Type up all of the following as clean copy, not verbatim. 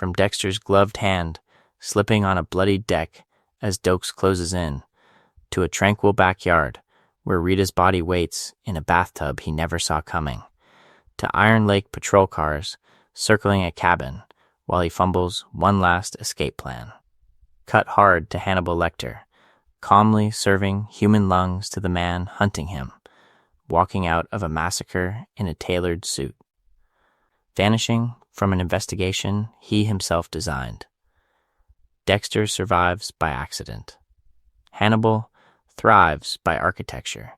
from Dexter's gloved hand slipping on a bloodied deck as Dokes closes in, to a tranquil backyard where Rita's body waits in a bathtub he never saw coming, to Iron Lake patrol cars circling a cabin while he fumbles one last escape plan. Cut hard to Hannibal Lecter, calmly serving human lungs to the man hunting him, walking out of a massacre in a tailored suit, vanishing from an investigation he himself designed. Dexter survives by accident. Hannibal thrives by architecture.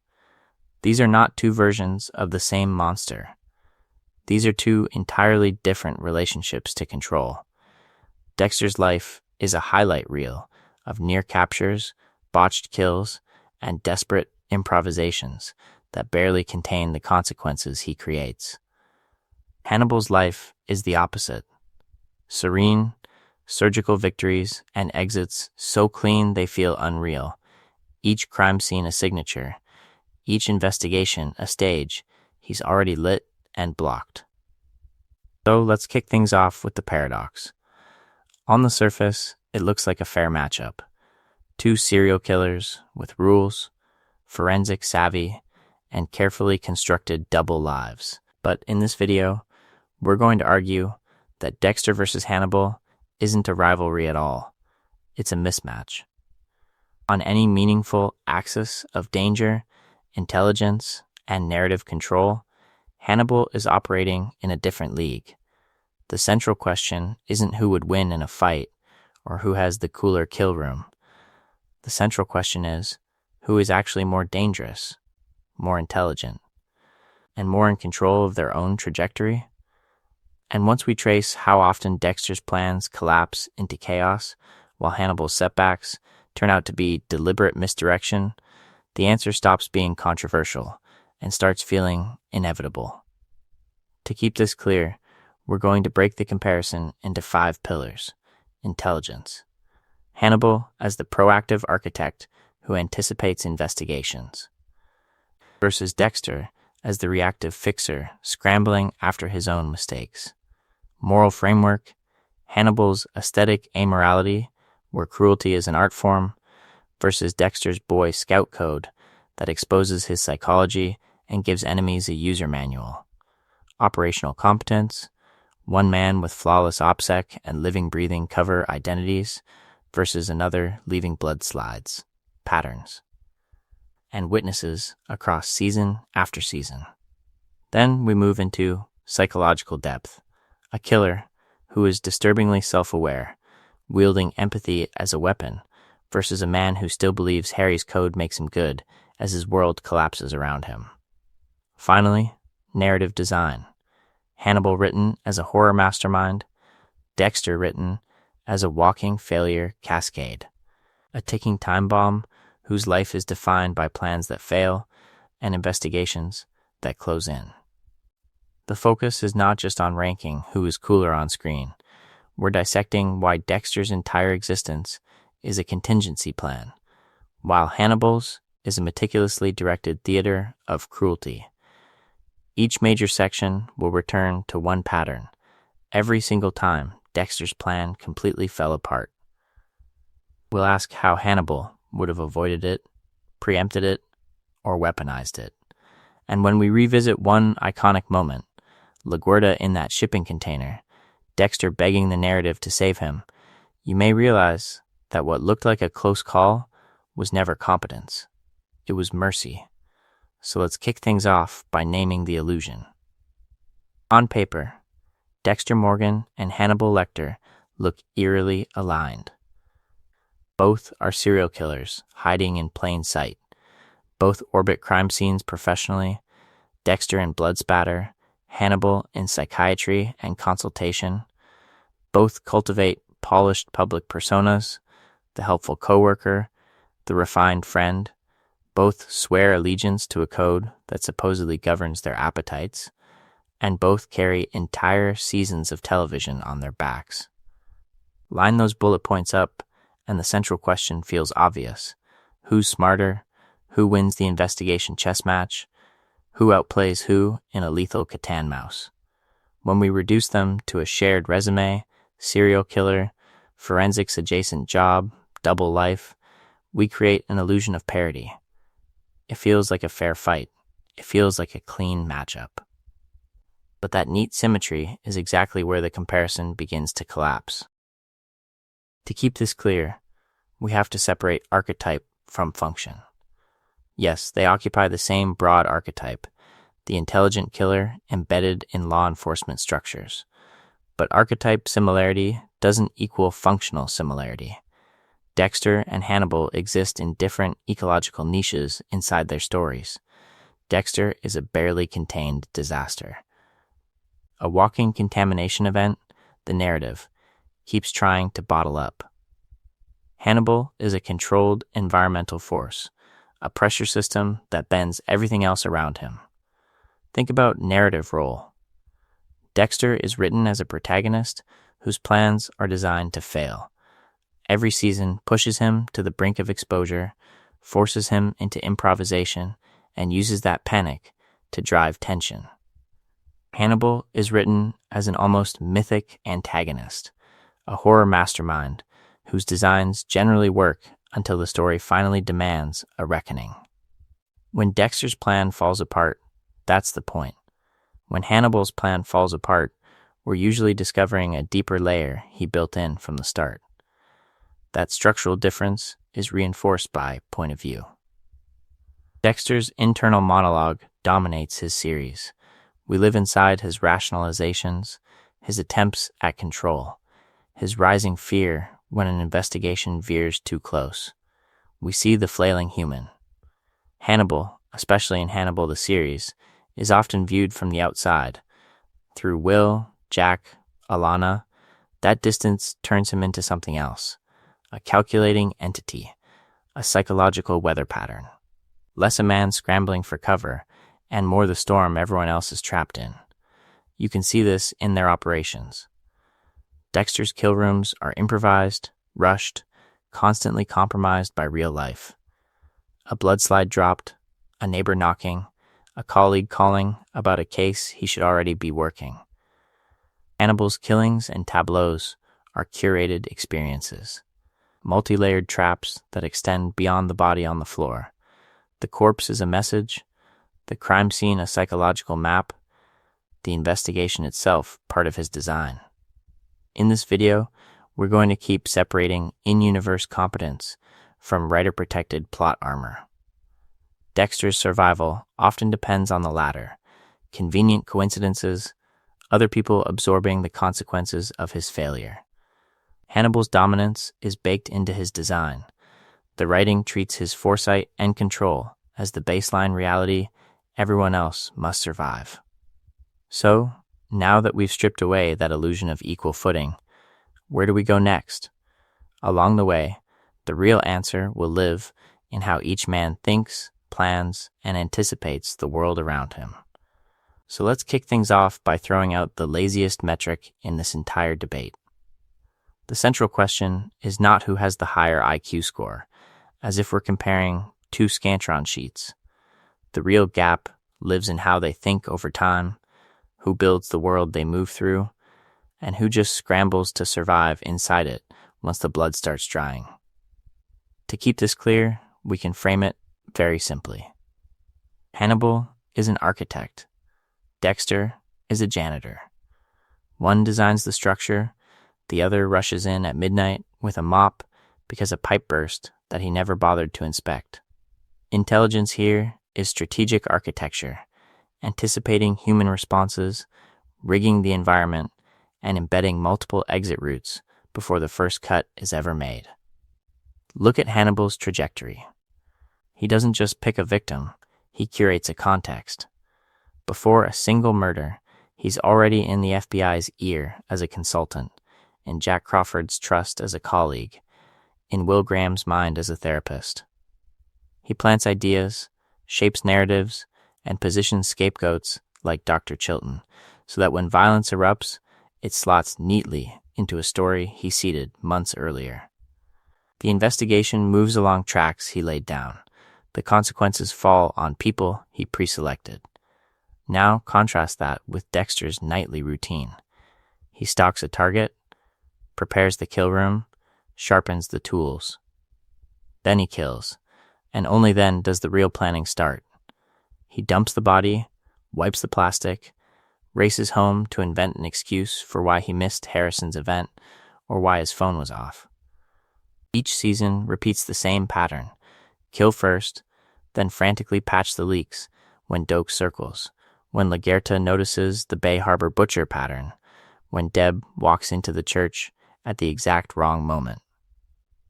These are not two versions of the same monster. These are two entirely different relationships to control. Dexter's life is a highlight reel of near captures, botched kills, and desperate improvisations that barely contain the consequences he creates. Hannibal's life is the opposite. Serene, surgical victories and exits so clean they feel unreal. Each crime scene a signature, each investigation a stage he's already lit and blocked. So let's kick things off with the paradox. On the surface, it looks like a fair matchup. Two serial killers with rules, forensic savvy, and carefully constructed double lives. But in this video, we're going to argue that Dexter versus Hannibal isn't a rivalry at all. It's a mismatch. On any meaningful axis of danger, intelligence, and narrative control, Hannibal is operating in a different league. The central question isn't who would win in a fight or who has the cooler kill room. The central question is who is actually more dangerous, more intelligent, and more in control of their own trajectory. And once we trace how often Dexter's plans collapse into chaos while Hannibal's setbacks turn out to be deliberate misdirection, the answer stops being controversial and starts feeling inevitable. To keep this clear, we're going to break the comparison into 5 pillars. Intelligence. Hannibal as the proactive architect who anticipates investigations, versus Dexter as the reactive fixer scrambling after his own mistakes. Moral framework. Hannibal's aesthetic amorality, where cruelty is an art form, versus Dexter's Boy Scout code that exposes his psychology and gives enemies a user manual. Operational competence. One man with flawless OPSEC and living breathing cover identities versus another leaving blood slides, patterns, and witnesses across season after season. Then we move into psychological depth. A killer who is disturbingly self-aware, wielding empathy as a weapon, versus a man who still believes Harry's code makes him good as his world collapses around him. Finally, narrative design. Hannibal written as a horror mastermind, Dexter written as a walking failure cascade, a ticking time bomb whose life is defined by plans that fail and investigations that close in. The focus is not just on ranking who is cooler on screen. We're dissecting why Dexter's entire existence is a contingency plan, while Hannibal's is a meticulously directed theater of cruelty. Each major section will return to one pattern. Every single time Dexter's plan completely fell apart. We'll ask how Hannibal would have avoided it, preempted it, or weaponized it. And when we revisit one iconic moment, LaGuardia in that shipping container, Dexter begging the narrative to save him, you may realize that what looked like a close call was never competence. It was mercy. So let's kick things off by naming the illusion. On paper, Dexter Morgan and Hannibal Lecter look eerily aligned. Both are serial killers hiding in plain sight. Both orbit crime scenes professionally, Dexter in blood spatter, Hannibal in psychiatry and consultation. Both cultivate polished public personas, the helpful coworker, the refined friend. Both swear allegiance to a code that supposedly governs their appetites, and both carry entire seasons of television on their backs. Line those bullet points up, and the central question feels obvious. Who's smarter? Who wins the investigation chess match? Who outplays who in a lethal Catan mouse? When we reduce them to a shared resume, serial killer, forensics adjacent job, double life. We create an illusion of parity. It feels like a fair fight. It feels like a clean matchup. But that neat symmetry is exactly where the comparison begins to collapse. To keep this clear, we have to separate archetype from function. Yes, they occupy the same broad archetype, the intelligent killer embedded in law enforcement structures. But archetype similarity doesn't equal functional similarity. Dexter and Hannibal exist in different ecological niches inside their stories. Dexter is a barely contained disaster. A walking contamination event, the narrative, keeps trying to bottle up. Hannibal is a controlled environmental force, a pressure system that bends everything else around him. Think about narrative role. Dexter is written as a protagonist whose plans are designed to fail. Every season pushes him to the brink of exposure, forces him into improvisation, and uses that panic to drive tension. Hannibal is written as an almost mythic antagonist, a horror mastermind whose designs generally work until the story finally demands a reckoning. When Dexter's plan falls apart, that's the point. When Hannibal's plan falls apart, we're usually discovering a deeper layer he built in from the start. That structural difference is reinforced by point of view. Dexter's internal monologue dominates his series. We live inside his rationalizations, his attempts at control, his rising fear when an investigation veers too close. We see the flailing human. Hannibal, especially in Hannibal the series, is often viewed from the outside. Through Will, Jack, Alana, that distance turns him into something else, a calculating entity, a psychological weather pattern. Less a man scrambling for cover, and more the storm everyone else is trapped in. You can see this in their operations. Dexter's kill rooms are improvised, rushed, constantly compromised by real life. A bloodslide dropped, a neighbor knocking, a colleague calling about a case he should already be working. Hannibal's killings and tableaus are curated experiences, multi-layered traps that extend beyond the body on the floor. The corpse is a message, the crime scene a psychological map, the investigation itself part of his design. In this video, we're going to keep separating in-universe competence from writer-protected plot armor. Dexter's survival often depends on the latter, convenient coincidences, other people absorbing the consequences of his failure. Hannibal's dominance is baked into his design. The writing treats his foresight and control as the baseline reality everyone else must survive. So, now that we've stripped away that illusion of equal footing, where do we go next? Along the way, the real answer will live in how each man thinks, plans, and anticipates the world around him. So let's kick things off by throwing out the laziest metric in this entire debate. The central question is not who has the higher IQ score, as if we're comparing two Scantron sheets. The real gap lives in how they think over time, who builds the world they move through, and who just scrambles to survive inside it once the blood starts drying. To keep this clear, we can frame it very simply. Hannibal is an architect. Dexter is a janitor. One designs the structure, the other rushes in at midnight with a mop because a pipe burst that he never bothered to inspect. Intelligence here is strategic architecture, anticipating human responses, rigging the environment, and embedding multiple exit routes before the first cut is ever made. Look at Hannibal's trajectory. He doesn't just pick a victim, he curates a context. Before a single murder, he's already in the FBI's ear as a consultant, in Jack Crawford's trust as a colleague, in Will Graham's mind as a therapist. He plants ideas, shapes narratives, and positions scapegoats like Dr. Chilton, so that when violence erupts, it slots neatly into a story he seeded months earlier. The investigation moves along tracks he laid down. The consequences fall on people he pre-selected. Now contrast that with Dexter's nightly routine. He stalks a target, prepares the kill room, sharpens the tools. Then he kills, and only then does the real planning start. He dumps the body, wipes the plastic, races home to invent an excuse for why he missed Harrison's event or why his phone was off. Each season repeats the same pattern: kill first, then frantically patch the leaks when Doak circles, when Lagerta notices the Bay Harbor butcher pattern, when Deb walks into the church at the exact wrong moment.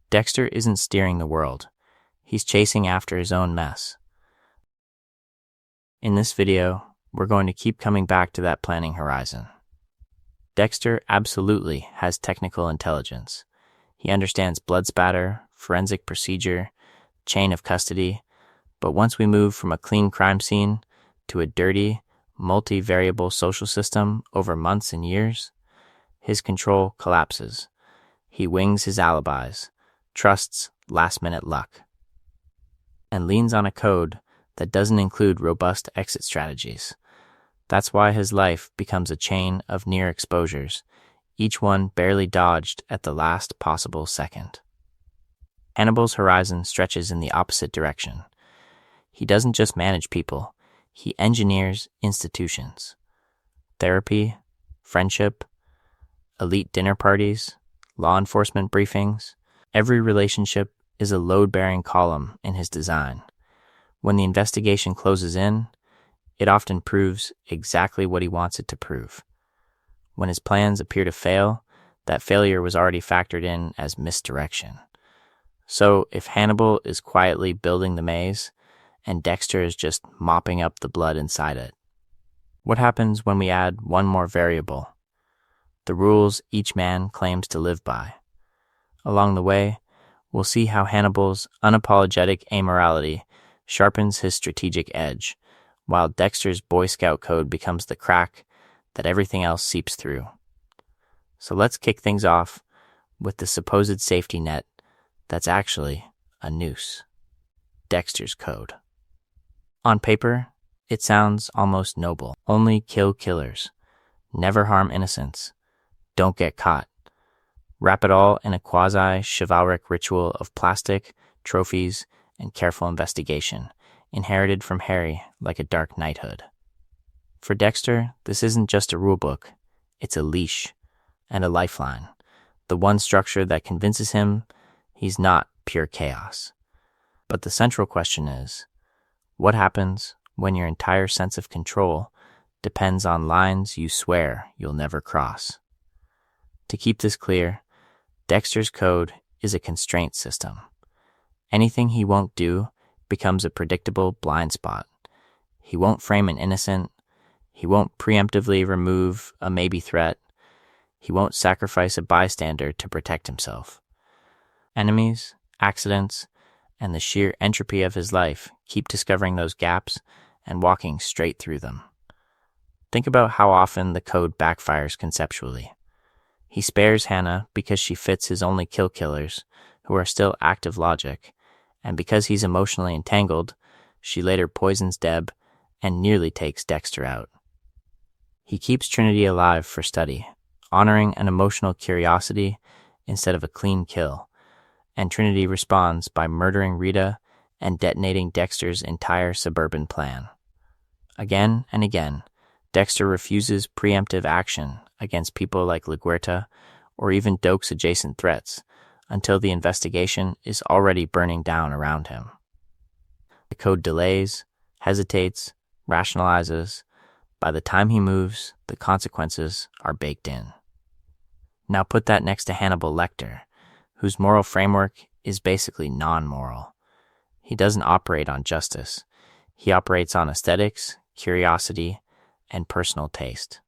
Dexter isn't steering the world. He's chasing after his own mess. In this video, we're going to keep coming back to that planning horizon. Dexter absolutely has technical intelligence. He understands blood spatter, forensic procedure, chain of custody, but once we move from a clean crime scene to a dirty, multi-variable social system over months and years, his control collapses. He wings his alibis, trusts last-minute luck, and leans on a code that doesn't include robust exit strategies. That's why his life becomes a chain of near exposures, each one barely dodged at the last possible second. Hannibal's horizon stretches in the opposite direction. He doesn't just manage people, he engineers institutions. Therapy, friendship, elite dinner parties, law enforcement briefings. Every relationship is a load-bearing column in his design. When the investigation closes in, it often proves exactly what he wants it to prove. When his plans appear to fail, that failure was already factored in as misdirection. So if Hannibal is quietly building the maze, and Dexter is just mopping up the blood inside it, what happens when we add one more variable? The rules each man claims to live by. Along the way, we'll see how Hannibal's unapologetic amorality sharpens his strategic edge, while Dexter's Boy Scout code becomes the crack that everything else seeps through. So let's kick things off with the supposed safety net that's actually a noose: Dexter's code. On paper, it sounds almost noble. Only kill killers. Never harm innocents. Don't get caught. Wrap it all in a quasi-chivalric ritual of plastic, trophies, and careful investigation, inherited from Harry like a dark knighthood. For Dexter, this isn't just a rulebook. It's a leash and a lifeline, the one structure that convinces him he's not pure chaos. But the central question is, what happens when your entire sense of control depends on lines you swear you'll never cross? To keep this clear, Dexter's code is a constraint system. Anything he won't do becomes a predictable blind spot. He won't frame an innocent. He won't preemptively remove a maybe threat. He won't sacrifice a bystander to protect himself. Enemies, accidents, and the sheer entropy of his life keep discovering those gaps and walking straight through them. Think about how often the code backfires conceptually. He spares Hannah because she fits his only kill killers, who are still active logic, and because he's emotionally entangled, she later poisons Deb and nearly takes Dexter out. He keeps Trinity alive for study, honoring an emotional curiosity instead of a clean kill, and Trinity responds by murdering Rita and detonating Dexter's entire suburban plan. Again and again, Dexter refuses preemptive action against people like LaGuerta or even Doak's adjacent threats until the investigation is already burning down around him. The code delays, hesitates, rationalizes. By the time he moves, the consequences are baked in. Now put that next to Hannibal Lecter, whose moral framework is basically non-moral. He doesn't operate on justice. He operates on aesthetics, curiosity, and personal taste.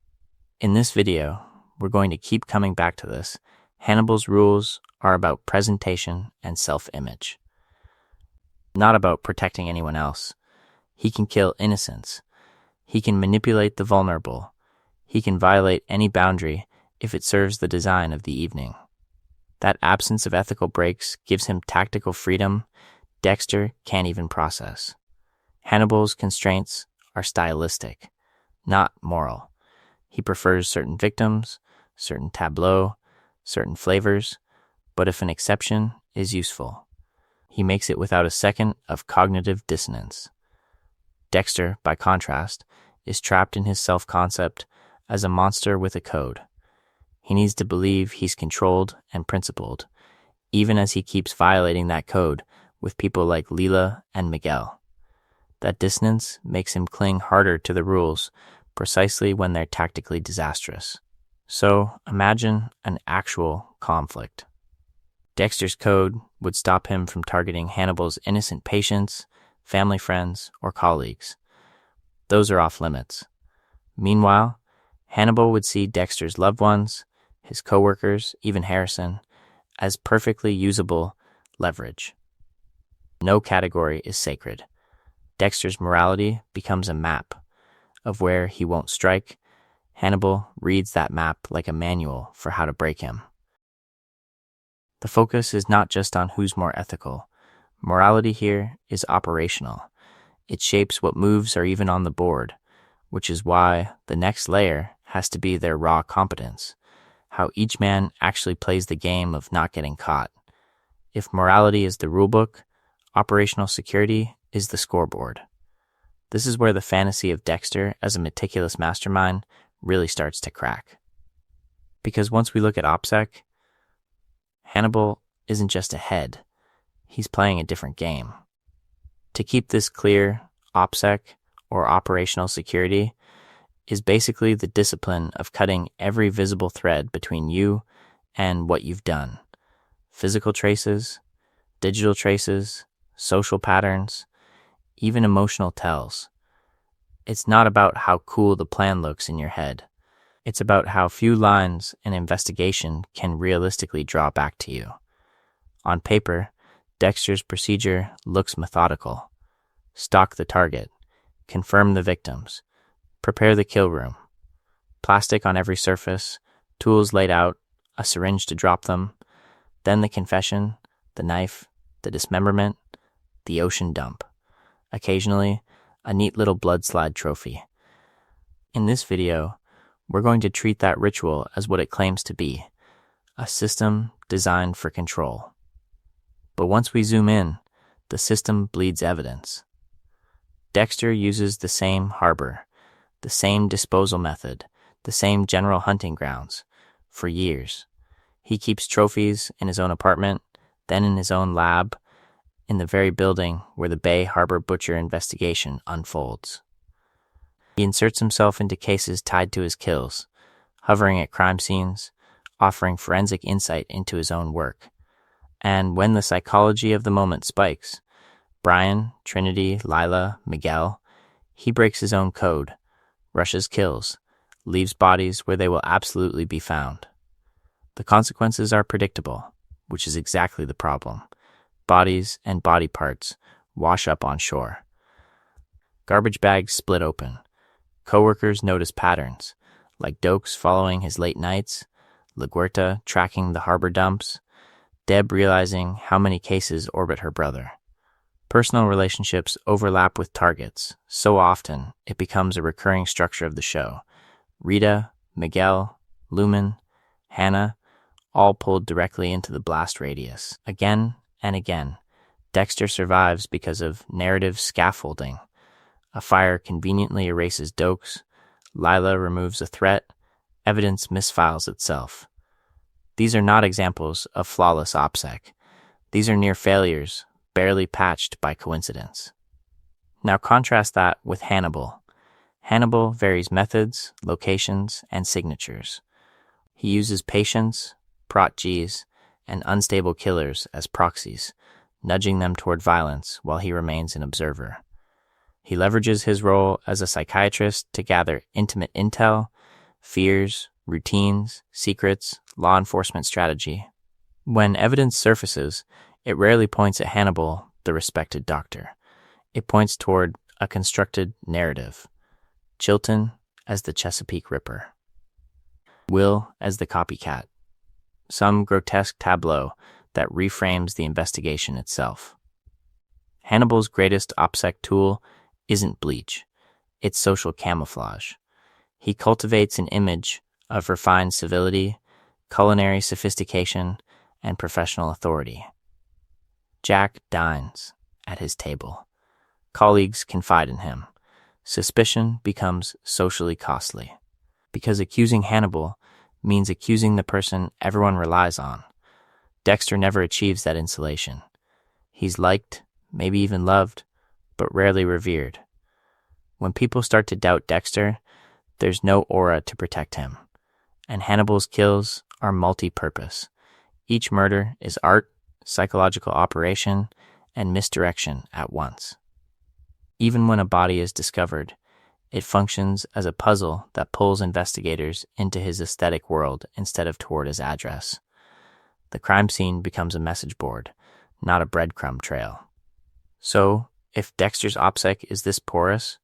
In this video, we're going to keep coming back to this. Hannibal's rules are about presentation and self-image, not about protecting anyone else. He can kill innocents. He can manipulate the vulnerable. He can violate any boundary if it serves the design of the evening. That absence of ethical breaks gives him tactical freedom Dexter can't even process. Hannibal's constraints are stylistic, not moral. He prefers certain victims, certain tableaux, certain flavors, but if an exception is useful, he makes it without a second of cognitive dissonance. Dexter, by contrast, is trapped in his self-concept as a monster with a code. He needs to believe he's controlled and principled, even as he keeps violating that code with people like Leela and Miguel. That dissonance makes him cling harder to the rules precisely when they're tactically disastrous. So imagine an actual conflict. Dexter's code would stop him from targeting Hannibal's innocent patients, family friends, or colleagues. Those are off limits. Meanwhile, Hannibal would see Dexter's loved ones, his coworkers, even Harrison, as perfectly usable leverage. No category is sacred. Dexter's morality becomes a map of where he won't strike. Hannibal reads that map like a manual for how to break him. The focus is not just on who's more ethical. Morality here is operational. It shapes what moves are even on the board, which is why the next layer has to be their raw competence, how each man actually plays the game of not getting caught. If morality is the rulebook, operational security is the scoreboard. This is where the fantasy of Dexter as a meticulous mastermind really starts to crack. Because once we look at OPSEC, Hannibal isn't just a head, he's playing a different game. To keep this clear, OPSEC, or operational security, is basically the discipline of cutting every visible thread between you and what you've done. Physical traces, digital traces, social patterns, even emotional tells. It's not about how cool the plan looks in your head. It's about how few lines an investigation can realistically draw back to you. On paper, Dexter's procedure looks methodical. Stalk the target, confirm the victims, prepare the kill room. Plastic on every surface, tools laid out, a syringe to drop them, then the confession, the knife, the dismemberment, the ocean dump. Occasionally, a neat little blood slide trophy. In this video, we're going to treat that ritual as what it claims to be, a system designed for control. But once we zoom in, the system bleeds evidence. Dexter uses the same harbor, the same disposal method, the same general hunting grounds, for years. He keeps trophies in his own apartment, then in his own lab, in the very building where the Bay Harbor Butcher investigation unfolds. He inserts himself into cases tied to his kills, hovering at crime scenes, offering forensic insight into his own work. And when the psychology of the moment spikes, Brian, Trinity, Lila, Miguel, he breaks his own code, rushes kills, leaves bodies where they will absolutely be found. The consequences are predictable, which is exactly the problem. Bodies and body parts wash up on shore. Garbage bags split open. Coworkers notice patterns, like Dokes following his late nights, LaGuerta tracking the harbor dumps, Deb realizing how many cases orbit her brother. Personal relationships overlap with targets, so often it becomes a recurring structure of the show. Rita, Miguel, Lumen, Hannah, all pulled directly into the blast radius. Again and again, Dexter survives because of narrative scaffolding. A fire conveniently erases Dokes, Lila removes a threat, evidence misfiles itself. These are not examples of flawless OPSEC. These are near failures, barely patched by coincidence. Now contrast that with Hannibal. Hannibal varies methods, locations, and signatures. He uses patients, prot-Gs, and unstable killers as proxies, nudging them toward violence while he remains an observer. He leverages his role as a psychiatrist to gather intimate intel, fears, routines, secrets, law enforcement strategy. When evidence surfaces, it rarely points at Hannibal, the respected doctor. It points toward a constructed narrative. Chilton as the Chesapeake Ripper. Will as the copycat. Some grotesque tableau that reframes the investigation itself. Hannibal's greatest OPSEC tool isn't bleach, it's social camouflage. He cultivates an image of refined civility, culinary sophistication, and professional authority. Jack dines at his table. Colleagues confide in him. Suspicion becomes socially costly. Because accusing Hannibal means accusing the person everyone relies on. Dexter never achieves that insulation. He's liked, maybe even loved, but rarely revered. When people start to doubt Dexter, there's no aura to protect him. And Hannibal's kills are multi-purpose. Each murder is art, psychological operation, and misdirection at once. Even when a body is discovered, it functions as a puzzle that pulls investigators into his aesthetic world instead of toward his address. The crime scene becomes a message board, not a breadcrumb trail. So, if Dexter's OPSEC is this porous,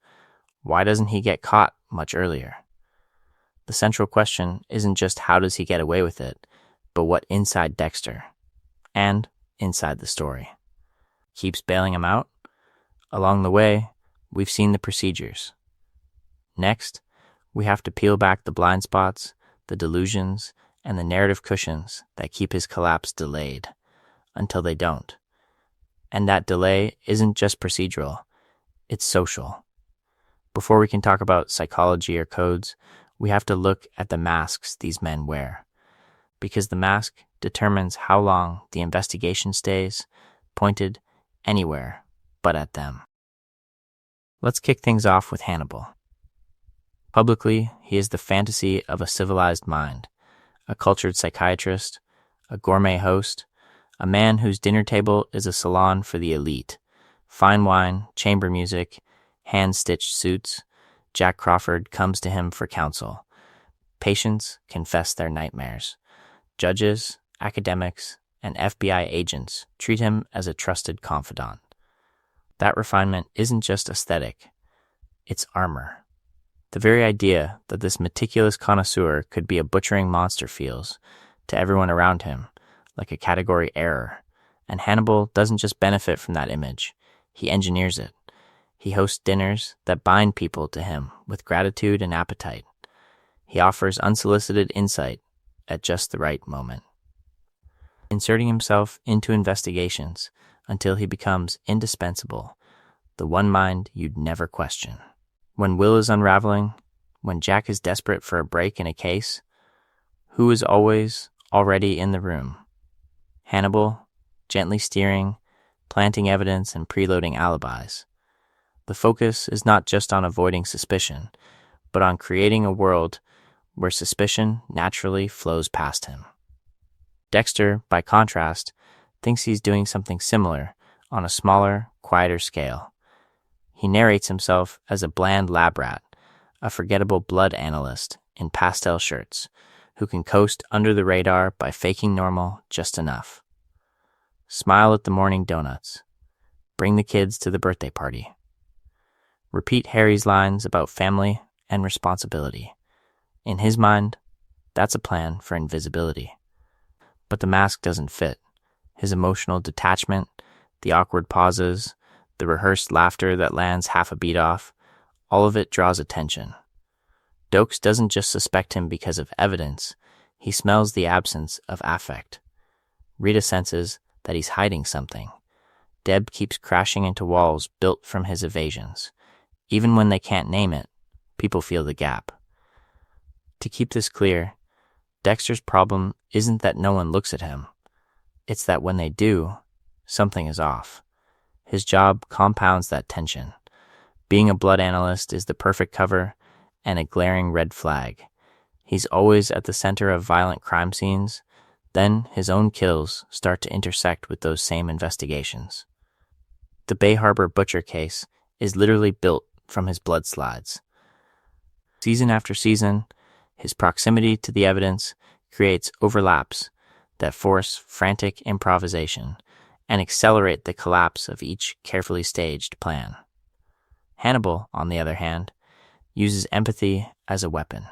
why doesn't he get caught much earlier? The central question isn't just how does he get away with it, but what inside Dexter, and inside the story, keeps bailing him out? Along the way, we've seen the procedures. Next, we have to peel back the blind spots, the delusions, and the narrative cushions that keep his collapse delayed, until they don't. And that delay isn't just procedural, it's social. Before we can talk about psychology or codes, we have to look at the masks these men wear, because the mask determines how long the investigation stays pointed anywhere but at them. Let's kick things off with Hannibal. Publicly, he is the fantasy of a civilized mind, a cultured psychiatrist, a gourmet host, a man whose dinner table is a salon for the elite. Fine wine, chamber music, hand-stitched suits. Jack Crawford comes to him for counsel. Patients confess their nightmares. Judges, academics, and FBI agents treat him as a trusted confidant. That refinement isn't just aesthetic, it's armor. The very idea that this meticulous connoisseur could be a butchering monster feels, to everyone around him, like a category error. And Hannibal doesn't just benefit from that image, he engineers it. He hosts dinners that bind people to him with gratitude and appetite. He offers unsolicited insight at just the right moment, inserting himself into investigations until he becomes indispensable, the one mind you'd never question. When Will is unraveling, when Jack is desperate for a break in a case, who is always already in the room? Hannibal, gently steering, planting evidence and preloading alibis. The focus is not just on avoiding suspicion, but on creating a world where suspicion naturally flows past him. Dexter, by contrast, thinks he's doing something similar on a smaller, quieter scale. He narrates himself as a bland lab rat, a forgettable blood analyst in pastel shirts, who can coast under the radar by faking normal just enough. Smile at the morning donuts. Bring the kids to the birthday party. Repeat Harry's lines about family and responsibility. In his mind, that's a plan for invisibility. But the mask doesn't fit. His emotional detachment, the awkward pauses, the rehearsed laughter that lands half a beat off, all of it draws attention. Dokes doesn't just suspect him because of evidence, he smells the absence of affect. Rita senses that he's hiding something. Deb keeps crashing into walls built from his evasions. Even when they can't name it, people feel the gap. To keep this clear, Dexter's problem isn't that no one looks at him. It's that when they do, something is off. His job compounds that tension. Being a blood analyst is the perfect cover and a glaring red flag. He's always at the center of violent crime scenes, then his own kills start to intersect with those same investigations. The Bay Harbor butcher case is literally built from his blood slides. Season after season, his proximity to the evidence creates overlaps that force frantic improvisation and accelerate the collapse of each carefully staged plan. Hannibal, on the other hand, uses empathy as a weapon.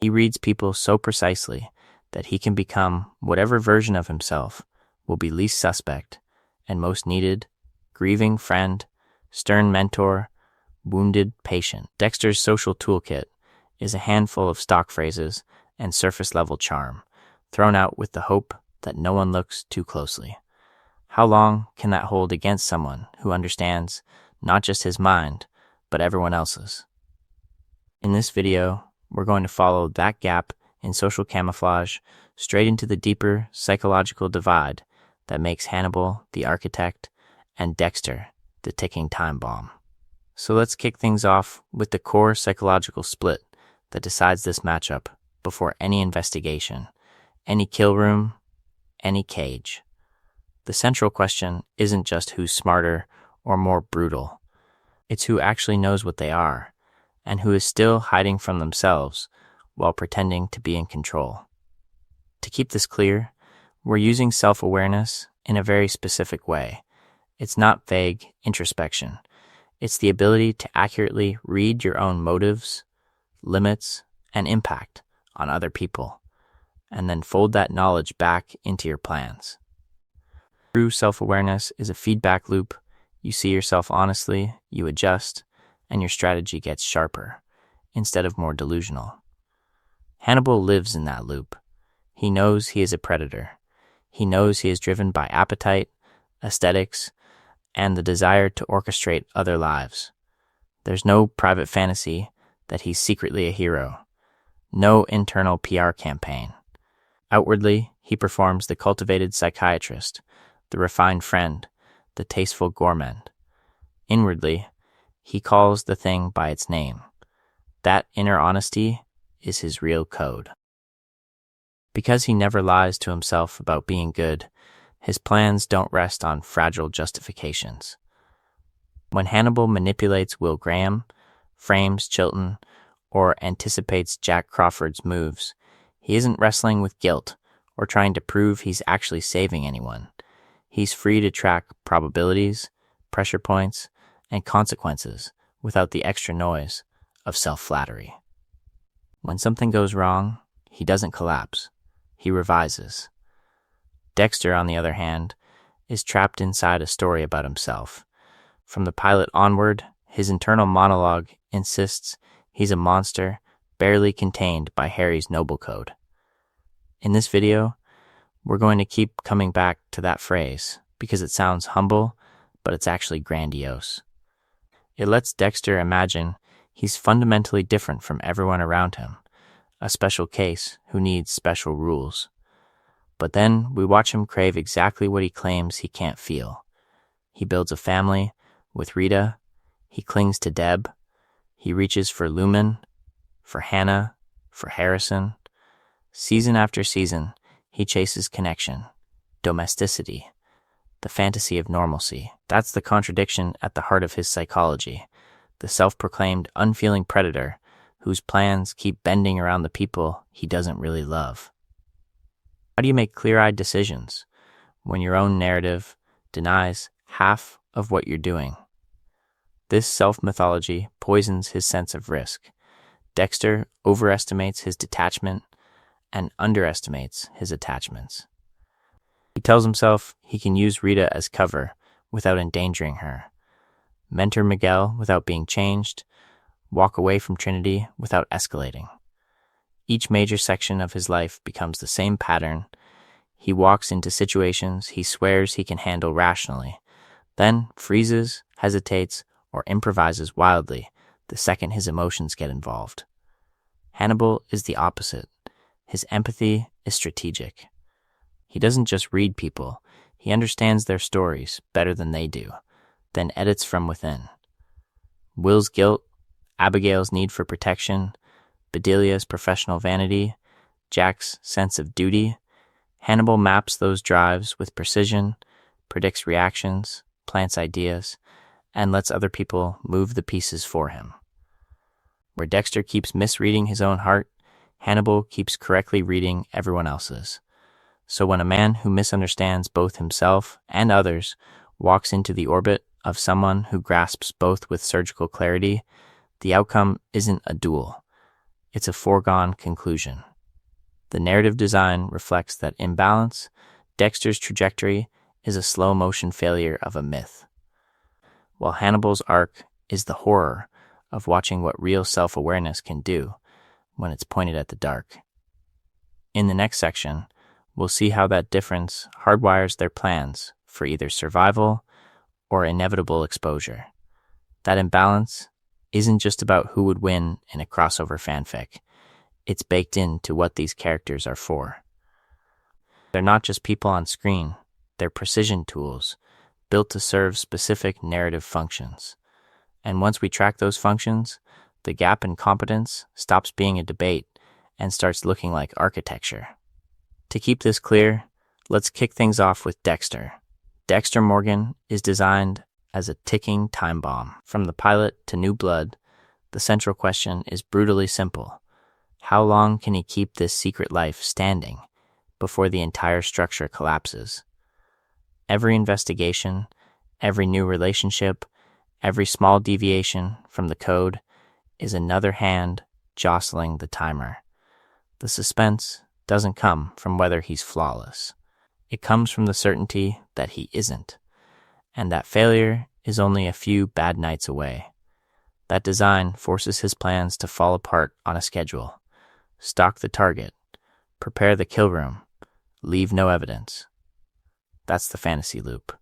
He reads people so precisely that he can become whatever version of himself will be least suspect and most needed: grieving friend, stern mentor, wounded patient. Dexter's social toolkit is a handful of stock phrases and surface-level charm, thrown out with the hope that no one looks too closely. How long can that hold against someone who understands not just his mind, but everyone else's? In this video, we're going to follow that gap in social camouflage straight into the deeper psychological divide that makes Hannibal the architect and Dexter the ticking time bomb. So let's kick things off with the core psychological split that decides this matchup before any investigation, any kill room, any cage. The central question isn't just who's smarter or more brutal. It's who actually knows what they are and who is still hiding from themselves while pretending to be in control. To keep this clear, we're using self-awareness in a very specific way. It's not vague introspection. It's the ability to accurately read your own motives, limits, and impact on other people, and then fold that knowledge back into your plans. True self-awareness is a feedback loop. You see yourself honestly, you adjust, and your strategy gets sharper, instead of more delusional. Hannibal lives in that loop. He knows he is a predator. He knows he is driven by appetite, aesthetics, and the desire to orchestrate other lives. There's no private fantasy that he's secretly a hero. No internal PR campaign. Outwardly, he performs the cultivated psychiatrist, the refined friend, the tasteful gourmand. Inwardly, he calls the thing by its name. That inner honesty is his real code. Because he never lies to himself about being good, his plans don't rest on fragile justifications. When Hannibal manipulates Will Graham, frames Chilton, or anticipates Jack Crawford's moves, he isn't wrestling with guilt or trying to prove he's actually saving anyone. He's free to track probabilities, pressure points, and consequences without the extra noise of self-flattery. When something goes wrong, he doesn't collapse. He revises. Dexter, on the other hand, is trapped inside a story about himself. From the pilot onward, his internal monologue insists he's a monster barely contained by Harry's noble code. In this video, we're going to keep coming back to that phrase because it sounds humble, but it's actually grandiose. It lets Dexter imagine he's fundamentally different from everyone around him, a special case who needs special rules. But then we watch him crave exactly what he claims he can't feel. He builds a family with Rita, he clings to Deb, he reaches for Lumen, for Hannah, for Harrison. Season after season, he chases connection, domesticity, the fantasy of normalcy. That's the contradiction at the heart of his psychology, the self-proclaimed unfeeling predator whose plans keep bending around the people he doesn't really love. How do you make clear-eyed decisions when your own narrative denies half of what you're doing? This self-mythology poisons his sense of risk. Dexter overestimates his detachment and underestimates his attachments. He tells himself he can use Rita as cover without endangering her, mentor Miguel without being changed, walk away from Trinity without escalating. Each major section of his life becomes the same pattern. He walks into situations he swears he can handle rationally, then freezes, hesitates, or improvises wildly the second his emotions get involved. Hannibal is the opposite. His empathy is strategic. He doesn't just read people, he understands their stories better than they do, then edits from within. Will's guilt, Abigail's need for protection, Bedelia's professional vanity, Jack's sense of duty. Hannibal maps those drives with precision, predicts reactions, plants ideas, and lets other people move the pieces for him. Where Dexter keeps misreading his own heart, Hannibal keeps correctly reading everyone else's. So when a man who misunderstands both himself and others walks into the orbit of someone who grasps both with surgical clarity, the outcome isn't a duel. It's a foregone conclusion. The narrative design reflects that imbalance. Dexter's trajectory is a slow-motion failure of a myth, while Hannibal's arc is the horror of watching what real self-awareness can do when it's pointed at the dark. In the next section, we'll see how that difference hardwires their plans for either survival or inevitable exposure. That imbalance isn't just about who would win in a crossover fanfic. It's baked into what these characters are for. They're not just people on screen, they're precision tools built to serve specific narrative functions. And once we track those functions, the gap in competence stops being a debate and starts looking like architecture. To keep this clear, let's kick things off with Dexter. Dexter Morgan is designed as a ticking time bomb. From the pilot to New Blood, the central question is brutally simple. How long can he keep this secret life standing before the entire structure collapses? Every investigation, every new relationship, every small deviation from the code is another hand jostling the timer. The suspense doesn't come from whether he's flawless. It comes from the certainty that he isn't, and that failure is only a few bad nights away. That design forces his plans to fall apart on a schedule. Stalk the target, prepare the kill room, leave no evidence. That's the fantasy loop.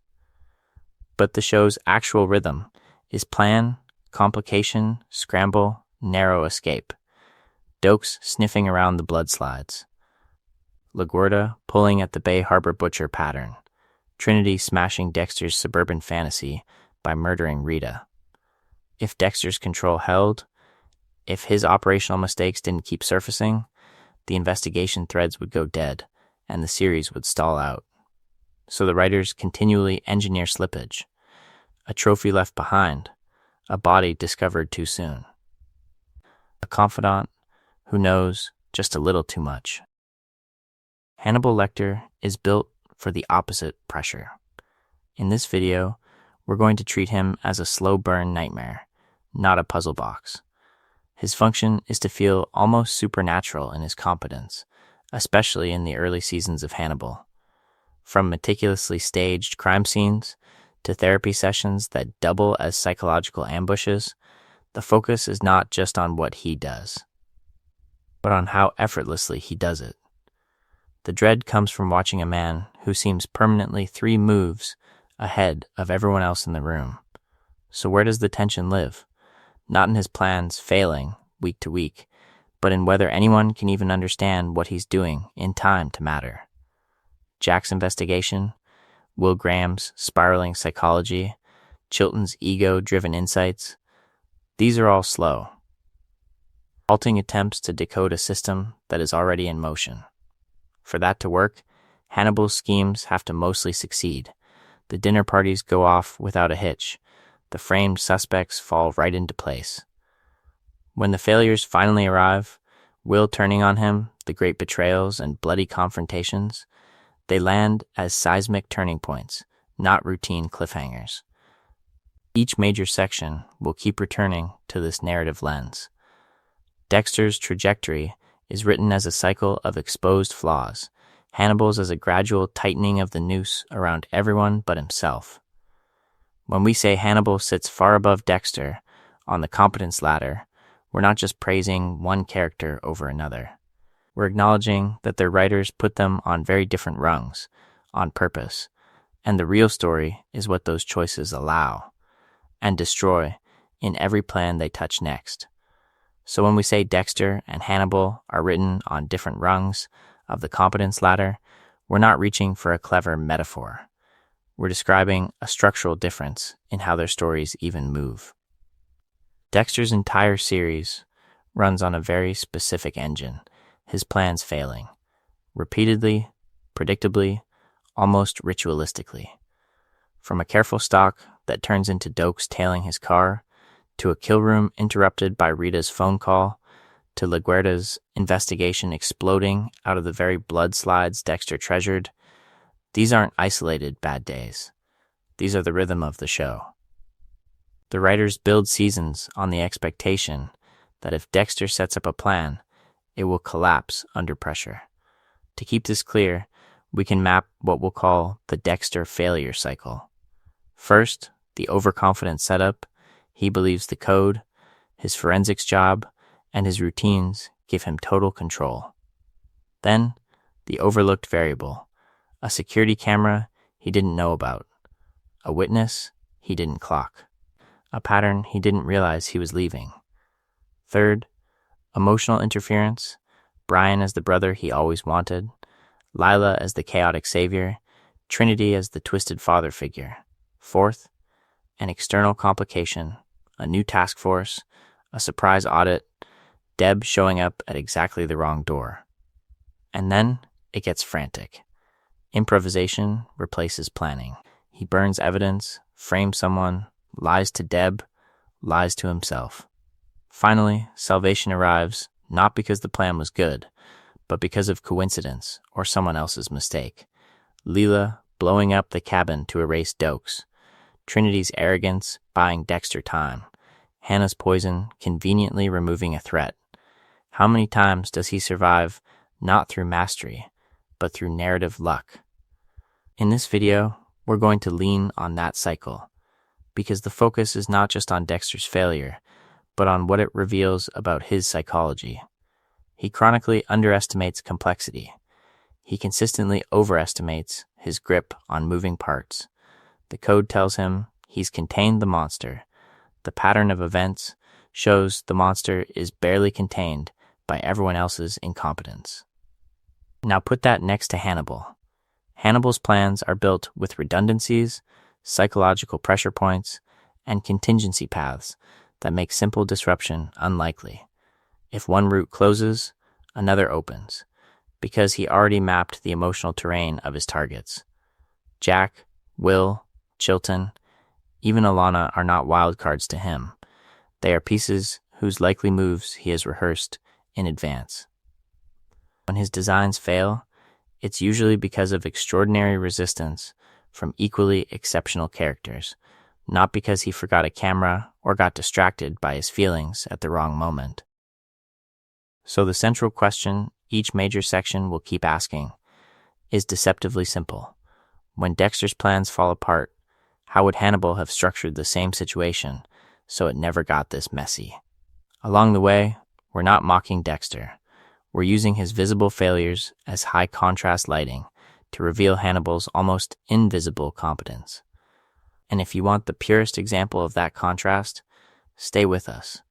But the show's actual rhythm is plan, complication, scramble, narrow escape. Dokes sniffing around the blood slides. LaGuardia pulling at the Bay Harbor Butcher pattern. Trinity smashing Dexter's suburban fantasy by murdering Rita. If Dexter's control held, if his operational mistakes didn't keep surfacing, the investigation threads would go dead and the series would stall out. So the writers continually engineer slippage. A trophy left behind, a body discovered too soon. A confidant who knows just a little too much. Hannibal Lecter is built for the opposite pressure. In this video, we're going to treat him as a slow burn nightmare, not a puzzle box. His function is to feel almost supernatural in his competence, especially in the early seasons of Hannibal. From meticulously staged crime scenes to therapy sessions that double as psychological ambushes, the focus is not just on what he does, but on how effortlessly he does it. The dread comes from watching a man who seems permanently 3 moves ahead of everyone else in the room. So where does the tension live? Not in his plans failing week to week, but in whether anyone can even understand what he's doing in time to matter. Jack's investigation, Will Graham's spiraling psychology, Chilton's ego-driven insights, these are all slow, halting attempts to decode a system that is already in motion. For that to work, Hannibal's schemes have to mostly succeed. The dinner parties go off without a hitch. The framed suspects fall right into place. When the failures finally arrive, Will turning on him, the great betrayals and bloody confrontations, they land as seismic turning points, not routine cliffhangers. Each major section will keep returning to this narrative lens. Dexter's trajectory is written as a cycle of exposed flaws, Hannibal's as a gradual tightening of the noose around everyone but himself. When we say Hannibal sits far above Dexter on the competence ladder, we're not just praising one character over another. We're acknowledging that their writers put them on very different rungs, on purpose, and the real story is what those choices allow and destroy in every plan they touch next. So when we say Dexter and Hannibal are written on different rungs of the competence ladder, we're not reaching for a clever metaphor. We're describing a structural difference in how their stories even move. Dexter's entire series runs on a very specific engine, his plans failing, repeatedly, predictably, almost ritualistically. From a careful stalk that turns into Dokes tailing his car, to a kill room interrupted by Rita's phone call, to LaGuardia's investigation exploding out of the very blood slides Dexter treasured, these aren't isolated bad days. These are the rhythm of the show. The writers build seasons on the expectation that if Dexter sets up a plan, it will collapse under pressure. To keep this clear, we can map what we'll call the Dexter failure cycle. First, the overconfident setup. He believes the code, his forensics job, and his routines give him total control. Then, the overlooked variable, a security camera he didn't know about, a witness he didn't clock, a pattern he didn't realize he was leaving. Third, emotional interference, Brian as the brother he always wanted, Lila as the chaotic savior, Trinity as the twisted father figure. Fourth, an external complication, a new task force, a surprise audit, Deb showing up at exactly the wrong door. And then it gets frantic. Improvisation replaces planning. He burns evidence, frames someone, lies to Deb, lies to himself. Finally, salvation arrives, not because the plan was good, but because of coincidence or someone else's mistake. Leela blowing up the cabin to erase Dokes, Trinity's arrogance buying Dexter time, Hannah's poison conveniently removing a threat. How many times does he survive, not through mastery, but through narrative luck? In this video, we're going to lean on that cycle, because the focus is not just on Dexter's failure, but on what it reveals about his psychology. He chronically underestimates complexity. He consistently overestimates his grip on moving parts. The code tells him he's contained the monster. The pattern of events shows the monster is barely contained by everyone else's incompetence. Now put that next to Hannibal. Hannibal's plans are built with redundancies, psychological pressure points, and contingency paths that make simple disruption unlikely. If one route closes, another opens, because he already mapped the emotional terrain of his targets. Jack, Will, Chilton, even Alana are not wildcards to him. They are pieces whose likely moves he has rehearsed in advance. When his designs fail, it's usually because of extraordinary resistance from equally exceptional characters, not because he forgot a camera or got distracted by his feelings at the wrong moment. So the central question each major section will keep asking is deceptively simple. When Dexter's plans fall apart, how would Hannibal have structured the same situation so it never got this messy? Along the way, we're not mocking Dexter. We're using his visible failures as high-contrast lighting to reveal Hannibal's almost invisible competence. And if you want the purest example of that contrast, stay with us.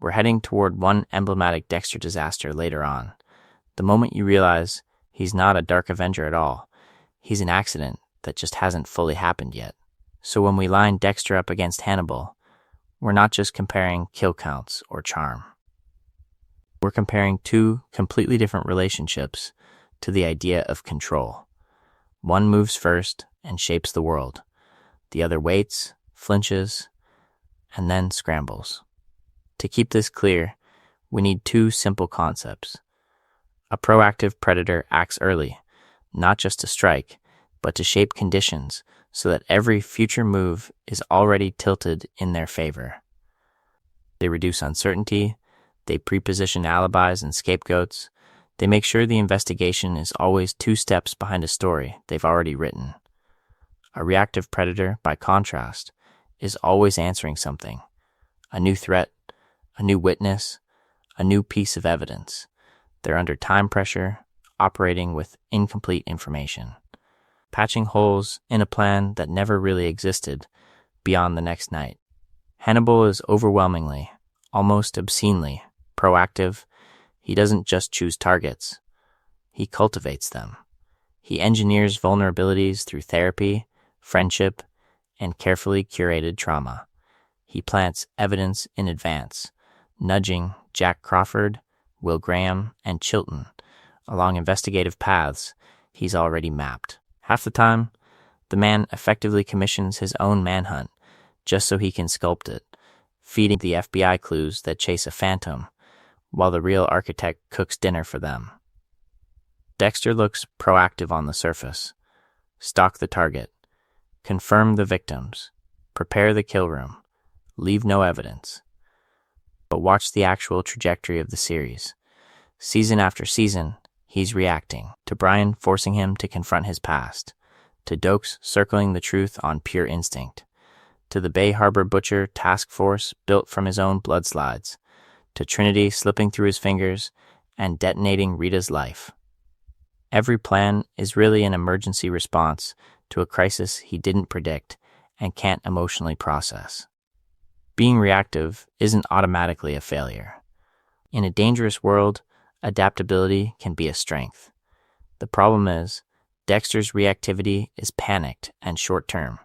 We're heading toward one emblematic Dexter disaster later on. The moment you realize he's not a Dark Avenger at all, he's an accident that just hasn't fully happened yet. So when we line Dexter up against Hannibal, we're not just comparing kill counts or charm. We're comparing two completely different relationships to the idea of control. One moves first and shapes the world. The other waits, flinches, and then scrambles. To keep this clear, we need two simple concepts. A proactive predator acts early, not just to strike, but to shape conditions so that every future move is already tilted in their favor. They reduce uncertainty, they pre-position alibis and scapegoats, they make sure the investigation is always 2 steps behind a story they've already written. A reactive predator, by contrast, is always answering something. A new threat, a new witness, a new piece of evidence. They're under time pressure, operating with incomplete information, patching holes in a plan that never really existed beyond the next night. Hannibal is overwhelmingly, almost obscenely, proactive. He doesn't just choose targets. He cultivates them. He engineers vulnerabilities through therapy, friendship, and carefully curated trauma. He plants evidence in advance, nudging Jack Crawford, Will Graham, and Chilton along investigative paths he's already mapped. Half the time, the man effectively commissions his own manhunt just so he can sculpt it, feeding the FBI clues that chase a phantom while the real architect cooks dinner for them. Dexter looks proactive on the surface. Stalk the target. Confirm the victims. Prepare the kill room. Leave no evidence. But watch the actual trajectory of the series. Season after season, he's reacting, to Brian forcing him to confront his past, to Dokes circling the truth on pure instinct, to the Bay Harbor Butcher task force built from his own blood slides, to Trinity slipping through his fingers and detonating Rita's life. Every plan is really an emergency response to a crisis he didn't predict and can't emotionally process. Being reactive isn't automatically a failure. In a dangerous world, adaptability can be a strength. The problem is, Dexter's reactivity is panicked and short-term.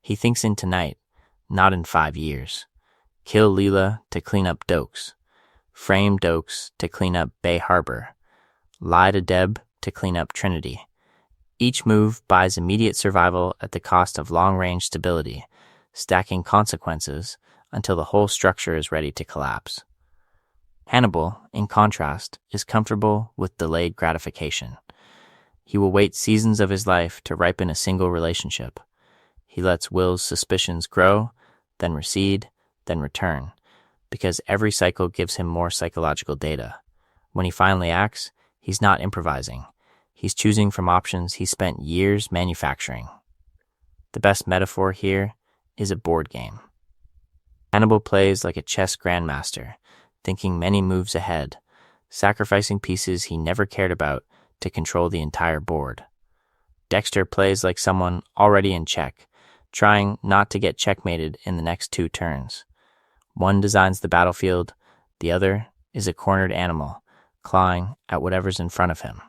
He thinks in tonight, not in 5 years. Kill Leela to clean up Dokes. Frame Dokes to clean up Bay Harbor. Lie to Deb to clean up Trinity. Each move buys immediate survival at the cost of long-range stability, stacking consequences until the whole structure is ready to collapse. Hannibal, in contrast, is comfortable with delayed gratification. He will wait seasons of his life to ripen a single relationship. He lets Will's suspicions grow, then recede, then return, because every cycle gives him more psychological data. When he finally acts, he's not improvising. He's choosing from options he spent years manufacturing. The best metaphor here is a board game. Hannibal plays like a chess grandmaster, thinking many moves ahead, sacrificing pieces he never cared about to control the entire board. Dexter plays like someone already in check, trying not to get checkmated in the next 2 turns. One designs the battlefield, the other is a cornered animal, clawing at whatever's in front of him.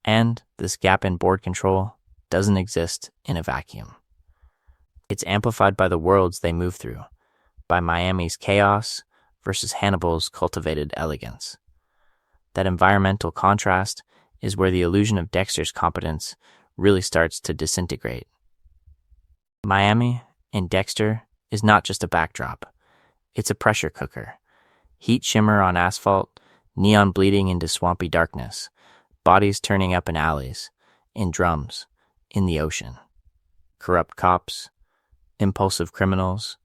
And this gap in board control doesn't exist in a vacuum. It's amplified by the worlds they move through, by Miami's chaos versus Hannibal's cultivated elegance. That environmental contrast is where the illusion of Dexter's competence really starts to disintegrate. Miami, in Dexter, is not just a backdrop. It's a pressure cooker. Heat shimmer on asphalt, neon bleeding into swampy darkness, bodies turning up in alleys, in drums, in the ocean. Corrupt cops, impulsive criminals,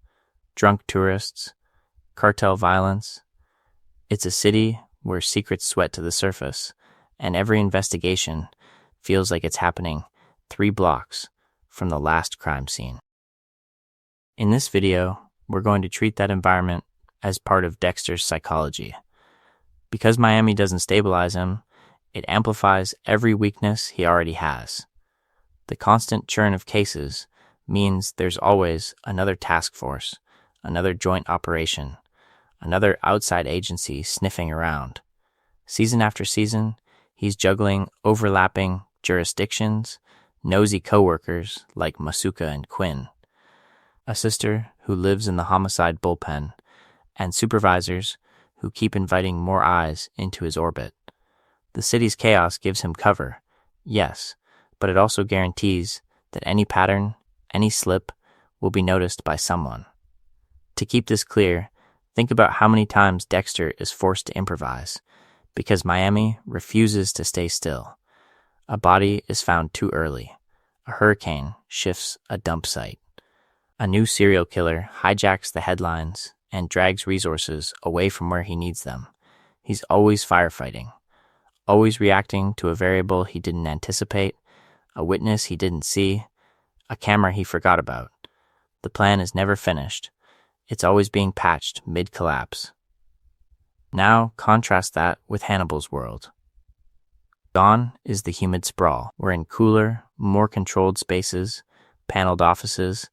drunk tourists, cartel violence. It's a city where secrets sweat to the surface, and every investigation feels like it's happening 3 blocks from the last crime scene. In this video, we're going to treat that environment as part of Dexter's psychology. Because Miami doesn't stabilize him, it amplifies every weakness he already has. The constant churn of cases means there's always another task force, another joint operation, another outside agency sniffing around. Season after season, he's juggling overlapping jurisdictions, nosy coworkers like Masuka and Quinn, a sister who lives in the homicide bullpen, and supervisors who keep inviting more eyes into his orbit. The city's chaos gives him cover, yes, but it also guarantees that any pattern, any slip, will be noticed by someone. To keep this clear, think about how many times Dexter is forced to improvise, because Miami refuses to stay still. A body is found too early. A hurricane shifts a dump site. A new serial killer hijacks the headlines and drags resources away from where he needs them. He's always firefighting, always reacting to a variable he didn't anticipate, a witness he didn't see, a camera he forgot about. The plan is never finished. It's always being patched mid-collapse. Now contrast that with Hannibal's world. Gone is the humid sprawl. We're in cooler, more controlled spaces, paneled offices,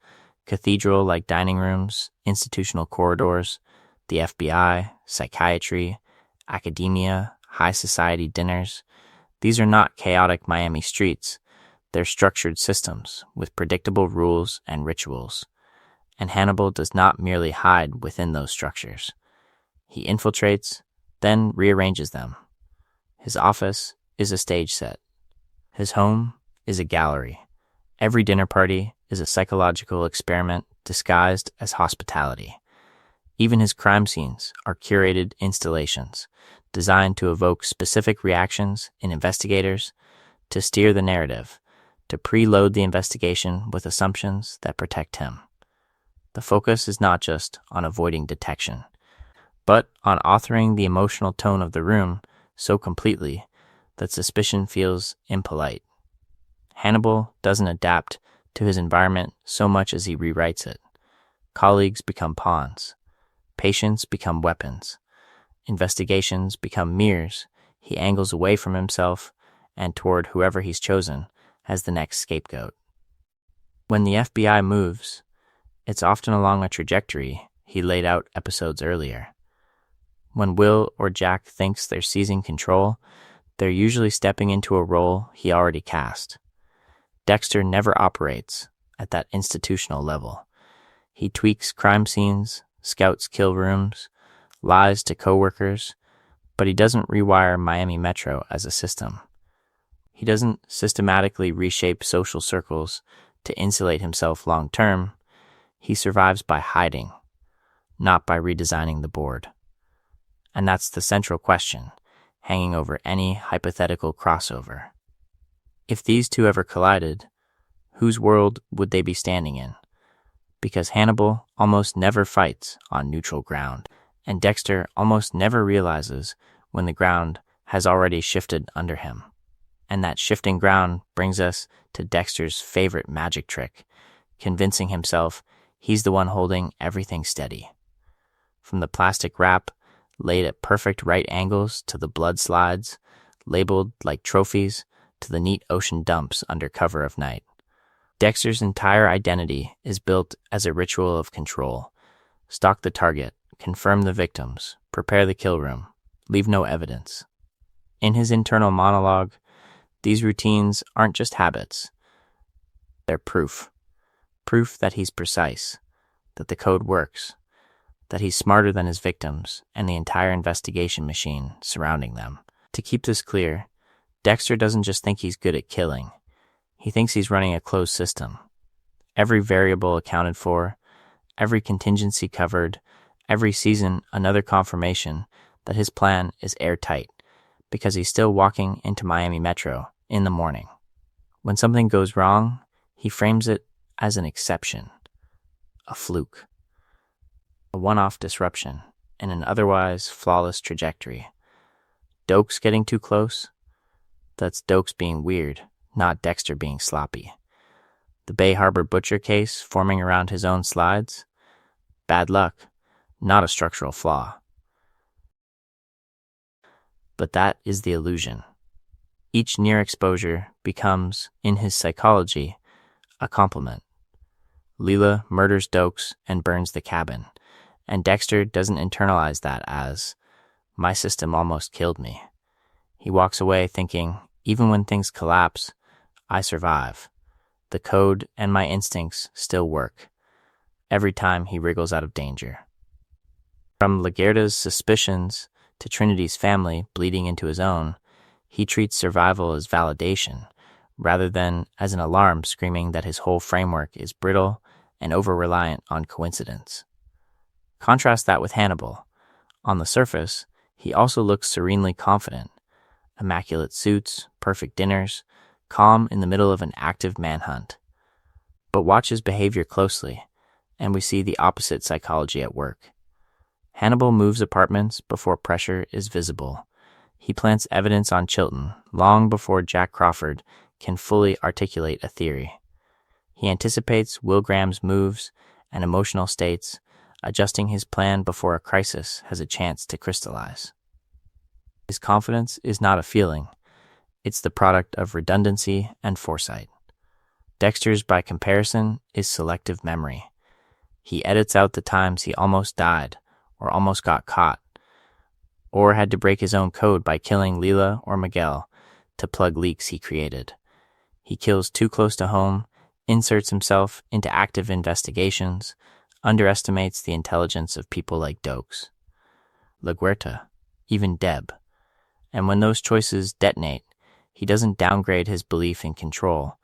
cathedral-like dining rooms, institutional corridors, the FBI, psychiatry, academia, high society dinners. These are not chaotic Miami streets. They're structured systems with predictable rules and rituals. And Hannibal does not merely hide within those structures. He infiltrates, then rearranges them. His office is a stage set. His home is a gallery. Every dinner party is a psychological experiment disguised as hospitality. Even his crime scenes are curated installations, designed to evoke specific reactions in investigators, to steer the narrative, to preload the investigation with assumptions that protect him. The focus is not just on avoiding detection, but on authoring the emotional tone of the room so completely that suspicion feels impolite. Hannibal doesn't adapt to his environment so much as he rewrites it. Colleagues become pawns. Patients become weapons. Investigations become mirrors he angles away from himself and toward whoever he's chosen as the next scapegoat. When the FBI moves, it's often along a trajectory he laid out episodes earlier. When Will or Jack thinks they're seizing control, they're usually stepping into a role he already cast. Dexter never operates at that institutional level. He tweaks crime scenes, scouts kill rooms, lies to coworkers, but he doesn't rewire Miami Metro as a system. He doesn't systematically reshape social circles to insulate himself long-term. He survives by hiding, not by redesigning the board. And that's the central question, hanging over any hypothetical crossover. If these two ever collided, whose world would they be standing in? Because Hannibal almost never fights on neutral ground, and Dexter almost never realizes when the ground has already shifted under him. And that shifting ground brings us to Dexter's favorite magic trick, convincing himself he's the one holding everything steady. From the plastic wrap laid at perfect right angles to the blood slides, labeled like trophies, to the neat ocean dumps under cover of night. Dexter's entire identity is built as a ritual of control. Stalk the target, confirm the victims, prepare the kill room, leave no evidence. In his internal monologue, these routines aren't just habits. They're proof. Proof that he's precise, that the code works, that he's smarter than his victims and the entire investigation machine surrounding them. To keep this clear, Dexter doesn't just think he's good at killing. He thinks he's running a closed system. Every variable accounted for, every contingency covered, every season another confirmation that his plan is airtight, because he's still walking into Miami Metro in the morning. When something goes wrong, he frames it as an exception, a fluke, a one-off disruption in an otherwise flawless trajectory. Dokes getting too close? That's Dokes being weird, not Dexter being sloppy. The Bay Harbor Butcher case forming around his own slides? Bad luck, not a structural flaw. But that is the illusion. Each near exposure becomes, in his psychology, a compliment. Leela murders Dokes and burns the cabin, and Dexter doesn't internalize that as, my system almost killed me. He walks away thinking, even when things collapse, I survive. The code and my instincts still work. Every time he wriggles out of danger. From Laguerta's suspicions to Trinity's family bleeding into his own, he treats survival as validation, rather than as an alarm screaming that his whole framework is brittle and over-reliant on coincidence. Contrast that with Hannibal. On the surface, he also looks serenely confident. Immaculate suits, perfect dinners, calm in the middle of an active manhunt. But watch his behavior closely, and we see the opposite psychology at work. Hannibal moves apartments before pressure is visible. He plants evidence on Chilton long before Jack Crawford can fully articulate a theory. He anticipates Will Graham's moves and emotional states, adjusting his plan before a crisis has a chance to crystallize. His confidence is not a feeling. It's the product of redundancy and foresight. Dexter's, by comparison, is selective memory. He edits out the times he almost died, or almost got caught, or had to break his own code by killing Leela or Miguel to plug leaks he created. He kills too close to home, inserts himself into active investigations, underestimates the intelligence of people like Dokes, LaGuerta, even Deb. And when those choices detonate, he doesn't downgrade his belief in control,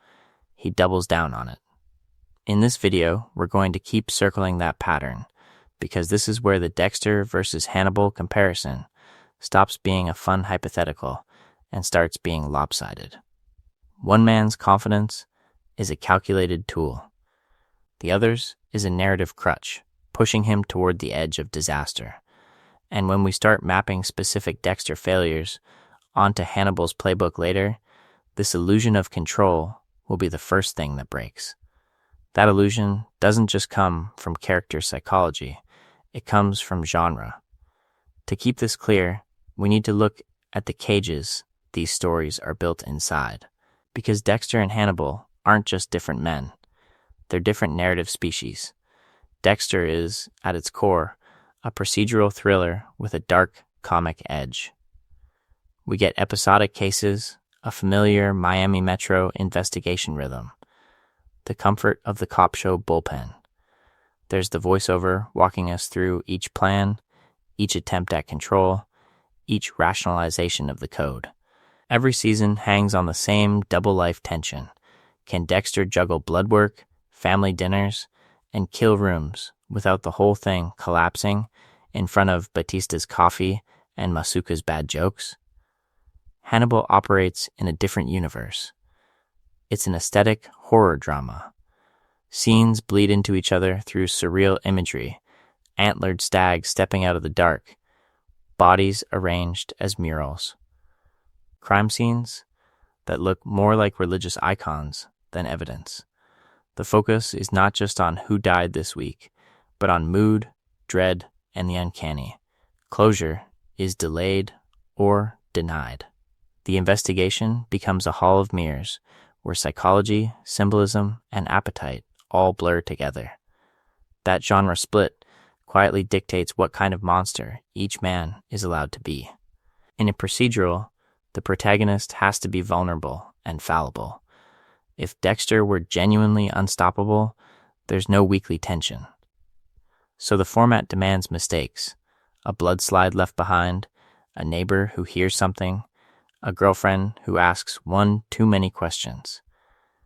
he doubles down on it. In this video, we're going to keep circling that pattern, because this is where the Dexter versus Hannibal comparison stops being a fun hypothetical and starts being lopsided. One man's confidence is a calculated tool. The other's is a narrative crutch, pushing him toward the edge of disaster. And when we start mapping specific Dexter failures onto Hannibal's playbook later, this illusion of control will be the first thing that breaks. That illusion doesn't just come from character psychology, it comes from genre. To keep this clear, we need to look at the cages these stories are built inside. Because Dexter and Hannibal aren't just different men, they're different narrative species. Dexter is, at its core, a procedural thriller with a dark, comic edge. We get episodic cases, a familiar Miami Metro investigation rhythm, the comfort of the cop show bullpen. There's the voiceover walking us through each plan, each attempt at control, each rationalization of the code. Every season hangs on the same double-life tension. Can Dexter juggle blood work, family dinners, and kill rooms without the whole thing collapsing in front of Batista's coffee and Masuka's bad jokes? Hannibal operates in a different universe. It's an aesthetic horror drama. Scenes bleed into each other through surreal imagery, antlered stags stepping out of the dark, bodies arranged as murals. Crime scenes that look more like religious icons than evidence. The focus is not just on who died this week, but on mood, dread, and the uncanny. Closure is delayed or denied. The investigation becomes a hall of mirrors where psychology, symbolism, and appetite all blur together. That genre split quietly dictates what kind of monster each man is allowed to be. In a procedural, the protagonist has to be vulnerable and fallible. If Dexter were genuinely unstoppable, there's no weekly tension. So the format demands mistakes. A blood slide left behind, a neighbor who hears something, a girlfriend who asks one too many questions.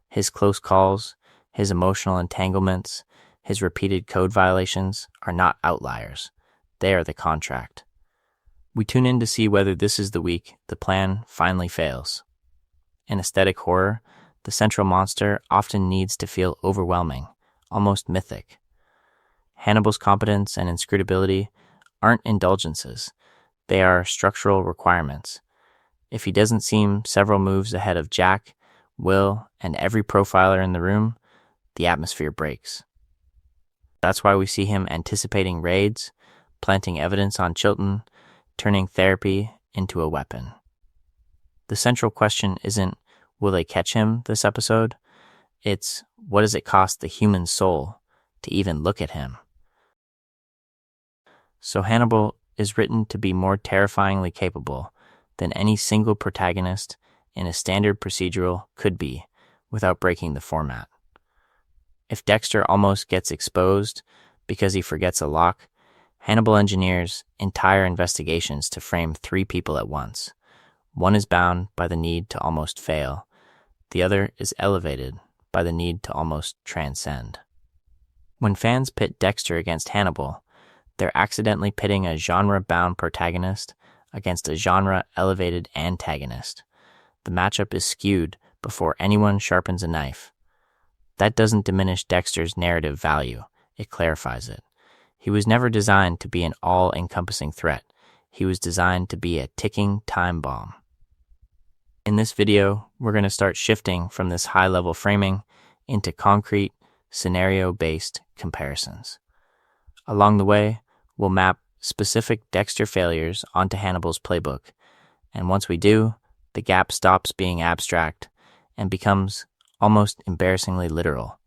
His close calls, his emotional entanglements, his repeated code violations are not outliers. They are the contract. We tune in to see whether this is the week the plan finally fails. In aesthetic horror, the central monster often needs to feel overwhelming, almost mythic. Hannibal's competence and inscrutability aren't indulgences. They are structural requirements. If he doesn't seem several moves ahead of Jack, Will, and every profiler in the room, the atmosphere breaks. That's why we see him anticipating raids, planting evidence on Chilton, turning therapy into a weapon. The central question isn't, will they catch him this episode? It's, what does it cost the human soul to even look at him? So Hannibal is written to be more terrifyingly capable than any single protagonist in a standard procedural could be without breaking the format. If Dexter almost gets exposed because he forgets a lock, Hannibal engineers entire investigations to frame 3 people at once. One is bound by the need to almost fail. The other is elevated by the need to almost transcend. When fans pit Dexter against Hannibal, they're accidentally pitting a genre-bound protagonist against a genre-elevated antagonist. The matchup is skewed before anyone sharpens a knife. That doesn't diminish Dexter's narrative value, it clarifies it. He was never designed to be an all-encompassing threat. He was designed to be a ticking time bomb. In this video, we're going to start shifting from this high-level framing into concrete, scenario-based comparisons. Along the way, we'll map specific Dexter failures onto Hannibal's playbook, and once we do, the gap stops being abstract and becomes almost embarrassingly literal.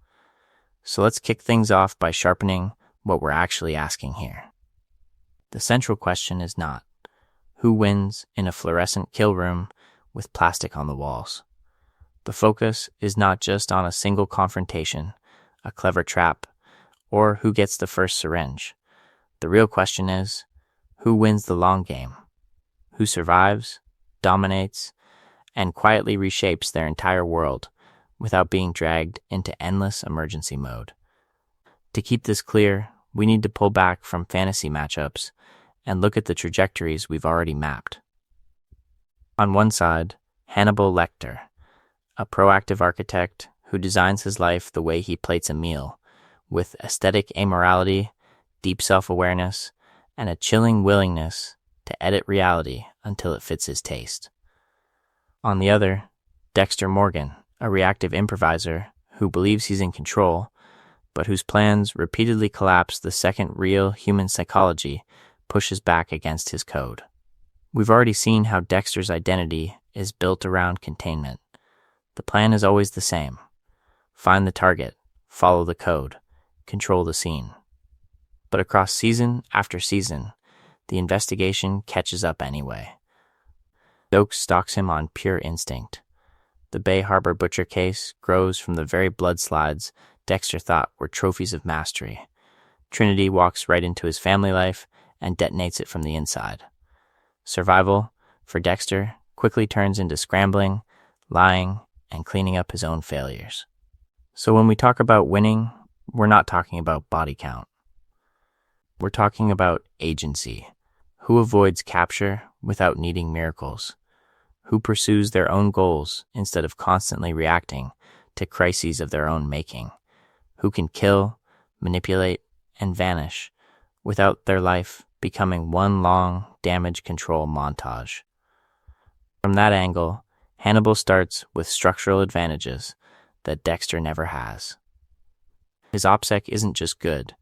So let's kick things off by sharpening what we're actually asking here. The central question is not, who wins in a fluorescent kill room with plastic on the walls? The focus is not just on a single confrontation, a clever trap, or who gets the first syringe. The real question is, who wins the long game? Who survives, dominates, and quietly reshapes their entire world without being dragged into endless emergency mode? To keep this clear, we need to pull back from fantasy matchups and look at the trajectories we've already mapped. On one side, Hannibal Lecter, a proactive architect who designs his life the way he plates a meal, with aesthetic amorality, deep self-awareness, and a chilling willingness to edit reality until it fits his taste. On the other, Dexter Morgan, a reactive improviser who believes he's in control, but whose plans repeatedly collapse the second real human psychology pushes back against his code. We've already seen how Dexter's identity is built around containment. The plan is always the same: find the target, follow the code, control the scene. But across season after season, the investigation catches up anyway. Stokes stalks him on pure instinct. The Bay Harbor butcher case grows from the very blood-slides Dexter thought were trophies of mastery. Trinity walks right into his family life and detonates it from the inside. Survival, for Dexter, quickly turns into scrambling, lying, and cleaning up his own failures. So when we talk about winning, we're not talking about body count. We're talking about agency. Who avoids capture without needing miracles? Who pursues their own goals instead of constantly reacting to crises of their own making? Who can kill, manipulate, and vanish without their life becoming one long damage control montage? From that angle, Hannibal starts with structural advantages that Dexter never has. His OPSEC isn't just good,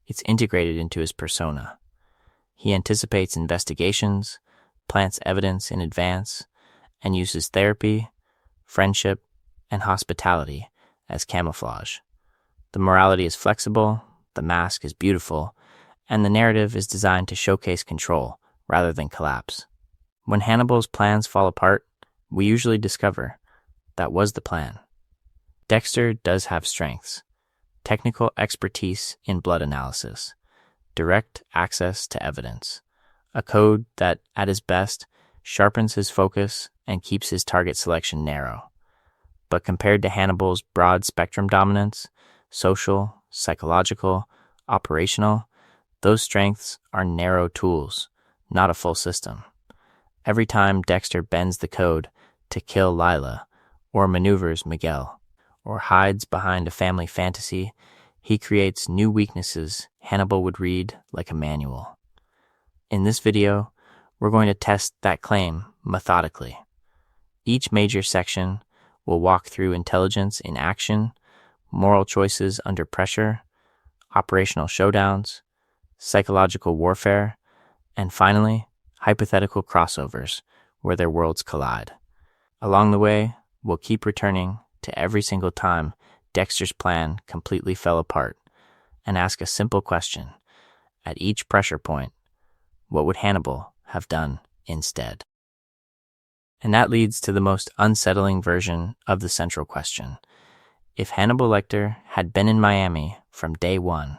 it's integrated into his persona. He anticipates investigations, plants evidence in advance, and uses therapy, friendship, and hospitality as camouflage. The morality is flexible, the mask is beautiful, and the narrative is designed to showcase control rather than collapse. When Hannibal's plans fall apart, we usually discover that was the plan. Dexter does have strengths: technical expertise in blood analysis, direct access to evidence, a code that, at his best, sharpens his focus and keeps his target selection narrow. But compared to Hannibal's broad spectrum dominance, social, psychological, operational, those strengths are narrow tools, not a full system. Every time Dexter bends the code to kill Lila, or maneuvers Miguel, or hides behind a family fantasy, he creates new weaknesses Hannibal would read like a manual. In this video, we're going to test that claim methodically. Each major section will walk through intelligence in action, moral choices under pressure, operational showdowns, psychological warfare, and finally, hypothetical crossovers where their worlds collide. Along the way, we'll keep returning to every single time Dexter's plan completely fell apart and ask a simple question. At each pressure point, what would Hannibal have done instead? And that leads to the most unsettling version of the central question. If Hannibal Lecter had been in Miami from day one,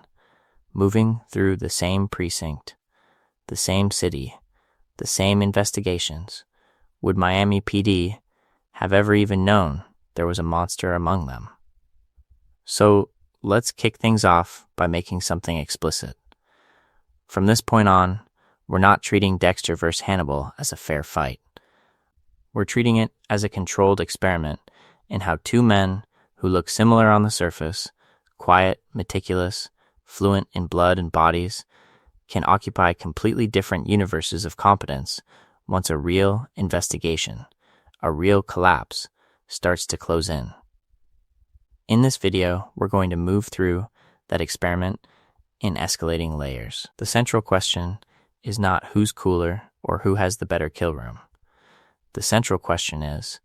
moving through the same precinct, the same city, the same investigations, would Miami PD have ever even known there was a monster among them? So let's kick things off by making something explicit. From this point on, we're not treating Dexter vs. Hannibal as a fair fight. We're treating it as a controlled experiment in how two men who look similar on the surface, quiet, meticulous, fluent in blood and bodies, can occupy completely different universes of competence once a real investigation, a real collapse, starts to close in. In this video, we're going to move through that experiment in escalating layers. The central question is not who's cooler or who has the better kill room. The central question is,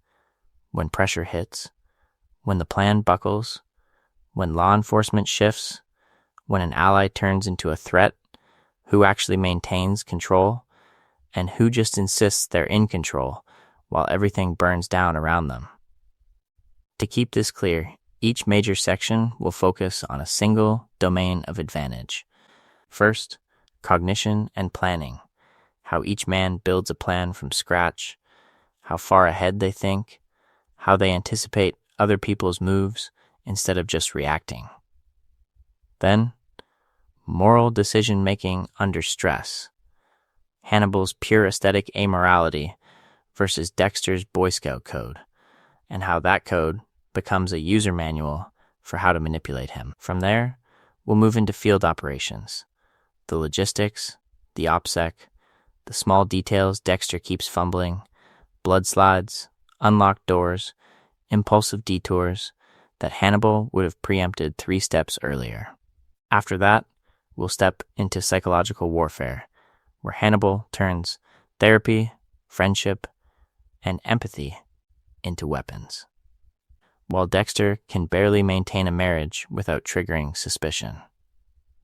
when pressure hits, when the plan buckles, when law enforcement shifts, when an ally turns into a threat, who actually maintains control, and who just insists they're in control while everything burns down around them. To keep this clear, each major section will focus on a single domain of advantage. First, cognition and planning, how each man builds a plan from scratch, how far ahead they think, how they anticipate other people's moves instead of just reacting. Then, moral decision-making under stress, Hannibal's pure aesthetic amorality versus Dexter's Boy Scout code, and how that code becomes a user manual for how to manipulate him. From there, we'll move into field operations, the logistics, the OPSEC, the small details Dexter keeps fumbling, blood slides, unlocked doors, impulsive detours that Hannibal would have preempted 3 steps earlier. After that, we'll step into psychological warfare, where Hannibal turns therapy, friendship, and empathy into weapons, while Dexter can barely maintain a marriage without triggering suspicion.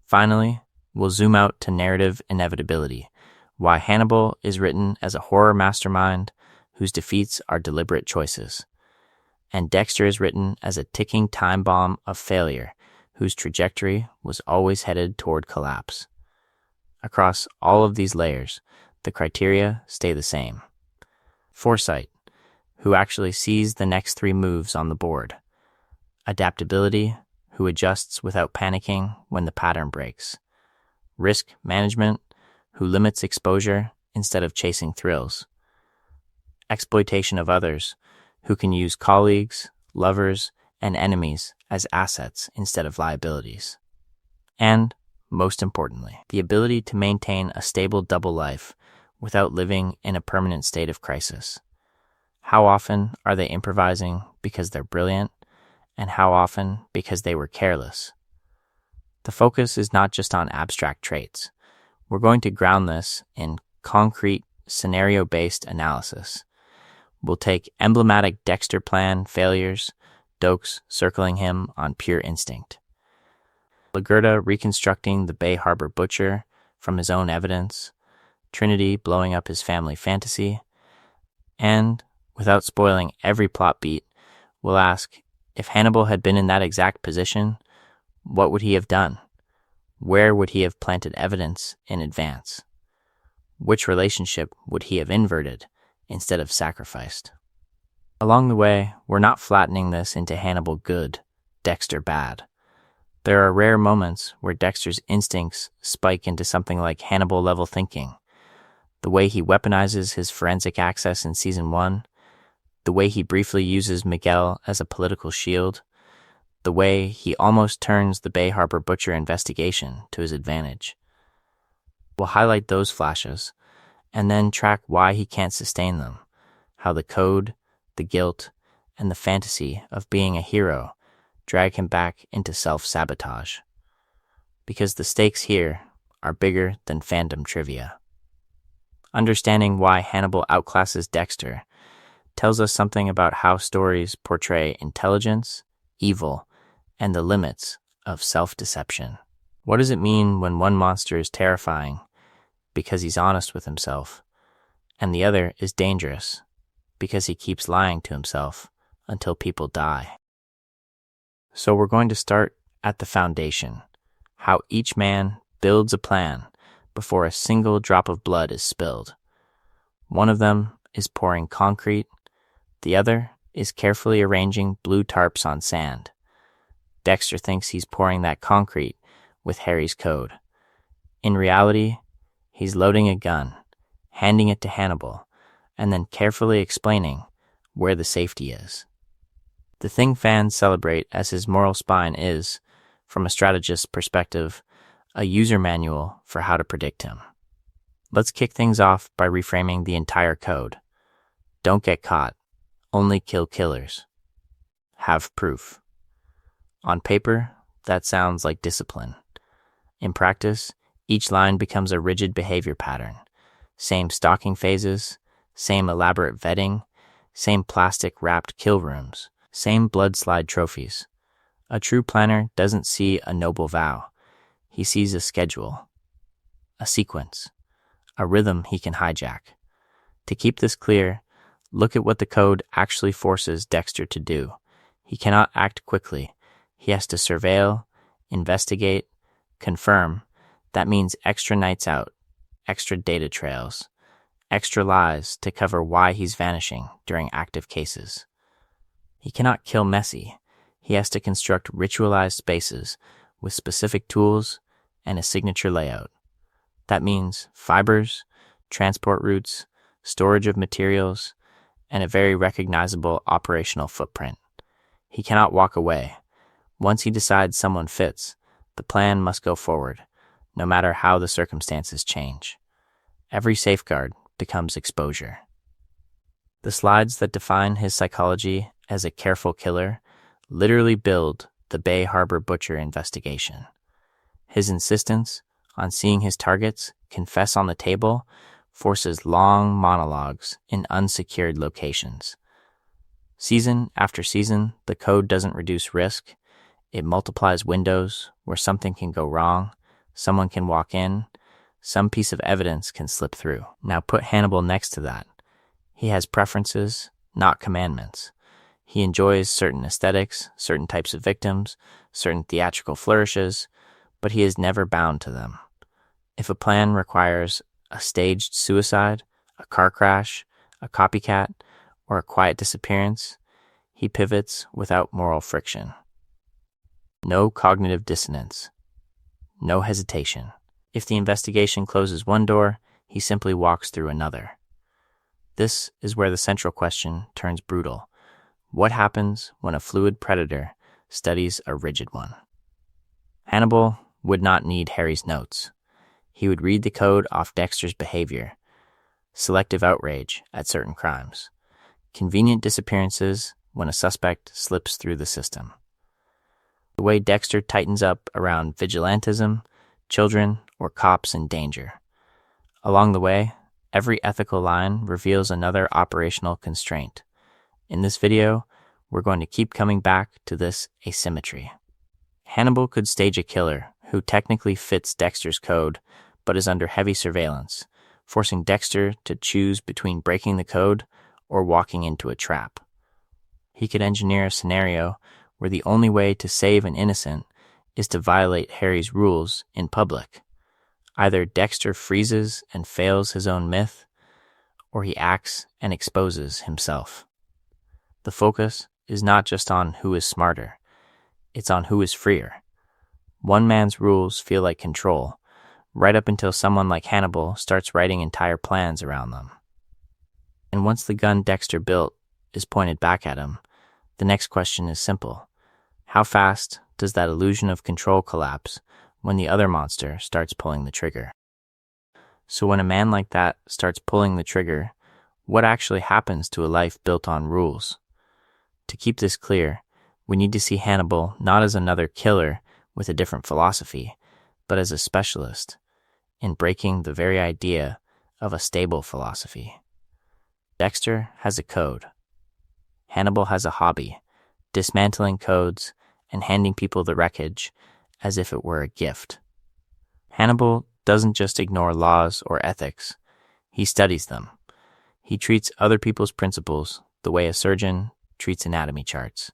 Finally, we'll zoom out to narrative inevitability, why Hannibal is written as a horror mastermind whose defeats are deliberate choices, and Dexter is written as a ticking time bomb of failure whose trajectory was always headed toward collapse. Across all of these layers, the criteria stay the same. Foresight, who actually sees the next three moves on the board. Adaptability, who adjusts without panicking when the pattern breaks. Risk management, who limits exposure instead of chasing thrills. Exploitation of others, who can use colleagues, lovers, and enemies as assets instead of liabilities. And, most importantly, the ability to maintain a stable double life without living in a permanent state of crisis. How often are they improvising because they're brilliant, and how often because they were careless? The focus is not just on abstract traits. We're going to ground this in concrete, scenario-based analysis. We'll take emblematic Dexter plan failures, Dokes circling him on pure instinct, Lagerta reconstructing the Bay Harbor butcher from his own evidence, Trinity blowing up his family fantasy, and, without spoiling every plot beat, we'll ask, if Hannibal had been in that exact position, what would he have done? Where would he have planted evidence in advance? Which relationship would he have inverted instead of sacrificed? Along the way, we're not flattening this into Hannibal good, Dexter bad. There are rare moments where Dexter's instincts spike into something like Hannibal-level thinking. The way he weaponizes his forensic access in Season 1, the way he briefly uses Miguel as a political shield, the way he almost turns the Bay Harbor Butcher investigation to his advantage. We'll highlight those flashes, and then track why he can't sustain them, how the code, the guilt, and the fantasy of being a hero drag him back into self-sabotage. Because the stakes here are bigger than fandom trivia. Understanding why Hannibal outclasses Dexter tells us something about how stories portray intelligence, evil, and the limits of self-deception. What does it mean when one monster is terrifying because he's honest with himself, and the other is dangerous because he keeps lying to himself until people die? So we're going to start at the foundation, how each man builds a plan before a single drop of blood is spilled. One of them is pouring concrete, the other is carefully arranging blue tarps on sand. Dexter thinks he's pouring that concrete with Harry's code. In reality, he's loading a gun, handing it to Hannibal, and then carefully explaining where the safety is. The thing fans celebrate as his moral spine is, from a strategist's perspective, a user manual for how to predict him. Let's kick things off by reframing the entire code. Don't get caught, only kill killers. Have proof. On paper, that sounds like discipline. In practice, each line becomes a rigid behavior pattern. Same stalking phases, same elaborate vetting, same plastic-wrapped kill rooms, same blood slide trophies. A true planner doesn't see a noble vow. He sees a schedule, a sequence, a rhythm he can hijack. To keep this clear, look at what the code actually forces Dexter to do. He cannot act quickly. He has to surveil, investigate, confirm. That means extra nights out, extra data trails, extra lies to cover why he's vanishing during active cases. He cannot kill messy. He has to construct ritualized spaces with specific tools and a signature layout. That means fibers, transport routes, storage of materials, and a very recognizable operational footprint. He cannot walk away. Once he decides someone fits, the plan must go forward, no matter how the circumstances change. Every safeguard becomes exposure. The slides that define his psychology as a careful killer literally build the Bay Harbor Butcher investigation. His insistence on seeing his targets confess on the table forces long monologues in unsecured locations. Season after season, the code doesn't reduce risk. It multiplies windows where something can go wrong, someone can walk in, some piece of evidence can slip through. Now put Hannibal next to that. He has preferences, not commandments. He enjoys certain aesthetics, certain types of victims, certain theatrical flourishes, but he is never bound to them. If a plan requires a staged suicide, a car crash, a copycat, or a quiet disappearance, he pivots without moral friction. No cognitive dissonance. No hesitation. If the investigation closes one door, he simply walks through another. This is where the central question turns brutal. What happens when a fluid predator studies a rigid one? Hannibal would not need Harry's notes. He would read the code off Dexter's behavior, selective outrage at certain crimes, convenient disappearances when a suspect slips through the system. The way Dexter tightens up around vigilantism, children, or cops in danger. Along the way, every ethical line reveals another operational constraint. In this video, we're going to keep coming back to this asymmetry. Hannibal could stage a killer who technically fits Dexter's code, but is under heavy surveillance, forcing Dexter to choose between breaking the code or walking into a trap. He could engineer a scenario where the only way to save an innocent is to violate Harry's rules in public. Either Dexter freezes and fails his own myth, or he acts and exposes himself. The focus is not just on who is smarter, it's on who is freer. One man's rules feel like control, right up until someone like Hannibal starts writing entire plans around them. And once the gun Dexter built is pointed back at him, the next question is simple. How fast does that illusion of control collapse when the other monster starts pulling the trigger? So when a man like that starts pulling the trigger, what actually happens to a life built on rules? To keep this clear, we need to see Hannibal not as another killer with a different philosophy, but as a specialist in breaking the very idea of a stable philosophy. Dexter has a code. Hannibal has a hobby, dismantling codes and handing people the wreckage as if it were a gift. Hannibal doesn't just ignore laws or ethics, he studies them. He treats other people's principles the way a surgeon treats anatomy charts,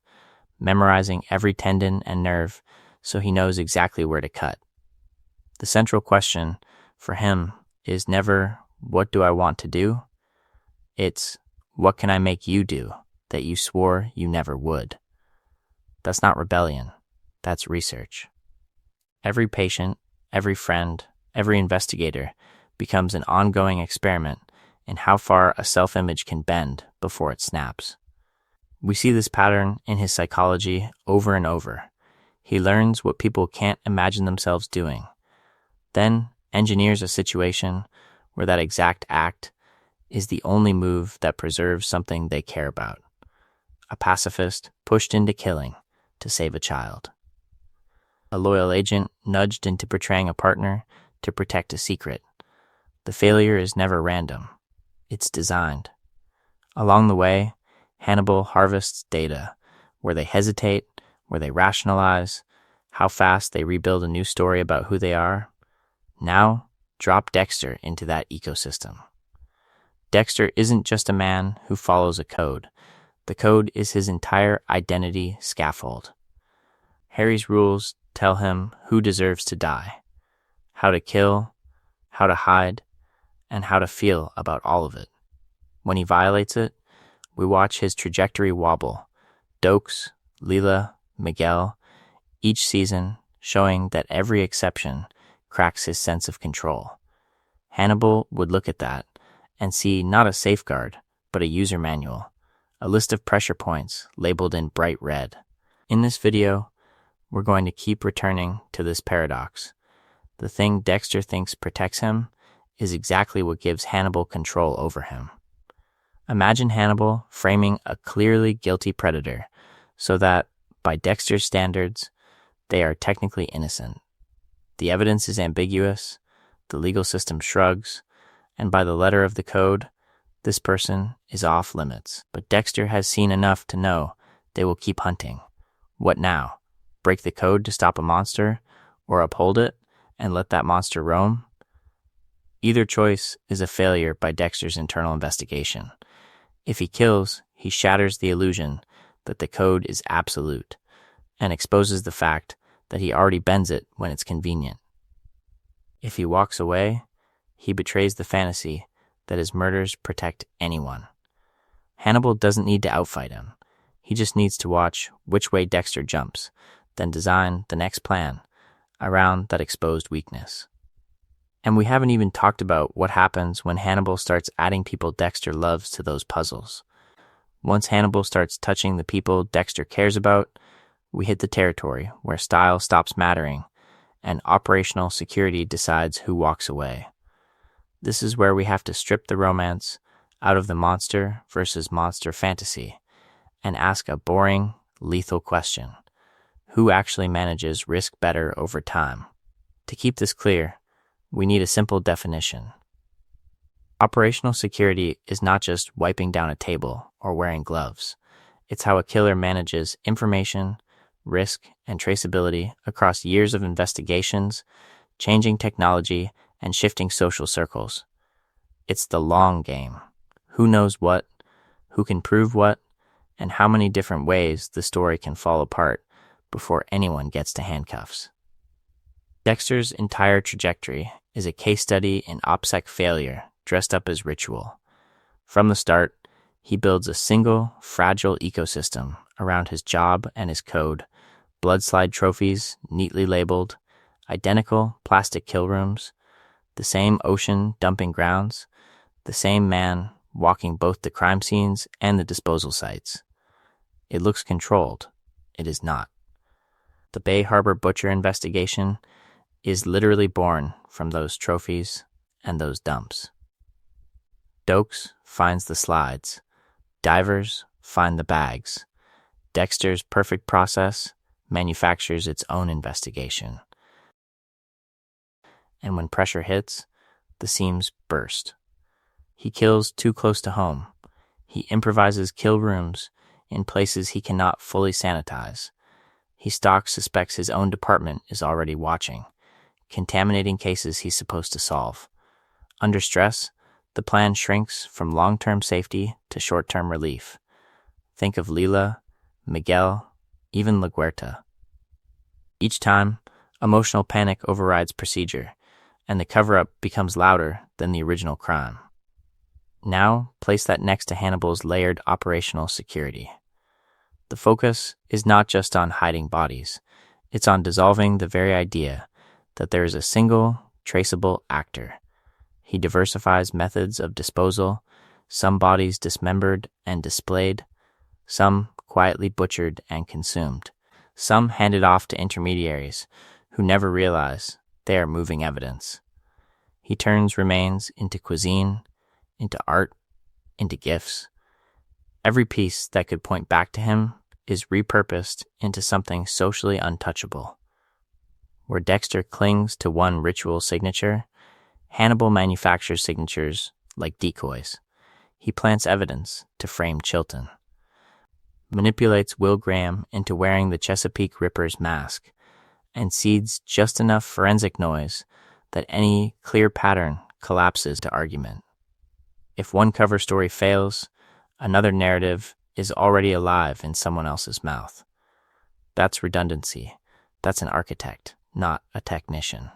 memorizing every tendon and nerve so he knows exactly where to cut. The central question for him is never, what do I want to do? It's, what can I make you do that you swore you never would? That's not rebellion, that's research. Every patient, every friend, every investigator becomes an ongoing experiment in how far a self-image can bend before it snaps. We see this pattern in his psychology over and over. He learns what people can't imagine themselves doing, then engineers a situation where that exact act is the only move that preserves something they care about. A pacifist pushed into killing to save a child. A loyal agent nudged into betraying a partner to protect a secret. The failure is never random. It's designed. Along the way, Hannibal harvests data, where they hesitate, where they rationalize, how fast they rebuild a new story about who they are. Now, drop Dexter into that ecosystem. Dexter isn't just a man who follows a code. The code is his entire identity scaffold. Harry's rules tell him who deserves to die, how to kill, how to hide, and how to feel about all of it. When he violates it, we watch his trajectory wobble. Dokes, Leela, Miguel, each season showing that every exception cracks his sense of control. Hannibal would look at that and see not a safeguard, but a user manual, a list of pressure points labeled in bright red. In this video, we're going to keep returning to this paradox. The thing Dexter thinks protects him is exactly what gives Hannibal control over him. Imagine Hannibal framing a clearly guilty predator so that, by Dexter's standards, they are technically innocent. The evidence is ambiguous, the legal system shrugs, and by the letter of the code, this person is off limits. But Dexter has seen enough to know they will keep hunting. What now? Break the code to stop a monster, or uphold it and let that monster roam? Either choice is a failure by Dexter's internal investigation. If he kills, he shatters the illusion that the code is absolute and exposes the fact that he already bends it when it's convenient. If he walks away, he betrays the fantasy that his murders protect anyone. Hannibal doesn't need to outfight him. He just needs to watch which way Dexter jumps, then design the next plan around that exposed weakness. And we haven't even talked about what happens when Hannibal starts adding people Dexter loves to those puzzles. Once Hannibal starts touching the people Dexter cares about, we hit the territory where style stops mattering and operational security decides who walks away. This is where we have to strip the romance out of the monster versus monster fantasy and ask a boring, lethal question. Who actually manages risk better over time? To keep this clear, we need a simple definition. Operational security is not just wiping down a table or wearing gloves. It's how a killer manages information, risk, and traceability across years of investigations, changing technology, and shifting social circles. It's the long game. Who knows what, who can prove what, and how many different ways the story can fall apart before anyone gets to handcuffs. Dexter's entire trajectory is a case study in OPSEC failure dressed up as ritual. From the start, he builds a single, fragile ecosystem around his job and his code, bloodslide trophies neatly labeled, identical plastic kill rooms, the same ocean dumping grounds, the same man walking both the crime scenes and the disposal sites. It looks controlled. It is not. The Bay Harbor Butcher investigation is literally born from those trophies and those dumps. Dokes finds the slides. Divers find the bags. Dexter's perfect process manufactures its own investigation. And when pressure hits, the seams burst. He kills too close to home. He improvises kill rooms in places he cannot fully sanitize. He stalks suspects his own department is already watching, contaminating cases he's supposed to solve. Under stress, the plan shrinks from long-term safety to short-term relief. Think of Lila, Miguel, even La Guerta. Each time, emotional panic overrides procedure, and the cover-up becomes louder than the original crime. Now, place that next to Hannibal's layered operational security. The focus is not just on hiding bodies, it's on dissolving the very idea that there is a single, traceable actor. He diversifies methods of disposal, some bodies dismembered and displayed, some quietly butchered and consumed, some handed off to intermediaries who never realize they are moving evidence. He turns remains into cuisine, into art, into gifts. Every piece that could point back to him is repurposed into something socially untouchable. Where Dexter clings to one ritual signature, Hannibal manufactures signatures like decoys. He plants evidence to frame Chilton, manipulates Will Graham into wearing the Chesapeake Ripper's mask, and seeds just enough forensic noise that any clear pattern collapses to argument. If one cover story fails, another narrative is already alive in someone else's mouth. That's redundancy. That's an architect, not a technician.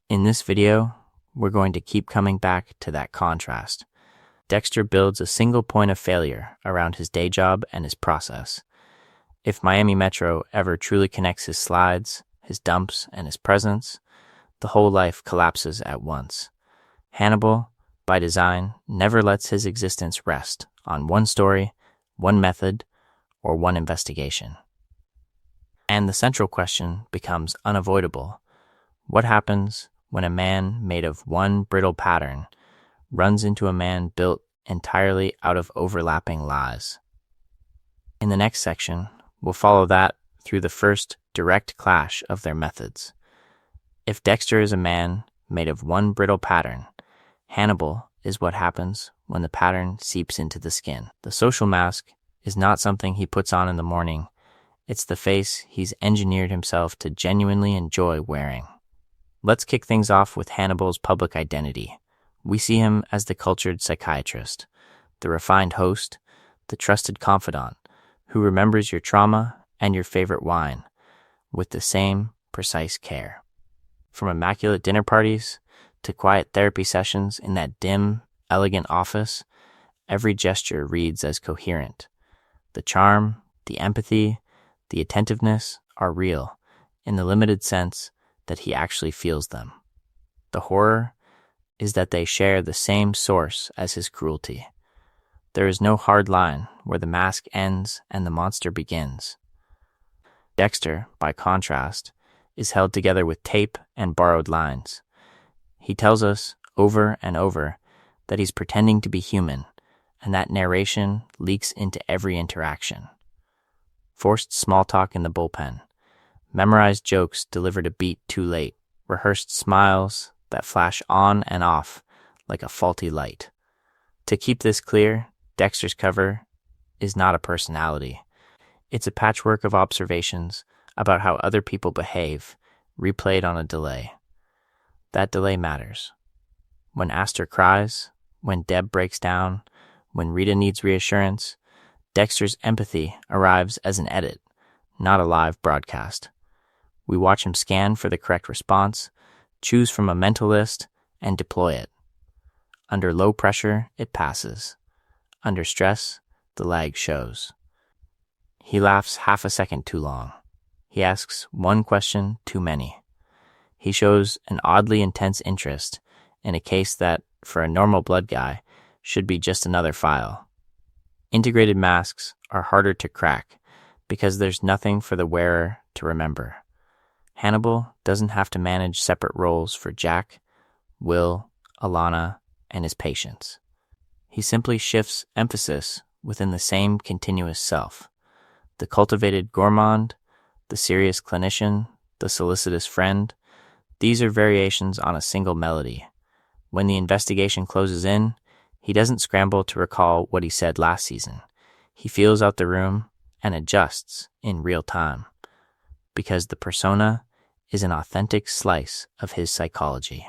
In this video, we're going to keep coming back to that contrast. Dexter builds a single point of failure around his day job and his process. If Miami Metro ever truly connects his slides, his dumps, and his presence, the whole life collapses at once. Hannibal, by design, never lets his existence rest on one story, one method, or one investigation. And the central question becomes unavoidable. What happens when a man made of one brittle pattern runs into a man built entirely out of overlapping lies? In the next section, we'll follow that through the first direct clash of their methods. If Dexter is a man made of one brittle pattern, Hannibal is what happens when the pattern seeps into the skin. The social mask is not something he puts on in the morning. It's the face he's engineered himself to genuinely enjoy wearing. Let's kick things off with Hannibal's public identity. We see him as the cultured psychiatrist, the refined host, the trusted confidant, who remembers your trauma and your favorite wine with the same precise care. From immaculate dinner parties to quiet therapy sessions in that dim, elegant office, every gesture reads as coherent. The charm, the empathy, the attentiveness are real, in the limited sense that he actually feels them. The horror is that they share the same source as his cruelty. There is no hard line where the mask ends and the monster begins. Dexter, by contrast, is held together with tape and borrowed lines. He tells us over and over that he's pretending to be human, and that narration leaks into every interaction. Forced small talk in the bullpen, memorized jokes delivered a beat too late, rehearsed smiles that flash on and off like a faulty light. To keep this clear, Dexter's cover is not a personality. It's a patchwork of observations about how other people behave, replayed on a delay. That delay matters. When Astor cries, when Deb breaks down, when Rita needs reassurance, Dexter's empathy arrives as an edit, not a live broadcast. We watch him scan for the correct response, choose from a mental list, and deploy it. Under low pressure, it passes. Under stress, the lag shows. He laughs half a second too long. He asks one question too many. He shows an oddly intense interest in a case that, for a normal blood guy, should be just another file. Integrated masks are harder to crack because there's nothing for the wearer to remember. Hannibal doesn't have to manage separate roles for Jack, Will, Alana, and his patients. He simply shifts emphasis within the same continuous self. The cultivated gourmand, the serious clinician, the solicitous friend, these are variations on a single melody. When the investigation closes in, he doesn't scramble to recall what he said last season. He feels out the room and adjusts in real time, because the persona is an authentic slice of his psychology.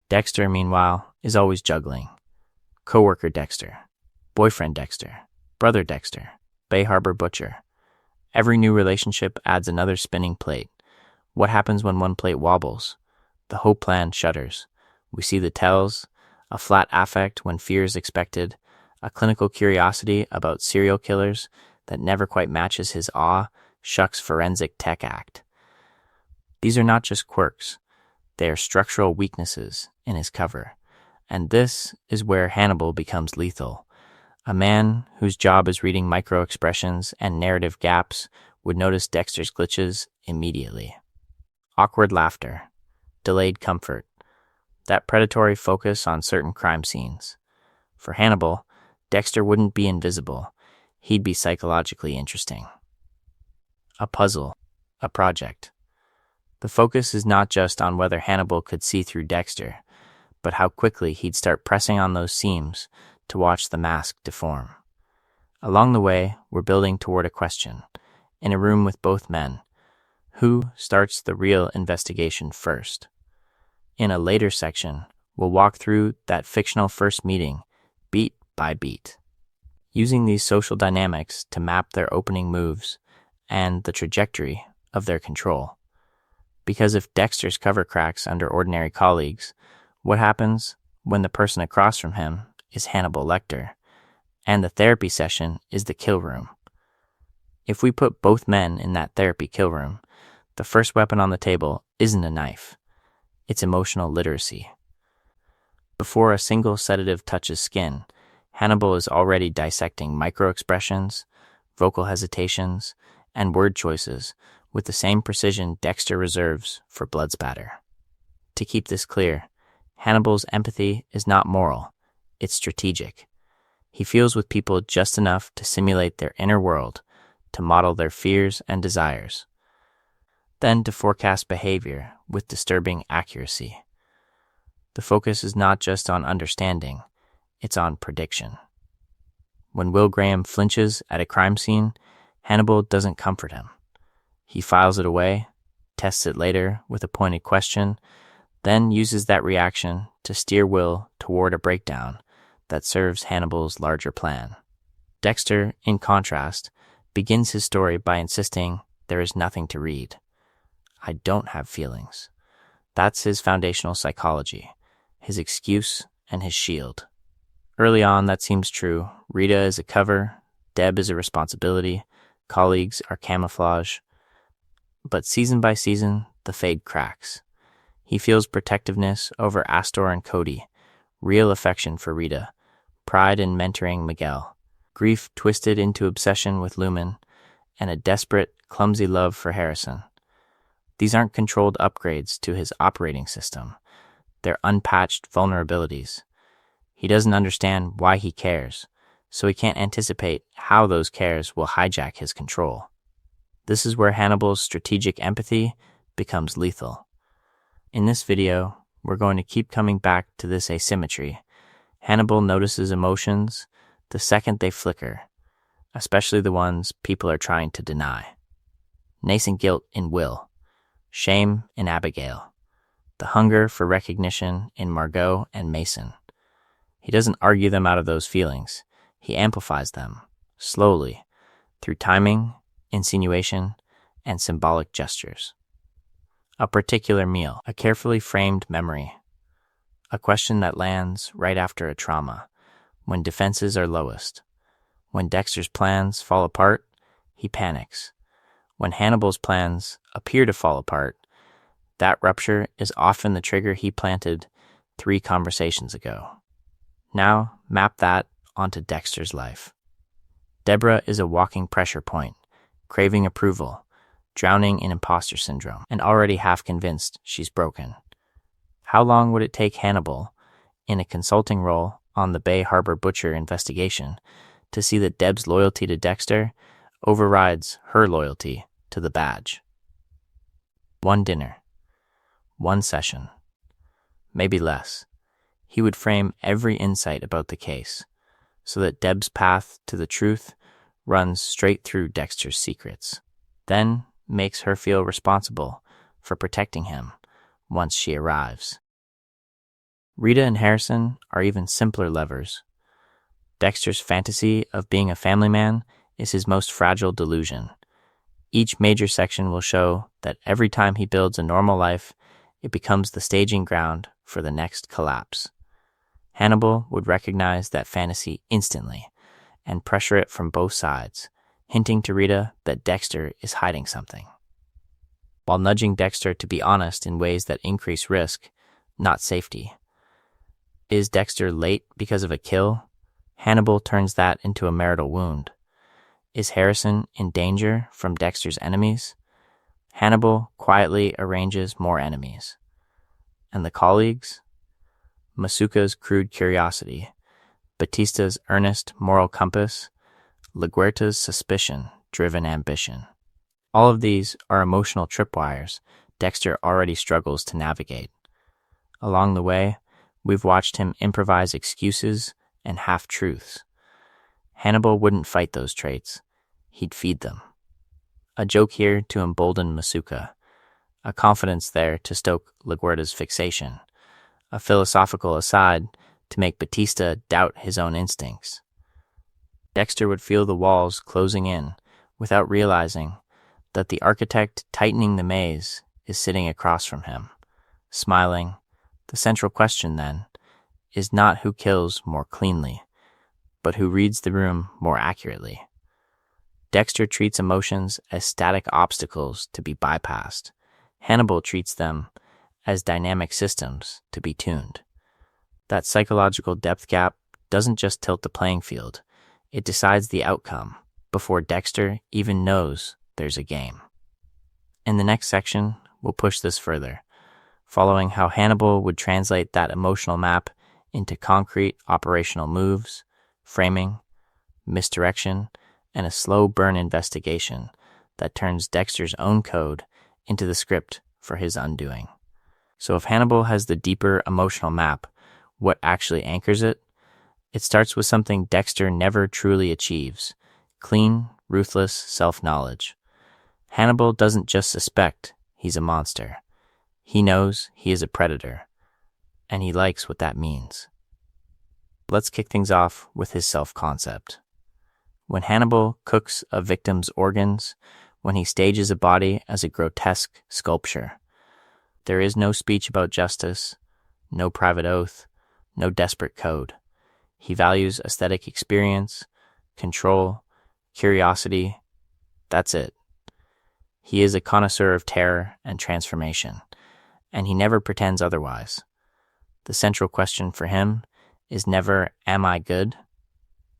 Dexter, meanwhile, is always juggling. Coworker Dexter, boyfriend Dexter, brother Dexter, Bay Harbor butcher. Every new relationship adds another spinning plate. What happens when one plate wobbles? The hope plan shudders. We see the tells, a flat affect when fear is expected, a clinical curiosity about serial killers that never quite matches his awe, shucks forensic tech act. These are not just quirks. They are structural weaknesses in his cover. And this is where Hannibal becomes lethal. A man whose job is reading micro-expressions and narrative gaps would notice Dexter's glitches immediately. Awkward laughter, delayed comfort, that predatory focus on certain crime scenes. For Hannibal, Dexter wouldn't be invisible. He'd be psychologically interesting. A puzzle, a project. The focus is not just on whether Hannibal could see through Dexter, but how quickly he'd start pressing on those seams to watch the mask deform. Along the way, we're building toward a question. In a room with both men, who starts the real investigation first? In a later section, we'll walk through that fictional first meeting, beat by beat, using these social dynamics to map their opening moves and the trajectory of their control. Because if Dexter's cover cracks under ordinary colleagues, what happens when the person across from him is Hannibal Lecter, and the therapy session is the kill room? If we put both men in that therapy kill room, the first weapon on the table isn't a knife. It's emotional literacy. Before a single sedative touches skin, Hannibal is already dissecting micro-expressions, vocal hesitations, and word choices with the same precision Dexter reserves for blood spatter. To keep this clear, Hannibal's empathy is not moral, it's strategic. He feels with people just enough to simulate their inner world, to model their fears and desires, then to forecast behavior with disturbing accuracy. The focus is not just on understanding, it's on prediction. When Will Graham flinches at a crime scene, Hannibal doesn't comfort him. He files it away, tests it later with a pointed question, then uses that reaction to steer Will toward a breakdown that serves Hannibal's larger plan. Dexter, in contrast, begins his story by insisting there is nothing to read. I don't have feelings. That's his foundational psychology, his excuse and his shield. Early on, that seems true. Rita is a cover, Deb is a responsibility, colleagues are camouflage. But season by season, the fade cracks. He feels protectiveness over Astor and Cody, real affection for Rita, pride in mentoring Miguel, grief twisted into obsession with Lumen, and a desperate, clumsy love for Harrison. These aren't controlled upgrades to his operating system. They're unpatched vulnerabilities. He doesn't understand why he cares, so he can't anticipate how those cares will hijack his control. This is where Hannibal's strategic empathy becomes lethal. In this video, we're going to keep coming back to this asymmetry. Hannibal notices emotions the second they flicker, especially the ones people are trying to deny. Nascent guilt in Will, shame in Abigail, the hunger for recognition in Margot and Mason. He doesn't argue them out of those feelings. He amplifies them, slowly, through timing, insinuation, and symbolic gestures. A particular meal, a carefully framed memory, a question that lands right after a trauma, when defenses are lowest. When Dexter's plans fall apart, he panics. When Hannibal's plans appear to fall apart, that rupture is often the trigger he planted 3 conversations ago. Now, map that onto Dexter's life. Deborah is a walking pressure point, craving approval, drowning in imposter syndrome, and already half convinced she's broken. How long would it take Hannibal, in a consulting role on the Bay Harbor Butcher investigation, to see that Deb's loyalty to Dexter overrides her loyalty to the badge? 1 dinner, 1 session, maybe less. He would frame every insight about the case, so that Deb's path to the truth runs straight through Dexter's secrets, then makes her feel responsible for protecting him once she arrives. Rita and Harrison are even simpler levers. Dexter's fantasy of being a family man is his most fragile delusion. Each major section will show that every time he builds a normal life, it becomes the staging ground for the next collapse. Hannibal would recognize that fantasy instantly and pressure it from both sides, hinting to Rita that Dexter is hiding something, while nudging Dexter to be honest in ways that increase risk, not safety. Is Dexter late because of a kill? Hannibal turns that into a marital wound. Is Harrison in danger from Dexter's enemies? Hannibal quietly arranges more enemies. And the colleagues? Masuka's crude curiosity, Batista's earnest moral compass, LaGuerta's suspicion-driven ambition. All of these are emotional tripwires Dexter already struggles to navigate. Along the way, we've watched him improvise excuses and half-truths. Hannibal wouldn't fight those traits. He'd feed them. A joke here to embolden Masuka, a confidence there to stoke LaGuerta's fixation, a philosophical aside to make Batista doubt his own instincts. Dexter would feel the walls closing in without realizing that the architect tightening the maze is sitting across from him, smiling. The central question, then, is not who kills more cleanly, but who reads the room more accurately. Dexter treats emotions as static obstacles to be bypassed. Hannibal treats them as dynamic systems to be tuned. That psychological depth gap doesn't just tilt the playing field, it decides the outcome before Dexter even knows there's a game. In the next section, we'll push this further, following how Hannibal would translate that emotional map into concrete operational moves, framing, misdirection, and a slow burn investigation that turns Dexter's own code into the script for his undoing. So if Hannibal has the deeper emotional map, what actually anchors it? It starts with something Dexter never truly achieves: clean, ruthless self-knowledge. Hannibal doesn't just suspect he's a monster. He knows he is a predator, and he likes what that means. Let's kick things off with his self-concept. When Hannibal cooks a victim's organs, when he stages a body as a grotesque sculpture, there is no speech about justice, no private oath, no desperate code. He values aesthetic experience, control, curiosity. That's it. He is a connoisseur of terror and transformation, and he never pretends otherwise. The central question for him is never, am I good?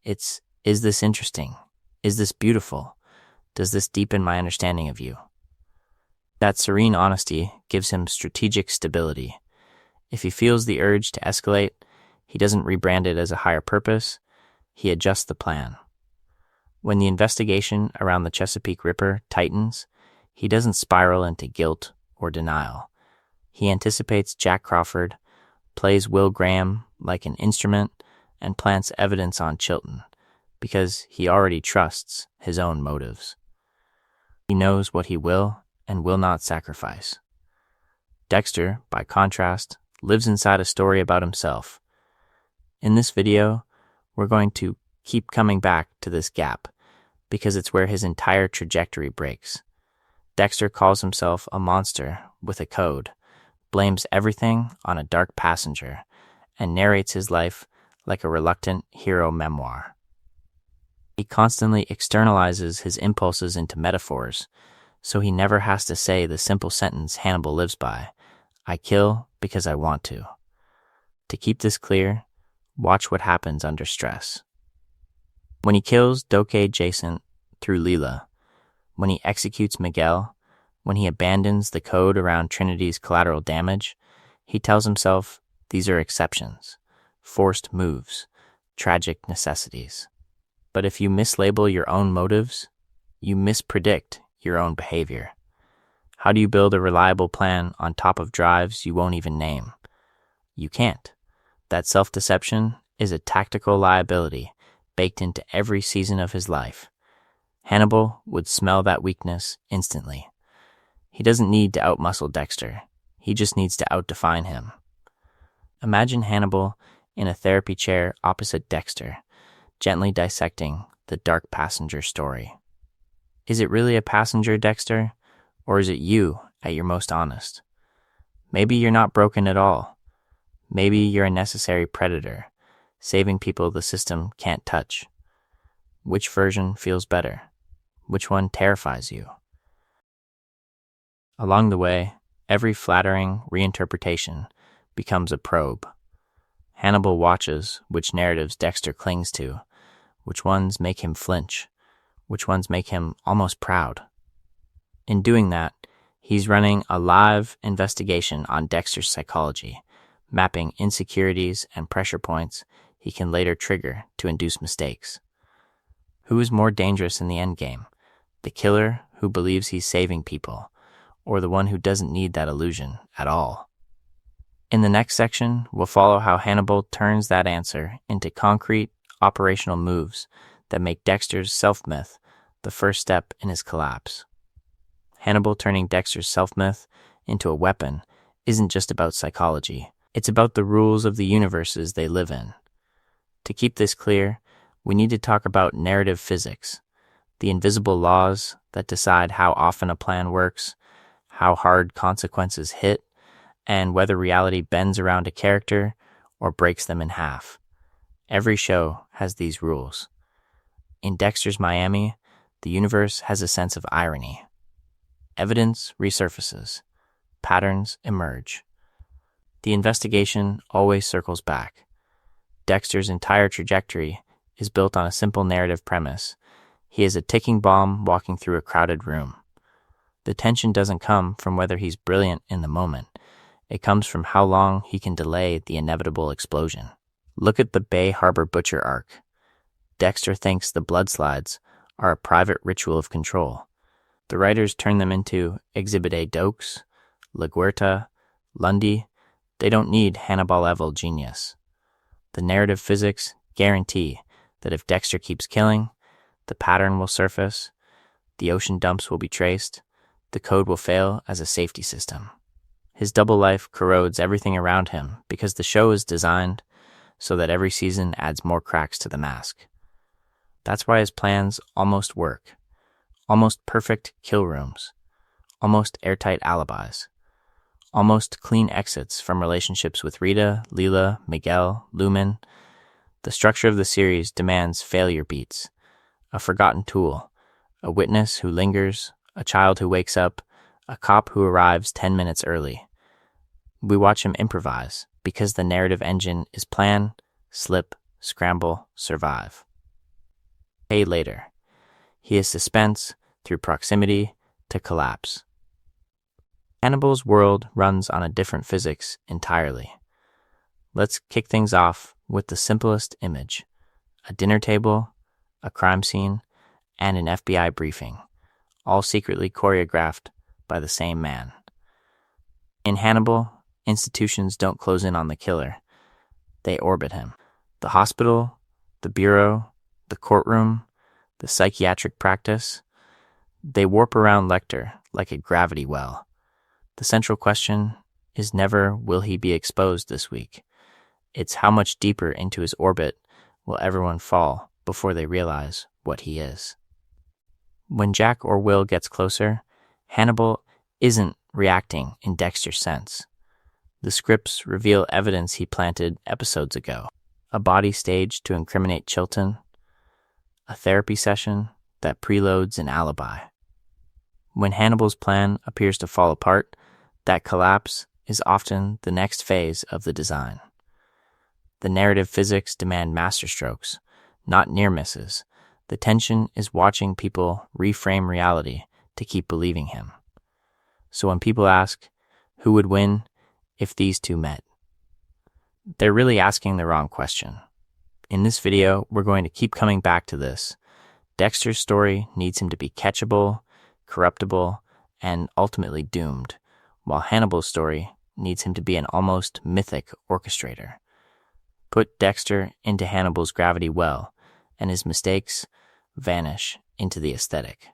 It's, is this interesting? Is this beautiful? Does this deepen my understanding of you? That serene honesty gives him strategic stability. If he feels the urge to escalate, he doesn't rebrand it as a higher purpose, he adjusts the plan. When the investigation around the Chesapeake Ripper tightens, he doesn't spiral into guilt or denial. He anticipates Jack Crawford, plays Will Graham like an instrument, and plants evidence on Chilton, because he already trusts his own motives. He knows what he will and will not sacrifice. Dexter, by contrast, lives inside a story about himself. In this video, we're going to keep coming back to this gap, because it's where his entire trajectory breaks. Dexter calls himself a monster with a code, blames everything on a dark passenger, and narrates his life like a reluctant hero memoir. He constantly externalizes his impulses into metaphors, so he never has to say the simple sentence Hannibal lives by: I kill because I want to. To keep this clear, watch what happens under stress. When he kills Doke Jason through Leela, when he executes Miguel, when he abandons the code around Trinity's collateral damage, he tells himself these are exceptions, forced moves, tragic necessities. But if you mislabel your own motives, you mispredict your own behavior. How do you build a reliable plan on top of drives you won't even name? You can't. That self-deception is a tactical liability baked into every season of his life. Hannibal would smell that weakness instantly. He doesn't need to outmuscle Dexter. He just needs to outdefine him. Imagine Hannibal in a therapy chair opposite Dexter, gently dissecting the dark passenger story. Is it really a passenger, Dexter? Or is it you at your most honest? Maybe you're not broken at all. Maybe you're a necessary predator, saving people the system can't touch. Which version feels better? Which one terrifies you? Along the way, every flattering reinterpretation becomes a probe. Hannibal watches which narratives Dexter clings to, which ones make him flinch, which ones make him almost proud. In doing that, he's running a live investigation on Dexter's psychology, mapping insecurities and pressure points he can later trigger to induce mistakes. Who is more dangerous in the endgame? The killer who believes he's saving people, or the one who doesn't need that illusion at all? In the next section, we'll follow how Hannibal turns that answer into concrete, operational moves that make Dexter's self-myth the first step in his collapse. Hannibal turning Dexter's self-myth into a weapon isn't just about psychology. It's about the rules of the universes they live in. To keep this clear, we need to talk about narrative physics, the invisible laws that decide how often a plan works, how hard consequences hit, and whether reality bends around a character or breaks them in half. Every show has these rules. In Dexter's Miami, the universe has a sense of irony. Evidence resurfaces. Patterns emerge. The investigation always circles back. Dexter's entire trajectory is built on a simple narrative premise. He is a ticking bomb walking through a crowded room. The tension doesn't come from whether he's brilliant in the moment. It comes from how long he can delay the inevitable explosion. Look at the Bay Harbor Butcher arc. Dexter thinks the blood slides are a private ritual of control. The writers turn them into Exhibit A dokes, La Guerta, Lundy, they don't need Hannibal-level genius. The narrative physics guarantee that if Dexter keeps killing, the pattern will surface, the ocean dumps will be traced, the code will fail as a safety system. His double life corrodes everything around him because the show is designed so that every season adds more cracks to the mask. That's why his plans almost work. Almost perfect kill rooms. Almost airtight alibis. Almost clean exits from relationships with Rita, Leela, Miguel, Lumen. The structure of the series demands failure beats. A forgotten tool. A witness who lingers. A child who wakes up. A cop who arrives 10 minutes early. We watch him improvise because the narrative engine is plan, slip, scramble, survive. Pay later. He is suspense through proximity to collapse. Hannibal's world runs on a different physics entirely. Let's kick things off with the simplest image. A dinner table, a crime scene, and an FBI briefing, all secretly choreographed by the same man. In Hannibal, institutions don't close in on the killer. They orbit him. The hospital, the bureau, the courtroom, the psychiatric practice, they warp around Lecter like a gravity well. The central question is never will he be exposed this week. It's how much deeper into his orbit will everyone fall before they realize what he is. When Jack or Will gets closer, Hannibal isn't reacting in Dexter's sense. The scripts reveal evidence he planted episodes ago. A body staged to incriminate Chilton. A therapy session that preloads an alibi. When Hannibal's plan appears to fall apart, that collapse is often the next phase of the design. The narrative physics demand masterstrokes, not near misses. The tension is watching people reframe reality to keep believing him. So when people ask, who would win if these two met? They're really asking the wrong question. In this video, we're going to keep coming back to this. Dexter's story needs him to be catchable, corruptible, and ultimately doomed, while Hannibal's story needs him to be an almost mythic orchestrator. Put Dexter into Hannibal's gravity well, and his mistakes vanish into the aesthetic.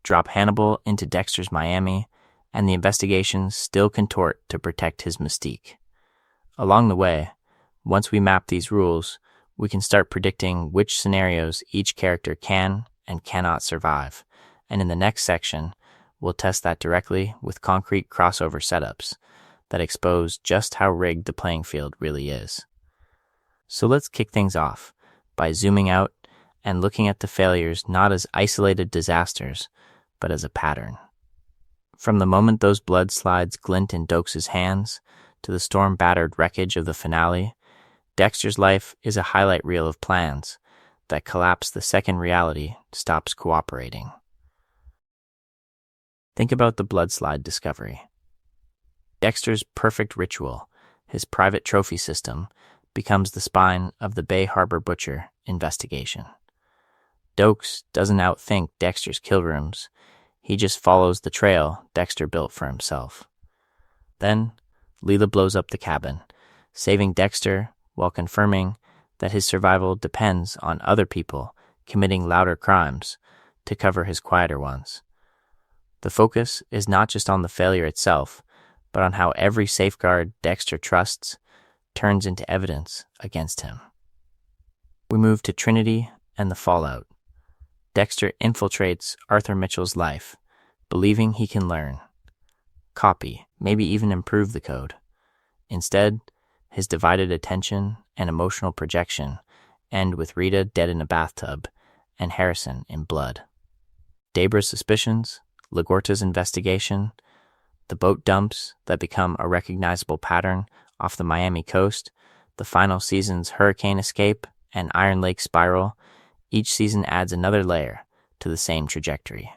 Drop Hannibal into Dexter's Miami, and the investigations still contort to protect his mystique. Along the way, once we map these rules, we can start predicting which scenarios each character can and cannot survive, and in the next section, we'll test that directly with concrete crossover setups that expose just how rigged the playing field really is. So let's kick things off by zooming out and looking at the failures not as isolated disasters, but as a pattern. From the moment those blood slides glint in Dokes' hands to the storm-battered wreckage of the finale, Dexter's life is a highlight reel of plans that collapse the second reality stops cooperating. Think about the bloodslide discovery. Dexter's perfect ritual, his private trophy system, becomes the spine of the Bay Harbor Butcher investigation. Dokes doesn't outthink Dexter's kill rooms. He just follows the trail Dexter built for himself. Then, Leela blows up the cabin, saving Dexter while confirming that his survival depends on other people committing louder crimes to cover his quieter ones. The focus is not just on the failure itself, but on how every safeguard Dexter trusts turns into evidence against him. We move to Trinity and the fallout. Dexter infiltrates Arthur Mitchell's life, believing he can learn, copy, maybe even improve the code. Instead, his divided attention and emotional projection end with Rita dead in a bathtub and Harrison in blood. Debra's suspicions, Ligorta's investigation, the boat dumps that become a recognizable pattern off the Miami coast, the final season's hurricane escape and Iron Lake spiral, each season adds another layer to the same trajectory.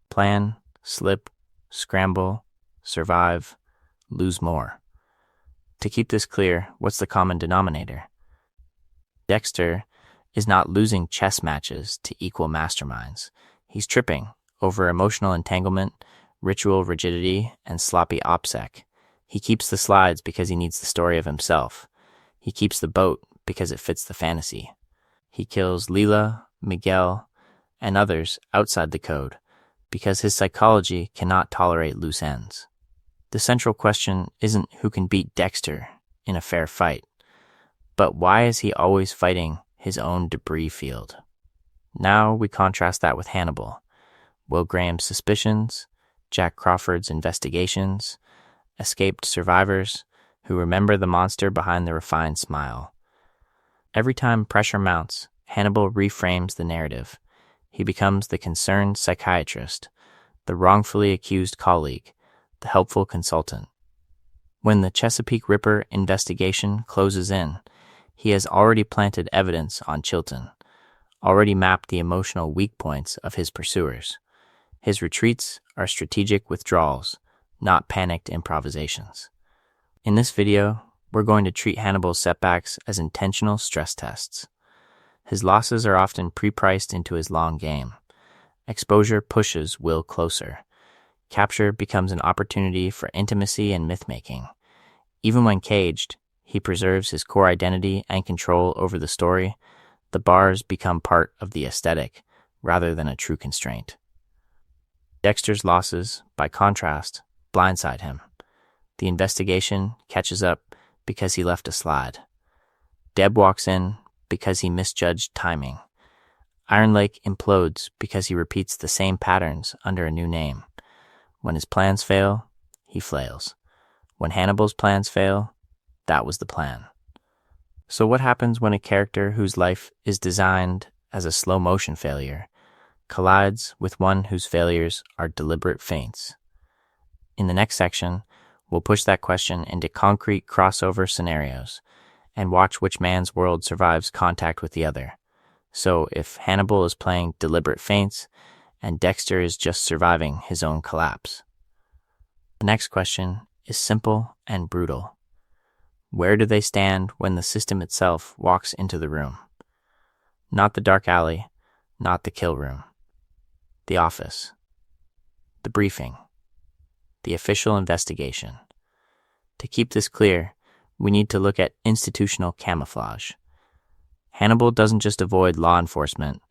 Plan, slip, scramble, survive, lose more. To keep this clear, what's the common denominator? Dexter is not losing chess matches to equal masterminds. He's tripping over emotional entanglement, ritual rigidity, and sloppy OPSEC. He keeps the slides because he needs the story of himself. He keeps the boat because it fits the fantasy. He kills Leela, Miguel, and others outside the code because his psychology cannot tolerate loose ends. The central question isn't who can beat Dexter in a fair fight, but why is he always fighting his own debris field? Now we contrast that with Hannibal, Will Graham's suspicions, Jack Crawford's investigations, escaped survivors who remember the monster behind the refined smile. Every time pressure mounts, Hannibal reframes the narrative. He becomes the concerned psychiatrist, the wrongfully accused colleague, the helpful consultant. When the Chesapeake Ripper investigation closes in, he has already planted evidence on Chilton, already mapped the emotional weak points of his pursuers. His retreats are strategic withdrawals, not panicked improvisations. In this video, we're going to treat Hannibal's setbacks as intentional stress tests. His losses are often pre-priced into his long game. Exposure pushes Will closer. Capture becomes an opportunity for intimacy and myth-making. Even when caged, he preserves his core identity and control over the story. The bars become part of the aesthetic, rather than a true constraint. Dexter's losses, by contrast, blindside him. The investigation catches up because he left a slide. Deb walks in because he misjudged timing. Iron Lake implodes because he repeats the same patterns under a new name. When his plans fail, he flails. When Hannibal's plans fail, that was the plan. So what happens when a character whose life is designed as a slow-motion failure collides with one whose failures are deliberate feints? In the next section, we'll push that question into concrete crossover scenarios and watch which man's world survives contact with the other. So if Hannibal is playing deliberate feints and Dexter is just surviving his own collapse. The next question is simple and brutal. Where do they stand when the system itself walks into the room? Not the dark alley, not the kill room. The office. The briefing. The official investigation. To keep this clear, we need to look at institutional camouflage. Hannibal doesn't just avoid law enforcement,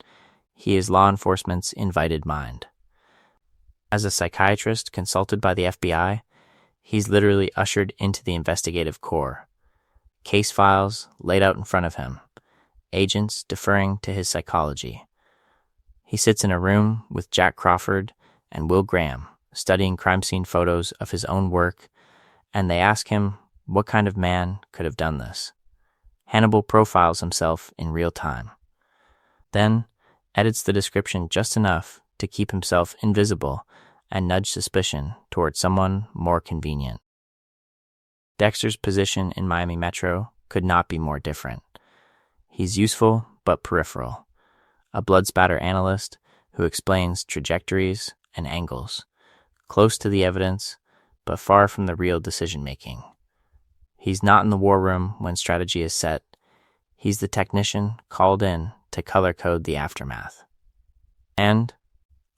he is law enforcement's invited mind. As a psychiatrist consulted by the FBI, he's literally ushered into the investigative core. Case files laid out in front of him, agents deferring to his psychology. He sits in a room with Jack Crawford and Will Graham, studying crime scene photos of his own work, and they ask him what kind of man could have done this. Hannibal profiles himself in real time, then edits the description just enough to keep himself invisible and nudge suspicion toward someone more convenient. Dexter's position in Miami Metro could not be more different. He's useful but peripheral, a blood spatter analyst who explains trajectories and angles, close to the evidence but far from the real decision-making. He's not in the war room when strategy is set. He's the technician called in to color code the aftermath. And,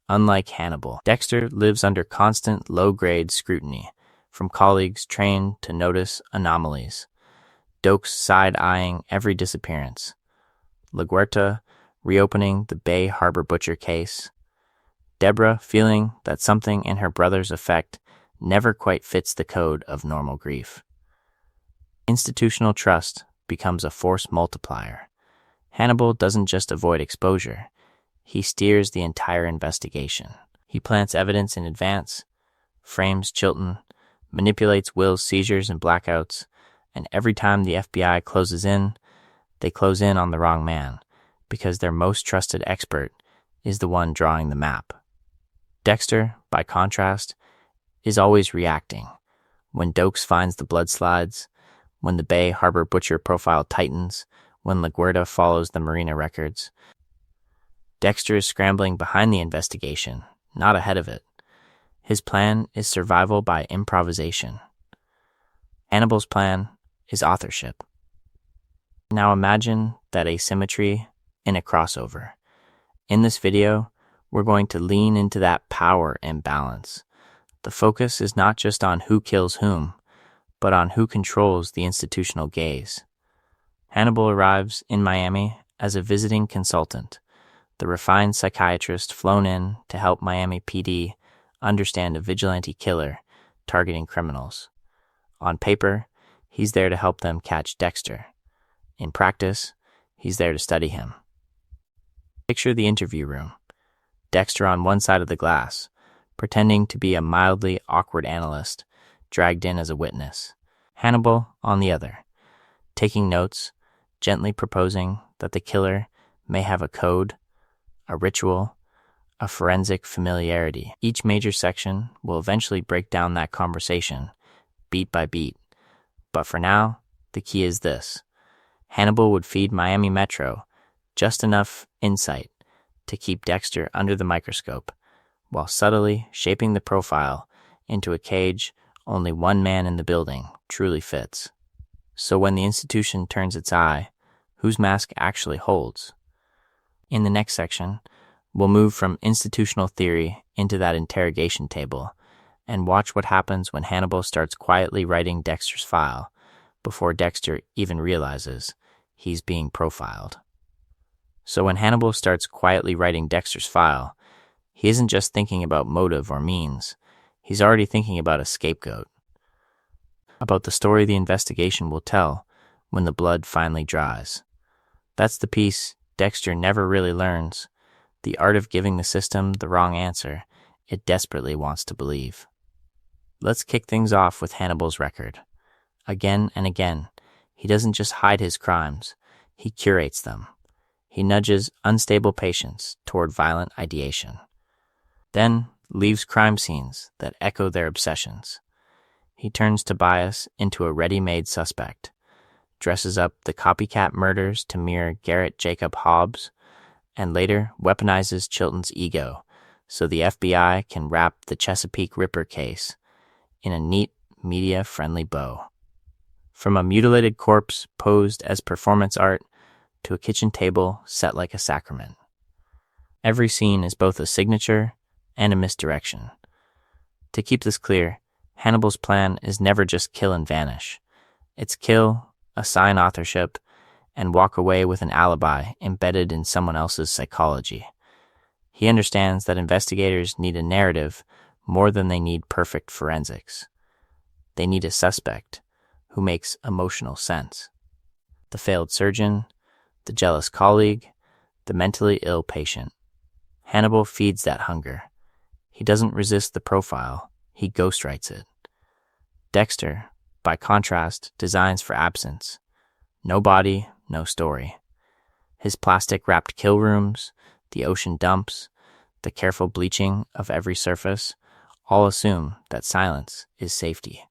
unlike Hannibal, Dexter lives under constant low-grade scrutiny, from colleagues trained to notice anomalies, Dokes side-eyeing every disappearance, LaGuerta reopening the Bay Harbor Butcher case, Deborah feeling that something in her brother's effect never quite fits the code of normal grief. Institutional trust becomes a force multiplier. Hannibal doesn't just avoid exposure, he steers the entire investigation. He plants evidence in advance, frames Chilton, manipulates Will's seizures and blackouts, and every time the FBI closes in, they close in on the wrong man, because their most trusted expert is the one drawing the map. Dexter, by contrast, is always reacting. When Dokes finds the blood slides, when the Bay Harbor Butcher profile tightens, when LaGuerta follows the Marina records, Dexter is scrambling behind the investigation, not ahead of it. His plan is survival by improvisation. Hannibal's plan is authorship. Now imagine that asymmetry in a crossover. In this video, we're going to lean into that power imbalance. The focus is not just on who kills whom, but on who controls the institutional gaze. Hannibal arrives in Miami as a visiting consultant, the refined psychiatrist flown in to help Miami PD understand a vigilante killer targeting criminals. On paper, he's there to help them catch Dexter. In practice, he's there to study him. Picture the interview room. Dexter on one side of the glass, pretending to be a mildly awkward analyst, dragged in as a witness. Hannibal on the other, taking notes, gently proposing that the killer may have a code, a ritual, a forensic familiarity. Each major section will eventually break down that conversation, beat by beat. But for now, the key is this. Hannibal would feed Miami Metro just enough insight to keep Dexter under the microscope, while subtly shaping the profile into a cage only one man in the building truly fits. So when the institution turns its eye, whose mask actually holds? In the next section, we'll move from institutional theory into that interrogation table and watch what happens when Hannibal starts quietly writing Dexter's file before Dexter even realizes he's being profiled. So when Hannibal starts quietly writing Dexter's file, he isn't just thinking about motive or means, he's already thinking about a scapegoat. About the story the investigation will tell when the blood finally dries. That's the piece Dexter never really learns, the art of giving the system the wrong answer it desperately wants to believe. Let's kick things off with Hannibal's record. Again and again, he doesn't just hide his crimes, he curates them. He nudges unstable patients toward violent ideation, then leaves crime scenes that echo their obsessions. He turns Tobias into a ready-made suspect, dresses up the copycat murders to mirror Garrett Jacob Hobbs, and later weaponizes Chilton's ego so the FBI can wrap the Chesapeake Ripper case in a neat, media-friendly bow. From a mutilated corpse posed as performance art to a kitchen table set like a sacrament. Every scene is both a signature and a misdirection. To keep this clear, Hannibal's plan is never just kill and vanish. It's kill, assign authorship, and walk away with an alibi embedded in someone else's psychology. He understands that investigators need a narrative more than they need perfect forensics. They need a suspect who makes emotional sense. The failed surgeon, the jealous colleague, the mentally ill patient. Hannibal feeds that hunger. He doesn't resist the profile, he ghostwrites it. Dexter, by contrast, designs for absence. No body, no story. His plastic-wrapped kill rooms, the ocean dumps, the careful bleaching of every surface, all assume that silence is safety.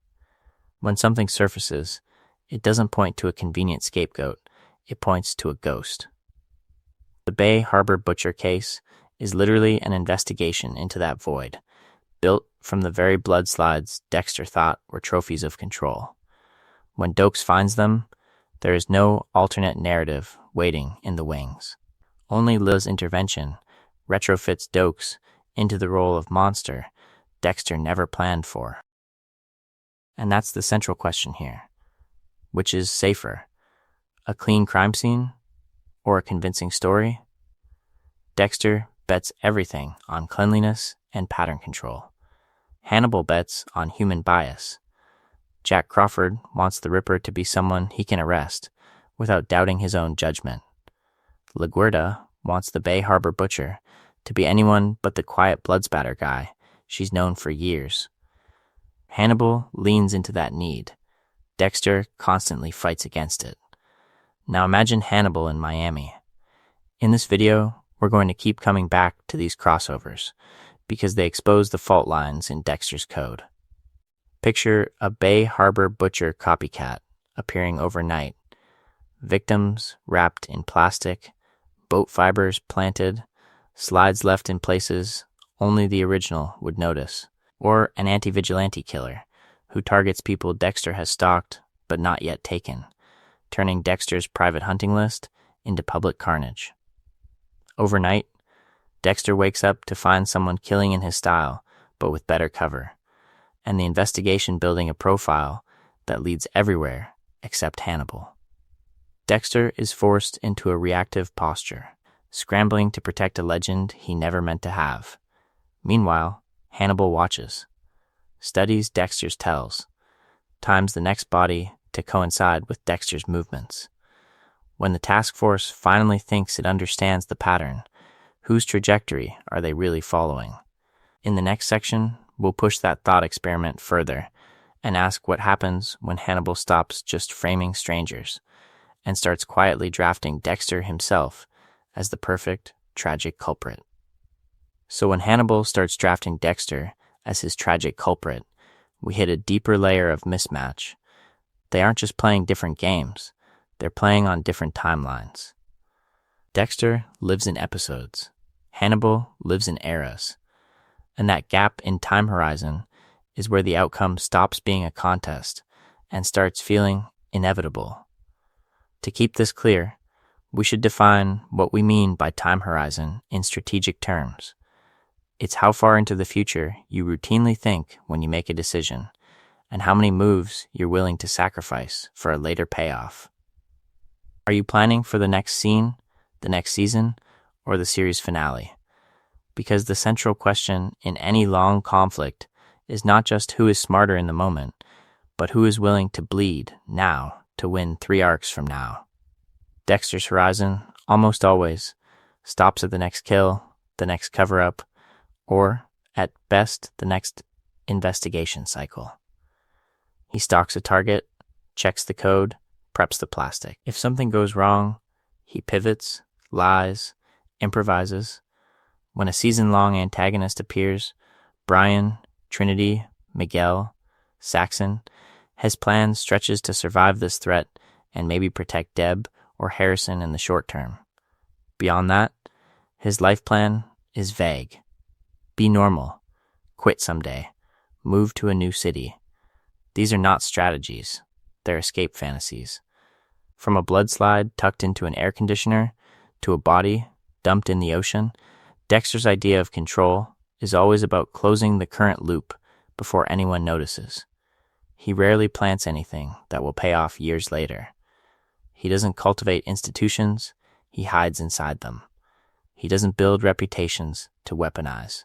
When something surfaces, it doesn't point to a convenient scapegoat, it points to a ghost. The Bay Harbor Butcher case is literally an investigation into that void, built from the very blood slides Dexter thought were trophies of control. When Dokes finds them, there is no alternate narrative waiting in the wings. Only Lil's intervention retrofits Dokes into the role of monster Dexter never planned for. And that's the central question here. Which is safer? A clean crime scene or a convincing story? Dexter bets everything on cleanliness and pattern control. Hannibal bets on human bias. Jack Crawford wants the Ripper to be someone he can arrest without doubting his own judgment. LaGuerta wants the Bay Harbor Butcher to be anyone but the quiet bloodspatter guy she's known for years. Hannibal leans into that need. Dexter constantly fights against it. Now imagine Hannibal in Miami. In this video, we're going to keep coming back to these crossovers because they expose the fault lines in Dexter's code. Picture a Bay Harbor Butcher copycat appearing overnight. Victims wrapped in plastic, boat fibers planted, slides left in places only the original would notice. Or an anti-vigilante killer who targets people Dexter has stalked but not yet taken, turning Dexter's private hunting list into public carnage. Overnight, Dexter wakes up to find someone killing in his style, but with better cover, and the investigation building a profile that leads everywhere except Hannibal. Dexter is forced into a reactive posture, scrambling to protect a legend he never meant to have. Meanwhile, Hannibal watches, studies Dexter's tells, times the next body to coincide with Dexter's movements. When the task force finally thinks it understands the pattern, whose trajectory are they really following? In the next section, we'll push that thought experiment further and ask what happens when Hannibal stops just framing strangers and starts quietly drafting Dexter himself as the perfect, tragic culprit. So when Hannibal starts drafting Dexter as his tragic culprit, we hit a deeper layer of mismatch. They aren't just playing different games, they're playing on different timelines. Dexter lives in episodes. Hannibal lives in eras. And that gap in time horizon is where the outcome stops being a contest and starts feeling inevitable. To keep this clear, we should define what we mean by time horizon in strategic terms. It's how far into the future you routinely think when you make a decision, and how many moves you're willing to sacrifice for a later payoff. Are you planning for the next scene, the next season, or the series finale? Because the central question in any long conflict is not just who is smarter in the moment, but who is willing to bleed now to win 3 arcs from now. Dexter's horizon, almost always, stops at the next kill, the next cover-up, or, at best, the next investigation cycle. He stalks a target, checks the code, preps the plastic. If something goes wrong, he pivots, lies, improvises. When a season-long antagonist appears, Brian, Trinity, Miguel, Saxon, his plan stretches to survive this threat and maybe protect Deb or Harrison in the short term. Beyond that, his life plan is vague. Be normal, quit someday, move to a new city. These are not strategies, they're escape fantasies. From a blood slide tucked into an air conditioner to a body dumped in the ocean, Dexter's idea of control is always about closing the current loop before anyone notices. He rarely plants anything that will pay off years later. He doesn't cultivate institutions, he hides inside them. He doesn't build reputations to weaponize.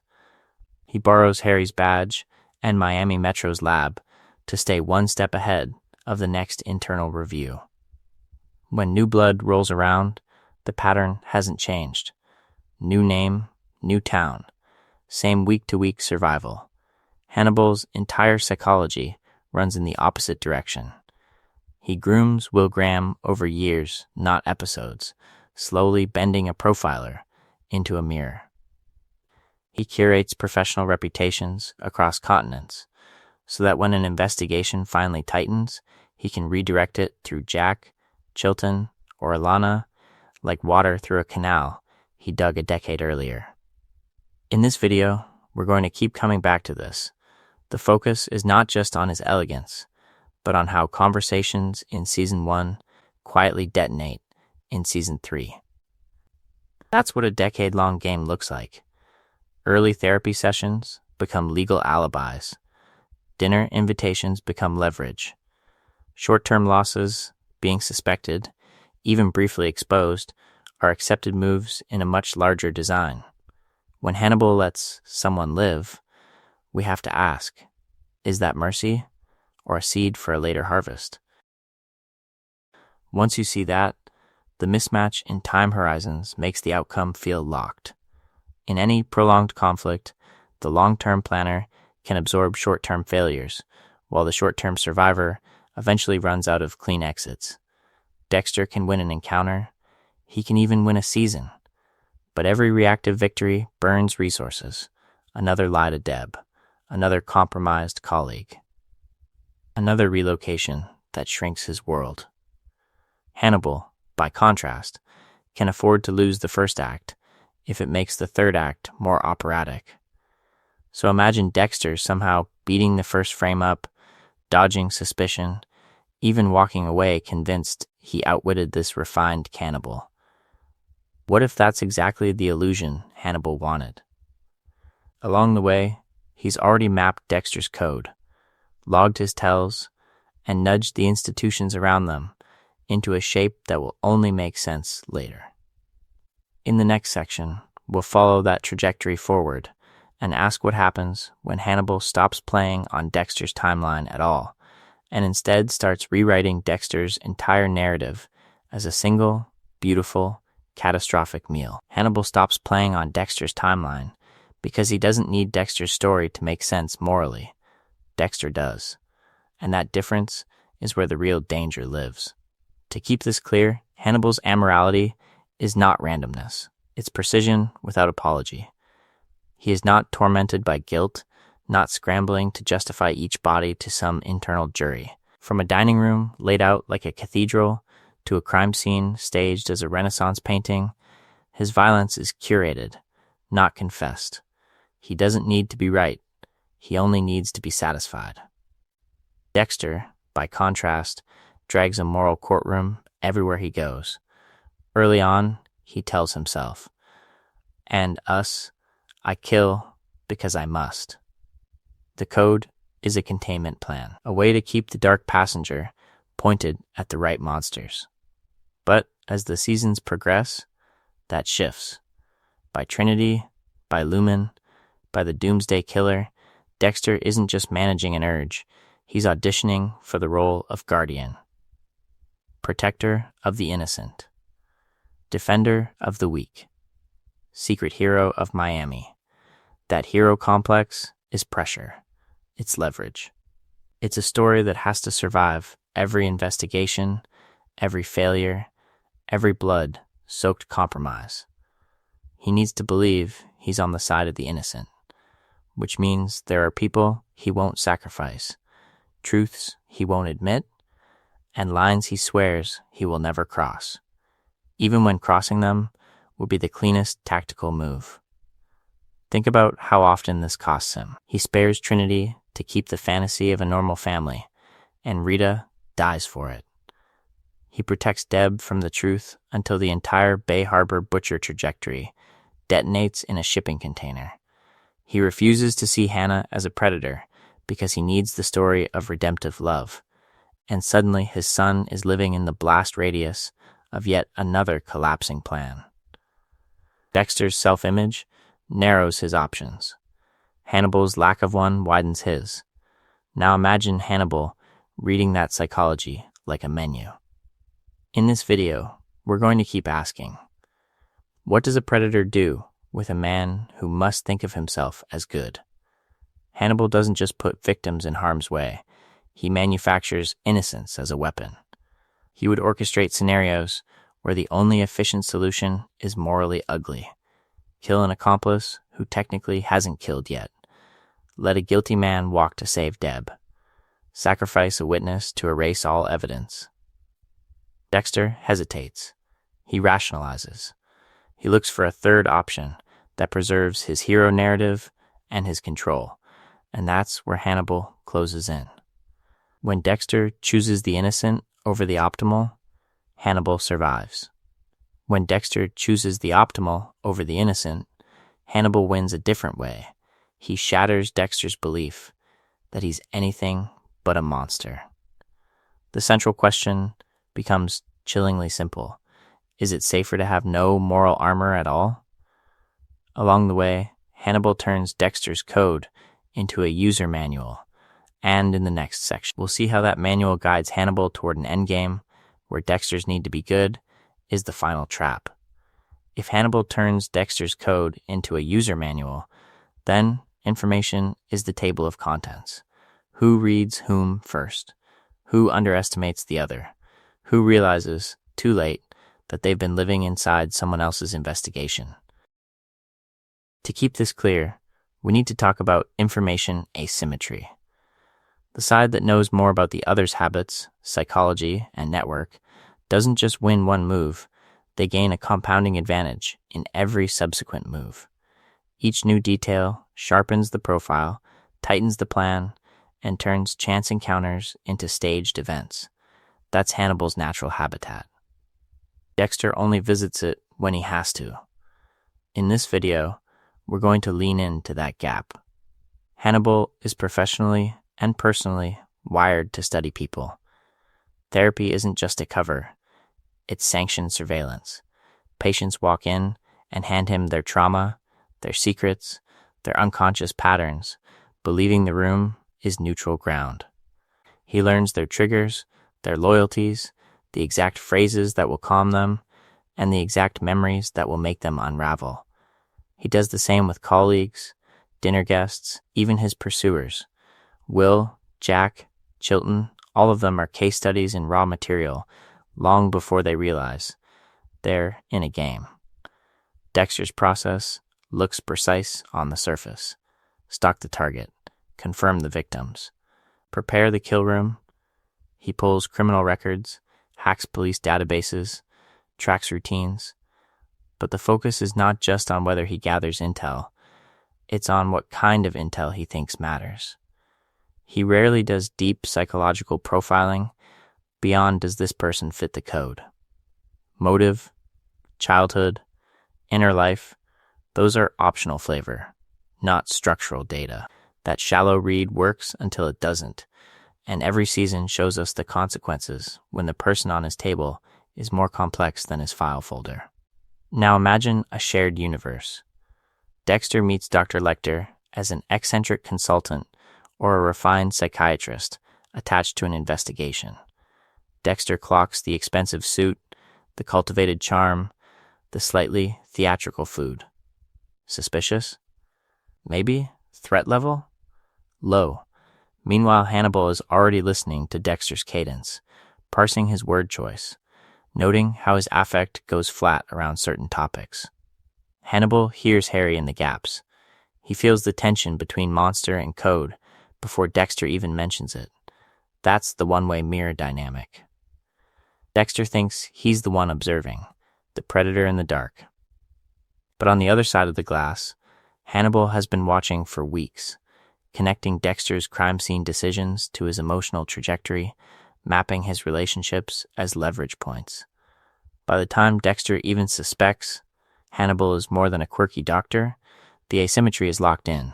He borrows Harry's badge and Miami Metro's lab to stay one step ahead of the next internal review. When new blood rolls around, the pattern hasn't changed. New name, new town, same week-to-week survival. Hannibal's entire psychology runs in the opposite direction. He grooms Will Graham over years, not episodes, slowly bending a profiler into a mirror. He curates professional reputations across continents, so that when an investigation finally tightens, he can redirect it through Jack, Chilton, or Alana, like water through a canal he dug a decade earlier. In this video, we're going to keep coming back to this. The focus is not just on his elegance, but on how conversations in Season 1 quietly detonate in Season 3. That's what a decade-long game looks like. Early therapy sessions become legal alibis. Dinner invitations become leverage. Short-term losses, being suspected, even briefly exposed, are accepted moves in a much larger design. When Hannibal lets someone live, we have to ask, is that mercy or a seed for a later harvest? Once you see that, the mismatch in time horizons makes the outcome feel locked. In any prolonged conflict, the long-term planner can absorb short-term failures, while the short-term survivor eventually runs out of clean exits. Dexter can win an encounter, he can even win a season. But every reactive victory burns resources. Another lie to Deb, another compromised colleague, another relocation that shrinks his world. Hannibal, by contrast, can afford to lose the first act if it makes the third act more operatic. So imagine Dexter somehow beating the first frame up, dodging suspicion, even walking away convinced he outwitted this refined cannibal. What if that's exactly the illusion Hannibal wanted? Along the way, he's already mapped Dexter's code, logged his tells, and nudge the institutions around them into a shape that will only make sense later. In the next section, we'll follow that trajectory forward and ask what happens when Hannibal stops playing on Dexter's timeline at all and instead starts rewriting Dexter's entire narrative as a single, beautiful, catastrophic meal. Hannibal stops playing on Dexter's timeline because he doesn't need Dexter's story to make sense morally. Dexter does. And that difference is where the real danger lives. To keep this clear, Hannibal's amorality is not randomness. It's precision without apology. He is not tormented by guilt, not scrambling to justify each body to some internal jury. From a dining room laid out like a cathedral to a crime scene staged as a Renaissance painting, his violence is curated, not confessed. He doesn't need to be right. He only needs to be satisfied. Dexter, by contrast, drags a moral courtroom everywhere he goes. Early on, he tells himself, "And us, I kill because I must." The code is a containment plan, a way to keep the dark passenger pointed at the right monsters. But as the seasons progress, that shifts. By Trinity, by Lumen, by the Doomsday Killer, Dexter isn't just managing an urge, he's auditioning for the role of guardian. Protector of the innocent. Defender of the weak. Secret hero of Miami. That hero complex is pressure. It's leverage. It's a story that has to survive every investigation, every failure, every blood-soaked compromise. He needs to believe he's on the side of the innocent, which means there are people he won't sacrifice, truths he won't admit, and lines he swears he will never cross, even when crossing them would be the cleanest tactical move. Think about how often this costs him. He spares Trinity to keep the fantasy of a normal family, and Rita dies for it. He protects Deb from the truth until the entire Bay Harbor butcher trajectory detonates in a shipping container. He refuses to see Hannah as a predator because he needs the story of redemptive love, and suddenly his son is living in the blast radius of yet another collapsing plan. Dexter's self-image narrows his options. Hannibal's lack of one widens his. Now imagine Hannibal reading that psychology like a menu. In this video, we're going to keep asking, what does a predator do with a man who must think of himself as good? Hannibal doesn't just put victims in harm's way. He manufactures innocence as a weapon. He would orchestrate scenarios where the only efficient solution is morally ugly. Kill an accomplice who technically hasn't killed yet. Let a guilty man walk to save Deb. Sacrifice a witness to erase all evidence. Dexter hesitates. He rationalizes. He looks for a third option that preserves his hero narrative and his control, and that's where Hannibal closes in. When Dexter chooses the innocent over the optimal, Hannibal survives. When Dexter chooses the optimal over the innocent, Hannibal wins a different way. He shatters Dexter's belief that he's anything but a monster. The central question becomes chillingly simple. Is it safer to have no moral armor at all? Along the way, Hannibal turns Dexter's code into a user manual, and in the next section, we'll see how that manual guides Hannibal toward an endgame where Dexter's need to be good is the final trap. If Hannibal turns Dexter's code into a user manual, then information is the table of contents. Who reads whom first? Who underestimates the other? Who realizes, too late, that they've been living inside someone else's investigation? To keep this clear, we need to talk about information asymmetry. The side that knows more about the other's habits, psychology, and network doesn't just win one move, they gain a compounding advantage in every subsequent move. Each new detail sharpens the profile, tightens the plan, and turns chance encounters into staged events. That's Hannibal's natural habitat. Dexter only visits it when he has to. In this video, we're going to lean into that gap. Hannibal is professionally and personally wired to study people. Therapy isn't just a cover, it's sanctioned surveillance. Patients walk in and hand him their trauma, their secrets, their unconscious patterns, believing the room is neutral ground. He learns their triggers, their loyalties, the exact phrases that will calm them, and the exact memories that will make them unravel. He does the same with colleagues, dinner guests, even his pursuers. Will, Jack, Chilton, all of them are case studies in raw material long before they realize they're in a game. Dexter's process looks precise on the surface. Stalk the target, confirm the victims, prepare the kill room. He pulls criminal records, hacks police databases, tracks routines. But the focus is not just on whether he gathers intel, it's on what kind of intel he thinks matters. He rarely does deep psychological profiling beyond does this person fit the code. Motive, childhood, inner life, those are optional flavor, not structural data. That shallow read works until it doesn't, and every season shows us the consequences when the person on his table is more complex than his file folder. Now imagine a shared universe. Dexter meets Dr. Lecter as an eccentric consultant or a refined psychiatrist attached to an investigation. Dexter clocks the expensive suit, the cultivated charm, the slightly theatrical food. Suspicious? Maybe. Threat level? Low. Meanwhile, Hannibal is already listening to Dexter's cadence, parsing his word choice, noting how his affect goes flat around certain topics. Hannibal hears Harry in the gaps. He feels the tension between monster and code before Dexter even mentions it. That's the one-way mirror dynamic. Dexter thinks he's the one observing, the predator in the dark. But on the other side of the glass, Hannibal has been watching for weeks, connecting Dexter's crime scene decisions to his emotional trajectory, mapping his relationships as leverage points. By the time Dexter even suspects Hannibal is more than a quirky doctor, the asymmetry is locked in.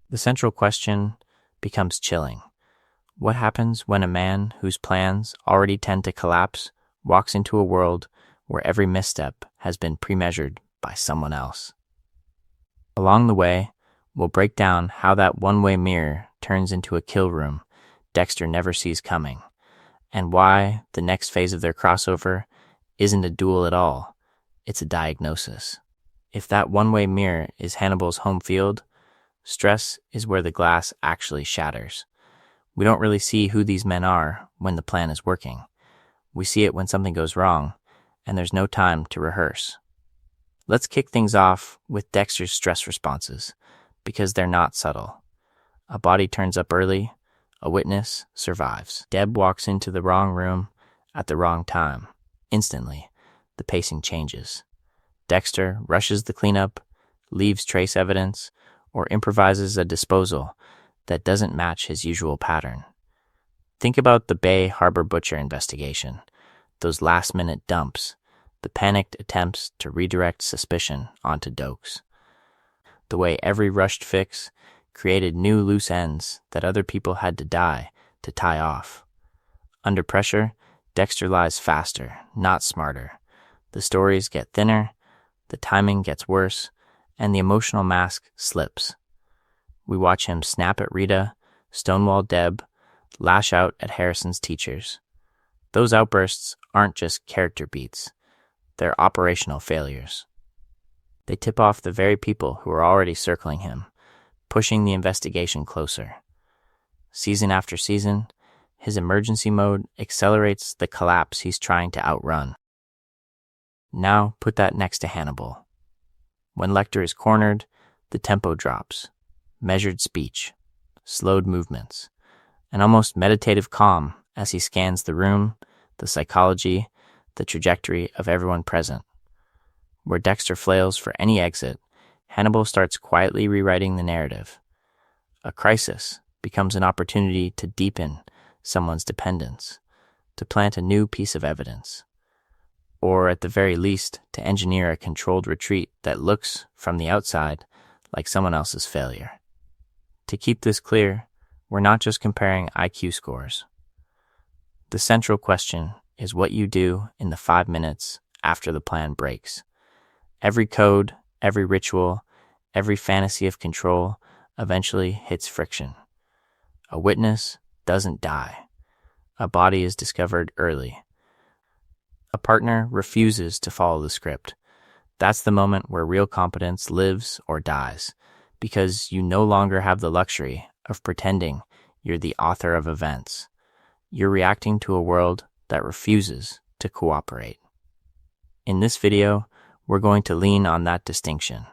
The central question becomes chilling. What happens when a man whose plans already tend to collapse walks into a world where every misstep has been pre-measured by someone else? Along the way, we'll break down how that one-way mirror turns into a kill room Dexter never sees coming, and why the next phase of their crossover isn't a duel at all, it's a diagnosis. If that one-way mirror is Hannibal's home field, stress is where the glass actually shatters. We don't really see who these men are when the plan is working. We see it when something goes wrong, and there's no time to rehearse. Let's kick things off with Dexter's stress responses, because they're not subtle. A body turns up early, a witness survives. Deb walks into the wrong room at the wrong time. Instantly, the pacing changes. Dexter rushes the cleanup, leaves trace evidence, or improvises a disposal that doesn't match his usual pattern. Think about the Bay Harbor Butcher investigation, those last-minute dumps, the panicked attempts to redirect suspicion onto Dokes. The way every rushed fix created new loose ends that other people had to die to tie off. Under pressure, Dexter lies faster, not smarter. The stories get thinner, the timing gets worse, and the emotional mask slips. We watch him snap at Rita, stonewall Deb, lash out at Harrison's teachers. Those outbursts aren't just character beats, they're operational failures. They tip off the very people who are already circling him, pushing the investigation closer. Season after season, his emergency mode accelerates the collapse he's trying to outrun. Now put that next to Hannibal. When Lecter is cornered, the tempo drops. Measured speech, slowed movements, an almost meditative calm as he scans the room, the psychology, the trajectory of everyone present. Where Dexter flails for any exit, Hannibal starts quietly rewriting the narrative. A crisis becomes an opportunity to deepen someone's dependence, to plant a new piece of evidence, or at the very least, to engineer a controlled retreat that looks, from the outside, like someone else's failure. To keep this clear, we're not just comparing IQ scores. The central question is what you do in the 5 minutes after the plan breaks. Every code, every ritual, every fantasy of control eventually hits friction. A witness doesn't die. A body is discovered early. A partner refuses to follow the script. That's the moment where real competence lives or dies, because you no longer have the luxury of pretending you're the author of events. You're reacting to a world that refuses to cooperate. In this video, we're going to lean on that distinction,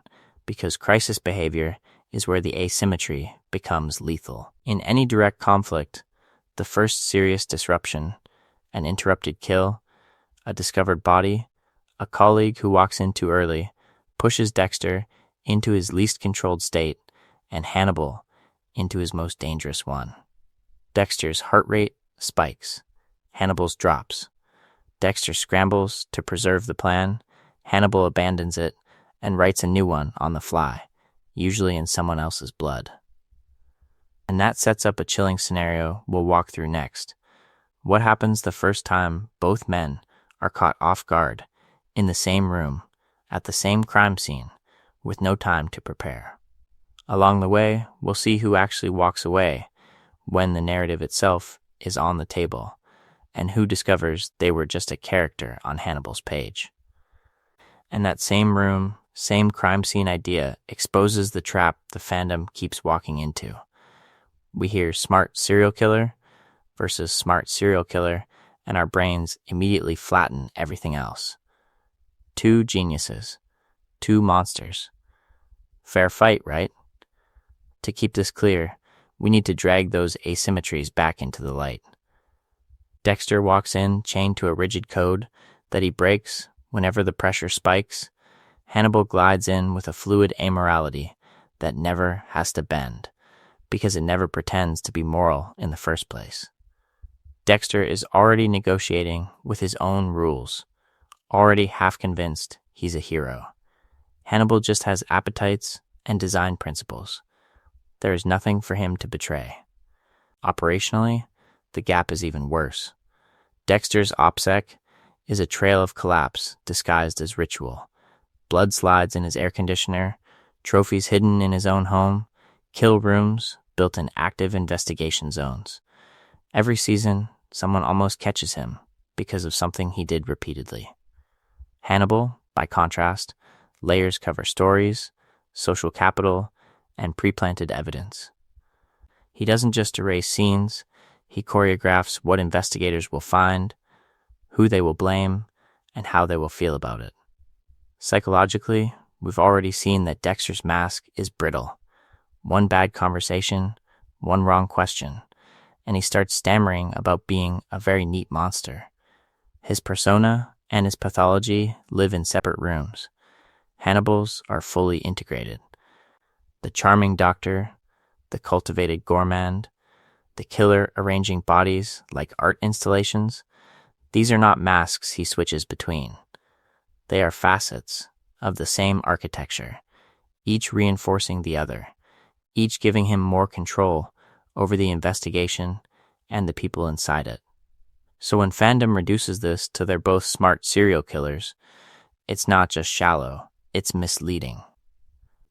because crisis behavior is where the asymmetry becomes lethal. In any direct conflict, the first serious disruption, an interrupted kill, a discovered body, a colleague who walks in too early, pushes Dexter into his least controlled state, and Hannibal into his most dangerous one. Dexter's heart rate spikes. Hannibal's drops. Dexter scrambles to preserve the plan. Hannibal abandons it and writes a new one on the fly, usually in someone else's blood. And that sets up a chilling scenario we'll walk through next. What happens the first time both men are caught off guard, in the same room, at the same crime scene, with no time to prepare? Along the way, we'll see who actually walks away when the narrative itself is on the table, and who discovers they were just a character on Hannibal's page. And that same room, same crime scene idea exposes the trap the fandom keeps walking into. We hear smart serial killer versus smart serial killer, and our brains immediately flatten everything else. Two geniuses, two monsters. Fair fight, right? To keep this clear, we need to drag those asymmetries back into the light. Dexter walks in chained to a rigid code that he breaks whenever the pressure spikes. Hannibal glides in with a fluid amorality that never has to bend, because it never pretends to be moral in the first place. Dexter is already negotiating with his own rules, already half convinced he's a hero. Hannibal just has appetites and design principles. There is nothing for him to betray. Operationally, the gap is even worse. Dexter's OPSEC is a trail of collapse disguised as ritual. Blood slides in his air conditioner, trophies hidden in his own home, kill rooms built in active investigation zones. Every season, someone almost catches him because of something he did repeatedly. Hannibal, by contrast, layers cover stories, social capital, and pre-planted evidence. He doesn't just erase scenes, he choreographs what investigators will find, who they will blame, and how they will feel about it. Psychologically, we've already seen that Dexter's mask is brittle. One bad conversation, one wrong question, and he starts stammering about being a very neat monster. His persona and his pathology live in separate rooms. Hannibal's are fully integrated. The charming doctor, the cultivated gourmand, the killer arranging bodies like art installations, these are not masks he switches between. They are facets of the same architecture, each reinforcing the other, each giving him more control over the investigation and the people inside it. So when fandom reduces this to they're both smart serial killers, it's not just shallow, it's misleading.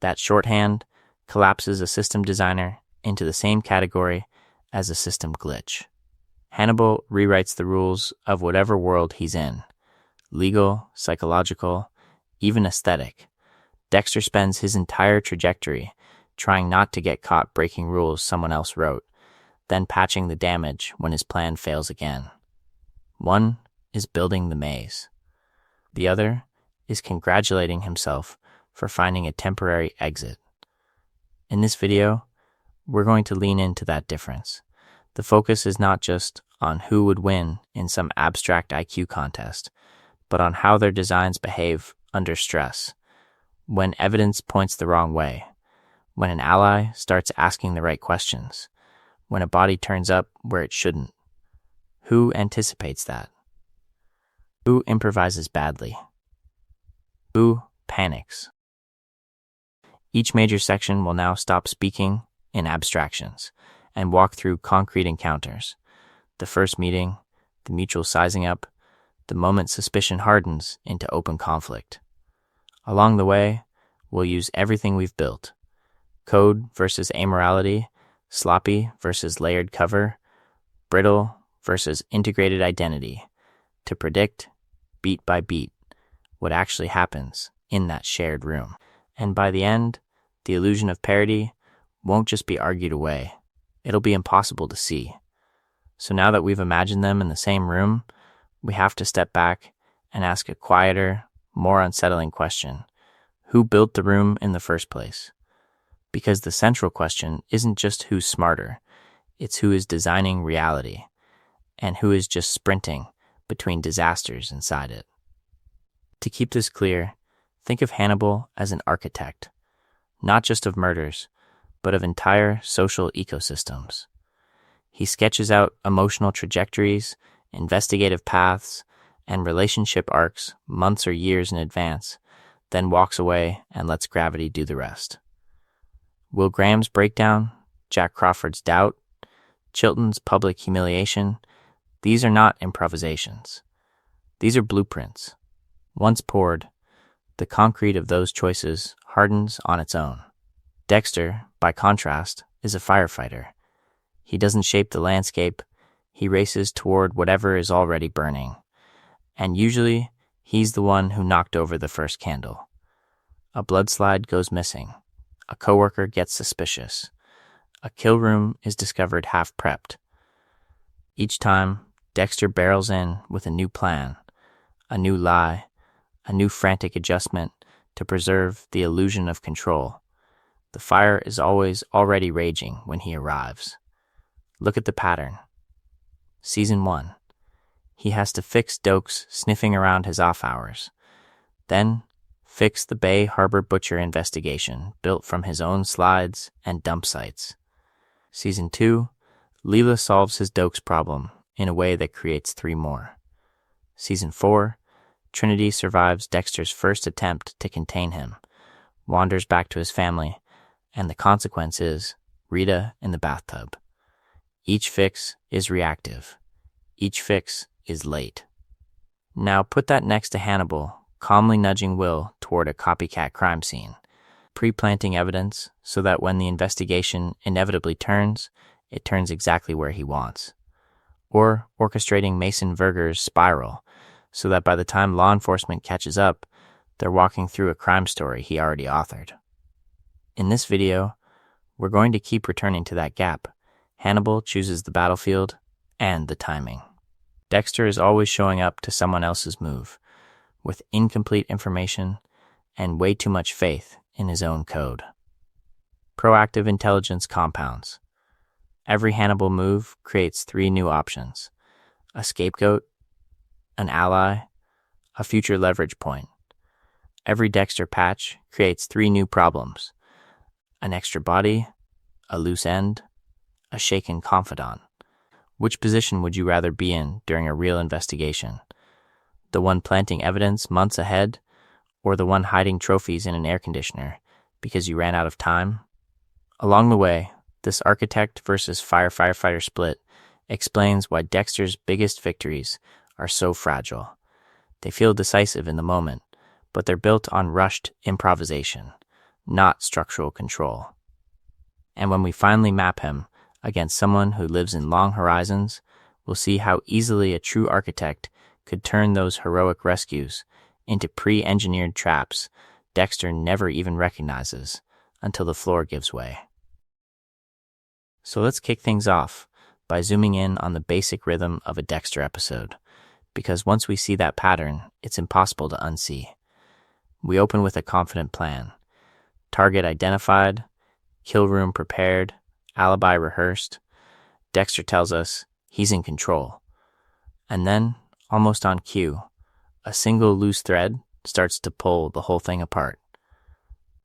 That shorthand collapses a system designer into the same category as a system glitch. Hannibal rewrites the rules of whatever world he's in, legal, psychological, even aesthetic. Dexter spends his entire trajectory trying not to get caught breaking rules someone else wrote, then patching the damage when his plan fails again. One is building the maze. The other is congratulating himself for finding a temporary exit. In this video, we're going to lean into that difference. The focus is not just on who would win in some abstract IQ contest, but on how their designs behave under stress, when evidence points the wrong way, when an ally starts asking the right questions, when a body turns up where it shouldn't. Who anticipates that? Who improvises badly? Who panics? Each major section will now stop speaking in abstractions and walk through concrete encounters. The first meeting, the mutual sizing up, the moment suspicion hardens into open conflict. Along the way, we'll use everything we've built: code versus amorality, sloppy versus layered cover, brittle versus integrated identity, to predict, beat by beat, what actually happens in that shared room. And by the end, the illusion of parity won't just be argued away, it'll be impossible to see. So now that we've imagined them in the same room, we have to step back and ask a quieter, more unsettling question: who built the room in the first place? Because the central question isn't just who's smarter, it's who is designing reality, and who is just sprinting between disasters inside it. To keep this clear, think of Hannibal as an architect, not just of murders, but of entire social ecosystems. He sketches out emotional trajectories, investigative paths, and relationship arcs months or years in advance, then walks away and lets gravity do the rest. Will Graham's breakdown, Jack Crawford's doubt, Chilton's public humiliation, these are not improvisations. These are blueprints. Once poured, the concrete of those choices hardens on its own. Dexter, by contrast, is a firefighter. He doesn't shape the landscape, he races toward whatever is already burning. And usually, he's the one who knocked over the first candle. A bloodslide goes missing. A coworker gets suspicious. A kill room is discovered half-prepped. Each time, Dexter barrels in with a new plan, a new lie, a new frantic adjustment to preserve the illusion of control. The fire is always already raging when he arrives. Look at the pattern. Season 1. He has to fix Dokes sniffing around his off hours. Then, fix the Bay Harbor Butcher investigation built from his own slides and dump sites. Season 2. Leela solves his Dokes problem in a way that creates 3 more. Season 4. Trinity survives Dexter's first attempt to contain him, wanders back to his family, and the consequence is Rita in the bathtub. Each fix is reactive. Each fix is late. Now put that next to Hannibal, calmly nudging Will toward a copycat crime scene, pre-planting evidence so that when the investigation inevitably turns, it turns exactly where he wants. Or orchestrating Mason Verger's spiral so that by the time law enforcement catches up, they're walking through a crime story he already authored. In this video, we're going to keep returning to that gap. Hannibal chooses the battlefield and the timing. Dexter is always showing up to someone else's move, with incomplete information and way too much faith in his own code. Proactive intelligence compounds. Every Hannibal move creates 3 new options: a scapegoat, an ally, a future leverage point. Every Dexter patch creates 3 new problems: an extra body, a loose end, a shaken confidant. Which position would you rather be in during a real investigation? The one planting evidence months ahead, or the one hiding trophies in an air conditioner because you ran out of time? Along the way, this architect versus firefighter split explains why Dexter's biggest victories are so fragile. They feel decisive in the moment, but they're built on rushed improvisation, not structural control. And when we finally map him against someone who lives in long horizons, we'll see how easily a true architect could turn those heroic rescues into pre-engineered traps Dexter never even recognizes until the floor gives way. So let's kick things off by zooming in on the basic rhythm of a Dexter episode, because once we see that pattern, it's impossible to unsee. We open with a confident plan. Target identified, kill room prepared, alibi rehearsed. Dexter tells us he's in control. And then, almost on cue, a single loose thread starts to pull the whole thing apart.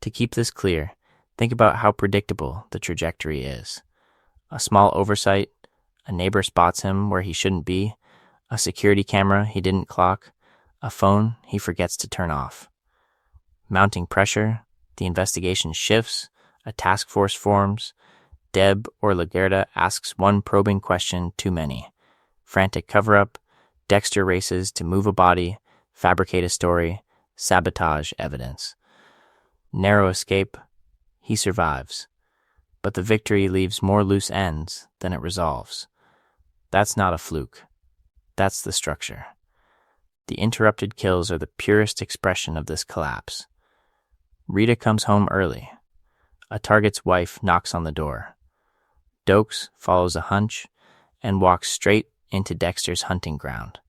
To keep this clear, think about how predictable the trajectory is. A small oversight, a neighbor spots him where he shouldn't be, a security camera he didn't clock, a phone he forgets to turn off. Mounting pressure, the investigation shifts, a task force forms, Deb or Lagerda asks one probing question too many. Frantic cover-up, Dexter races to move a body, fabricate a story, sabotage evidence. Narrow escape, he survives. But the victory leaves more loose ends than it resolves. That's not a fluke. That's the structure. The interrupted kills are the purest expression of this collapse. Rita comes home early. A target's wife knocks on the door. Dokes follows a hunch and walks straight into Dexter's hunting ground.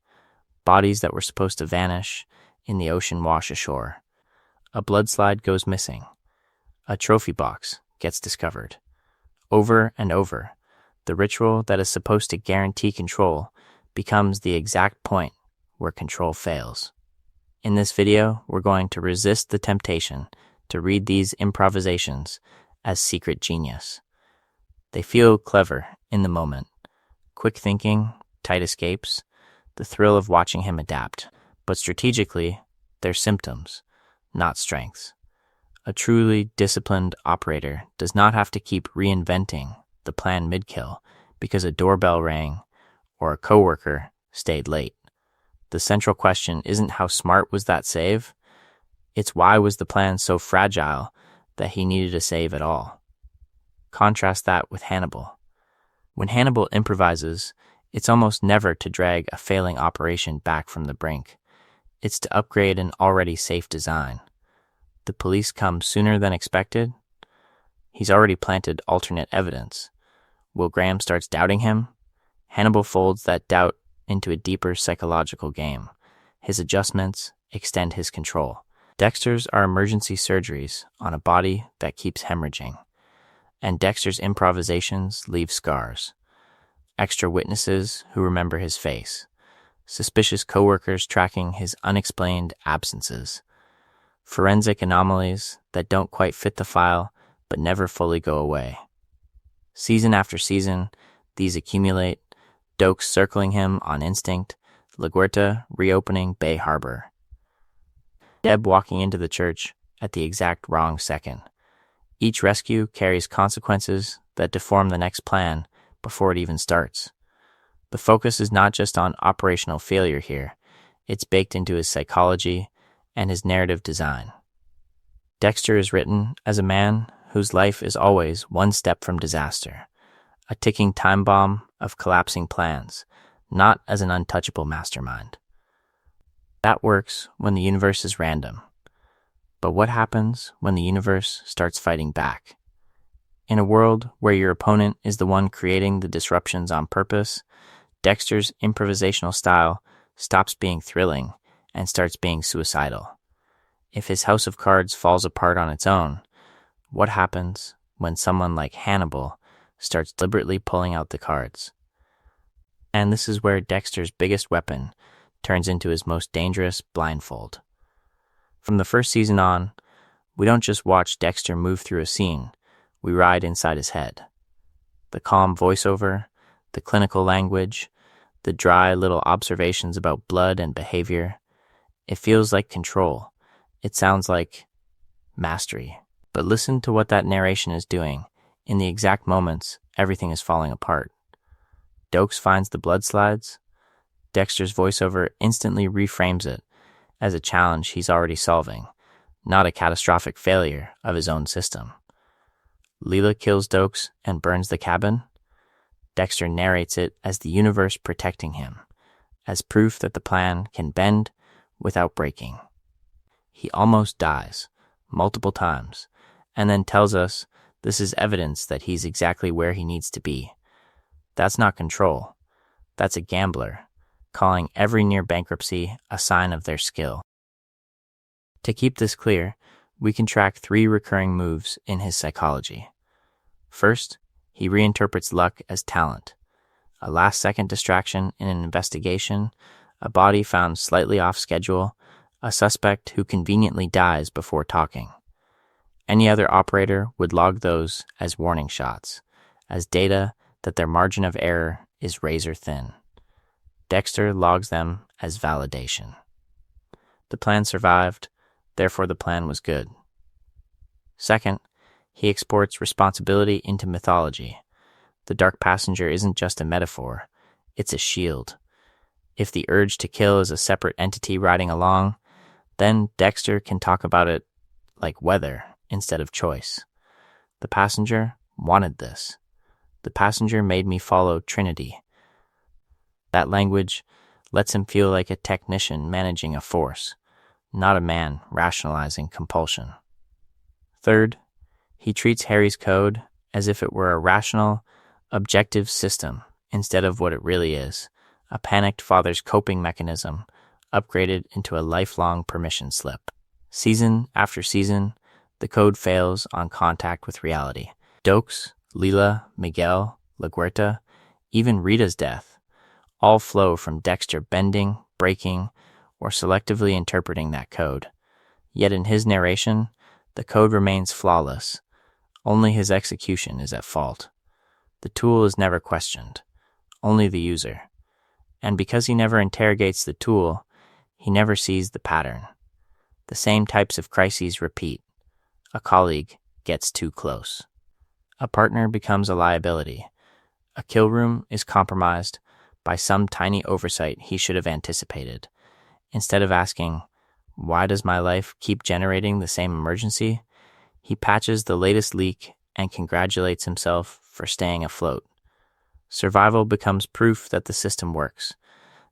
Bodies that were supposed to vanish in the ocean wash ashore. A bloodslide goes missing. A trophy box gets discovered. Over and over, the ritual that is supposed to guarantee control becomes the exact point where control fails. In this video, we're going to resist the temptation to read these improvisations as secret genius. They feel clever in the moment. Quick thinking, tight escapes, the thrill of watching him adapt. But strategically, they're symptoms, not strengths. A truly disciplined operator does not have to keep reinventing the plan mid-kill because a doorbell rang or a coworker stayed late. The central question isn't how smart was that save, it's why was the plan so fragile that he needed a save at all. Contrast that with Hannibal. When Hannibal improvises, it's almost never to drag a failing operation back from the brink. It's to upgrade an already safe design. The police come sooner than expected. He's already planted alternate evidence. Will Graham starts doubting him. Hannibal folds that doubt into a deeper psychological game. His adjustments extend his control. Dexter's are emergency surgeries on a body that keeps hemorrhaging. And Dexter's improvisations leave scars. Extra witnesses who remember his face. Suspicious coworkers tracking his unexplained absences. Forensic anomalies that don't quite fit the file but never fully go away. Season after season, these accumulate, Dokes circling him on instinct, LaGuerta reopening Bay Harbor. Deb walking into the church at the exact wrong second. Each rescue carries consequences that deform the next plan before it even starts. The focus is not just on operational failure here, it's baked into his psychology and his narrative design. Dexter is written as a man whose life is always one step from disaster, a ticking time bomb of collapsing plans, not as an untouchable mastermind. That works when the universe is random. But what happens when the universe starts fighting back? In a world where your opponent is the one creating the disruptions on purpose, Dexter's improvisational style stops being thrilling and starts being suicidal. If his house of cards falls apart on its own, what happens when someone like Hannibal starts deliberately pulling out the cards? And this is where Dexter's biggest weapon turns into his most dangerous blindfold. From the first season on, we don't just watch Dexter move through a scene, we ride inside his head. The calm voiceover, the clinical language, the dry little observations about blood and behavior. It feels like control. It sounds like mastery. But listen to what that narration is doing. In the exact moments, everything is falling apart. Dokes finds the blood slides. Dexter's voiceover instantly reframes it as a challenge he's already solving, not a catastrophic failure of his own system. Leela kills Dokes and burns the cabin. Dexter narrates it as the universe protecting him, as proof that the plan can bend without breaking. He almost dies, multiple times, and then tells us this is evidence that he's exactly where he needs to be. That's not control. That's a gambler, calling every near bankruptcy a sign of their skill. To keep this clear, we can track 3 recurring moves in his psychology. First, he reinterprets luck as talent. A last-second distraction in an investigation, a body found slightly off schedule, a suspect who conveniently dies before talking. Any other operator would log those as warning shots, as data that their margin of error is razor thin. Dexter logs them as validation. The plan survived, therefore the plan was good. Second, he exports responsibility into mythology. The dark passenger isn't just a metaphor, it's a shield. If the urge to kill is a separate entity riding along, then Dexter can talk about it like weather instead of choice. The passenger wanted this. The passenger made me follow Trinity. That language lets him feel like a technician managing a force, not a man rationalizing compulsion. Third, he treats Harry's code as if it were a rational, objective system instead of what it really is, a panicked father's coping mechanism upgraded into a lifelong permission slip. Season after season, the code fails on contact with reality. Dokes, Leela, Miguel, LaGuerta, even Rita's death, all flow from Dexter bending, breaking, or selectively interpreting that code. Yet in his narration, the code remains flawless. Only his execution is at fault. The tool is never questioned, only the user. And because he never interrogates the tool, he never sees the pattern. The same types of crises repeat. A colleague gets too close. A partner becomes a liability. A kill room is compromised by some tiny oversight he should have anticipated. Instead of asking, why does my life keep generating the same emergency? He patches the latest leak and congratulates himself for staying afloat. Survival becomes proof that the system works,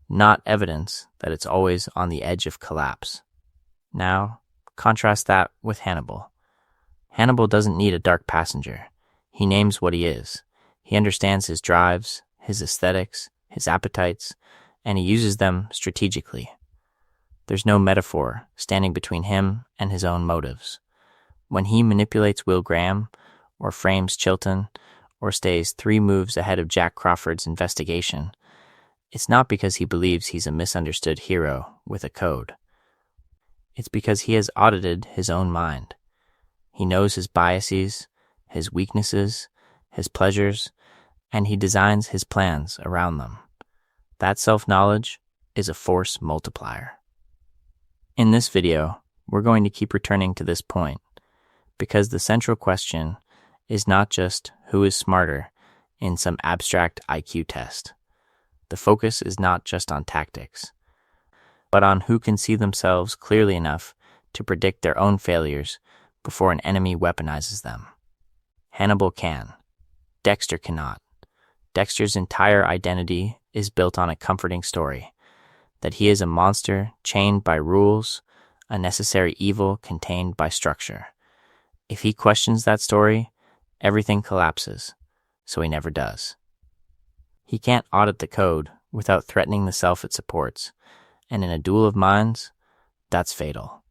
not evidence that it's always on the edge of collapse. Now, contrast that with Hannibal. Hannibal doesn't need a dark passenger. He names what he is. He understands his drives, his aesthetics, his appetites, and he uses them strategically. There's no metaphor standing between him and his own motives. When he manipulates Will Graham, or frames Chilton, or stays 3 moves ahead of Jack Crawford's investigation, it's not because he believes he's a misunderstood hero with a code. It's because he has audited his own mind. He knows his biases, his weaknesses, his pleasures, and he designs his plans around them. That self-knowledge is a force multiplier. In this video, we're going to keep returning to this point, because the central question is not just who is smarter in some abstract IQ test. The focus is not just on tactics, but on who can see themselves clearly enough to predict their own failures before an enemy weaponizes them. Hannibal can. Dexter cannot. Dexter's entire identity is built on a comforting story, that he is a monster chained by rules, a necessary evil contained by structure. If he questions that story, everything collapses, so he never does. He can't audit the code without threatening the self it supports, and in a duel of minds, that's fatal.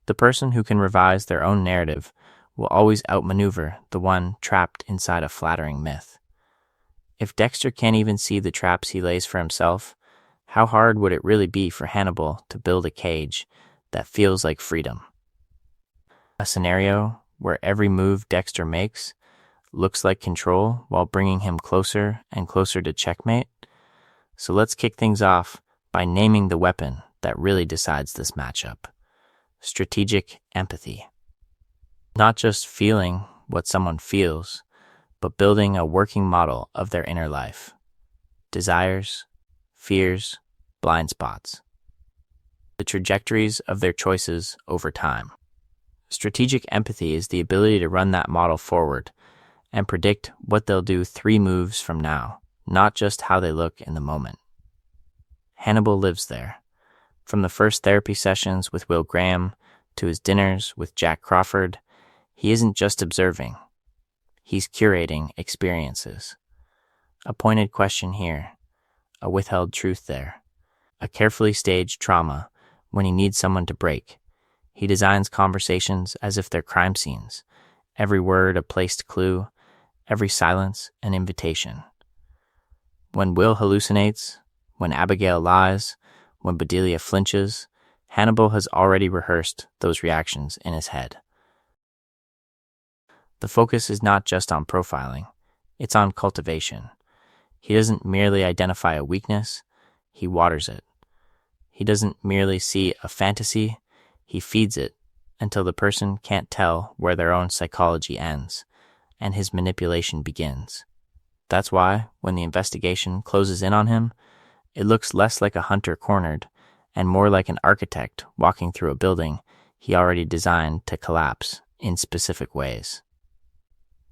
The person who can revise their own narrative will always outmaneuver the one trapped inside a flattering myth. If Dexter can't even see the traps he lays for himself, how hard would it really be for Hannibal to build a cage that feels like freedom? A scenario where every move Dexter makes looks like control while bringing him closer and closer to checkmate? So let's kick things off by naming the weapon that really decides this matchup. Strategic empathy. Not just feeling what someone feels, but building a working model of their inner life. Desires, fears, blind spots. The trajectories of their choices over time. Strategic empathy is the ability to run that model forward and predict what they'll do 3 moves from now, not just how they look in the moment. Hannibal lives there. From the first therapy sessions with Will Graham to his dinners with Jack Crawford, he isn't just observing. He's curating experiences. A pointed question here, a withheld truth there, a carefully staged trauma when he needs someone to break. He designs conversations as if they're crime scenes, every word a placed clue, every silence an invitation. When Will hallucinates, when Abigail lies, when Bedelia flinches, Hannibal has already rehearsed those reactions in his head. The focus is not just on profiling, it's on cultivation. He doesn't merely identify a weakness, he waters it. He doesn't merely see a fantasy, he feeds it until the person can't tell where their own psychology ends and his manipulation begins. That's why, when the investigation closes in on him, It looks less like a hunter cornered and more like an architect walking through a building he already designed to collapse in specific ways.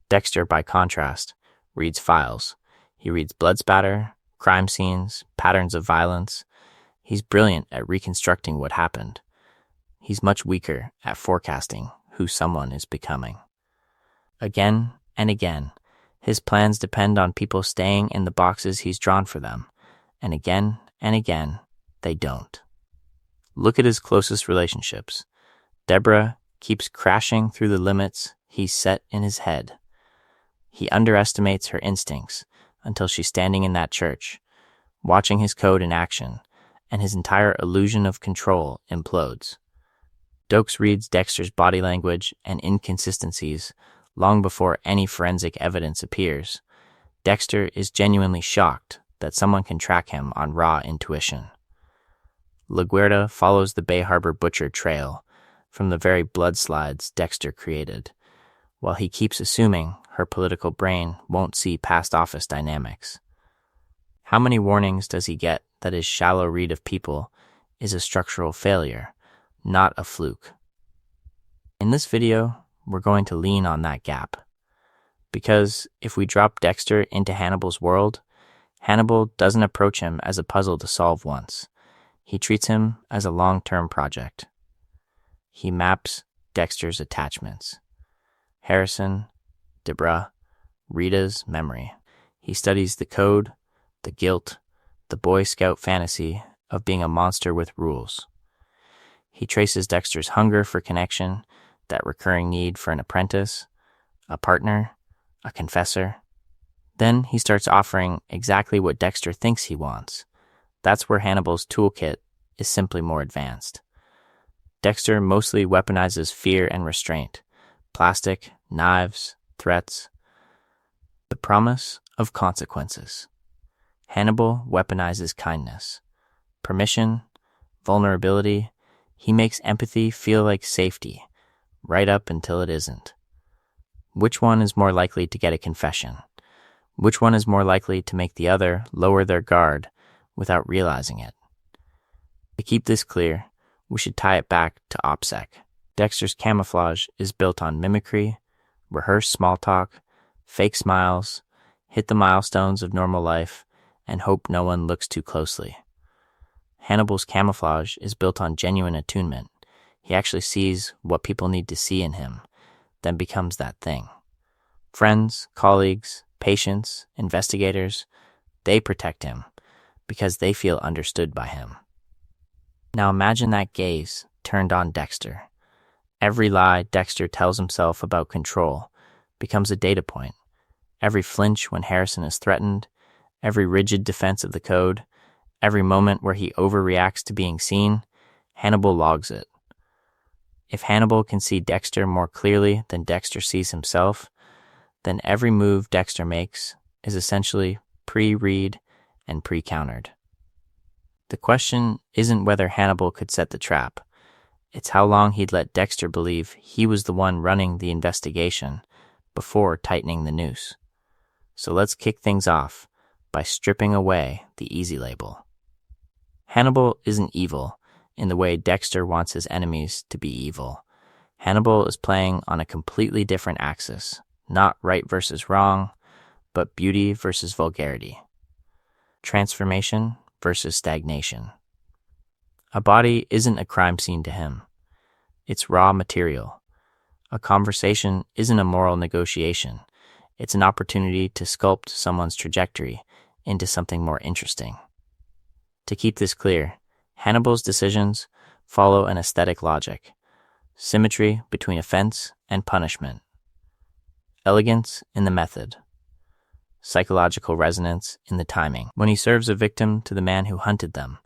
Dexter, by contrast, reads files. He reads blood spatter, crime scenes, patterns of violence. He's brilliant at reconstructing what happened. He's much weaker at forecasting who someone is becoming. Again and again, his plans depend on people staying in the boxes he's drawn for them, and again, they don't. Look at his closest relationships. Deborah keeps crashing through the limits he's set in his head. He underestimates her instincts until she's standing in that church, watching his code in action, and his entire illusion of control implodes. Dokes reads Dexter's body language and inconsistencies long before any forensic evidence appears. Dexter is genuinely shocked that someone can track him on raw intuition. LaGuerta follows the Bay Harbor butcher trail from the very blood slides Dexter created, while he keeps assuming her political brain won't see past office dynamics. How many warnings does he get that his shallow read of people is a structural failure, not a fluke? In this video, we're going to lean on that gap. Because if we drop Dexter into Hannibal's world, Hannibal doesn't approach him as a puzzle to solve once. He treats him as a long-term project. He maps Dexter's attachments. Harrison, Deborah, Rita's memory. He studies the code, the guilt, the Boy Scout fantasy of being a monster with rules. He traces Dexter's hunger for connection, that recurring need for an apprentice, a partner, a confessor. Then he starts offering exactly what Dexter thinks he wants. That's where Hannibal's toolkit is simply more advanced. Dexter mostly weaponizes fear and restraint, plastic, knives, threats. The promise of consequences. Hannibal weaponizes kindness, permission, vulnerability. He makes empathy feel like safety, right up until it isn't. Which one is more likely to get a confession? Which one is more likely to make the other lower their guard without realizing it? To keep this clear, we should tie it back to OPSEC. Dexter's camouflage is built on mimicry, rehearsed small talk, fake smiles, hit the milestones of normal life, and hope no one looks too closely. Hannibal's camouflage is built on genuine attunement. He actually sees what people need to see in him, then becomes that thing. Friends, colleagues, patients, investigators, they protect him because they feel understood by him. Now imagine that gaze turned on Dexter. Every lie Dexter tells himself about control becomes a data point. Every flinch when Harrison is threatened, every rigid defense of the code, every moment where he overreacts to being seen, Hannibal logs it. If Hannibal can see Dexter more clearly than Dexter sees himself, then every move Dexter makes is essentially pre-read and pre-countered. The question isn't whether Hannibal could set the trap. It's how long he'd let Dexter believe he was the one running the investigation before tightening the noose. So let's kick things off by stripping away the easy label. Hannibal isn't evil in the way Dexter wants his enemies to be evil. Hannibal is playing on a completely different axis, not right versus wrong, but beauty versus vulgarity. Transformation versus stagnation. A body isn't a crime scene to him. It's raw material. A conversation isn't a moral negotiation. It's an opportunity to sculpt someone's trajectory into something more interesting. To keep this clear, Hannibal's decisions follow an aesthetic logic. Symmetry between offense and punishment. Elegance in the method. Psychological resonance in the timing. When he serves a victim to the man who hunted them,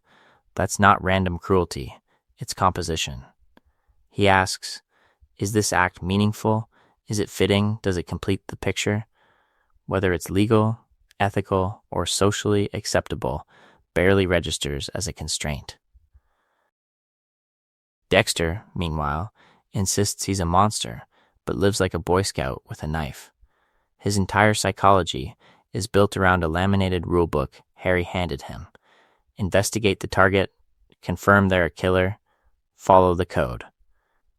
that's not random cruelty, it's composition. He asks, is this act meaningful? Is it fitting? Does it complete the picture? Whether it's legal, ethical, or socially acceptable, barely registers as a constraint. Dexter, meanwhile, insists he's a monster, but lives like a Boy Scout with a knife. His entire psychology is built around a laminated rulebook Harry handed him. investigate the target, confirm they're a killer, follow the code.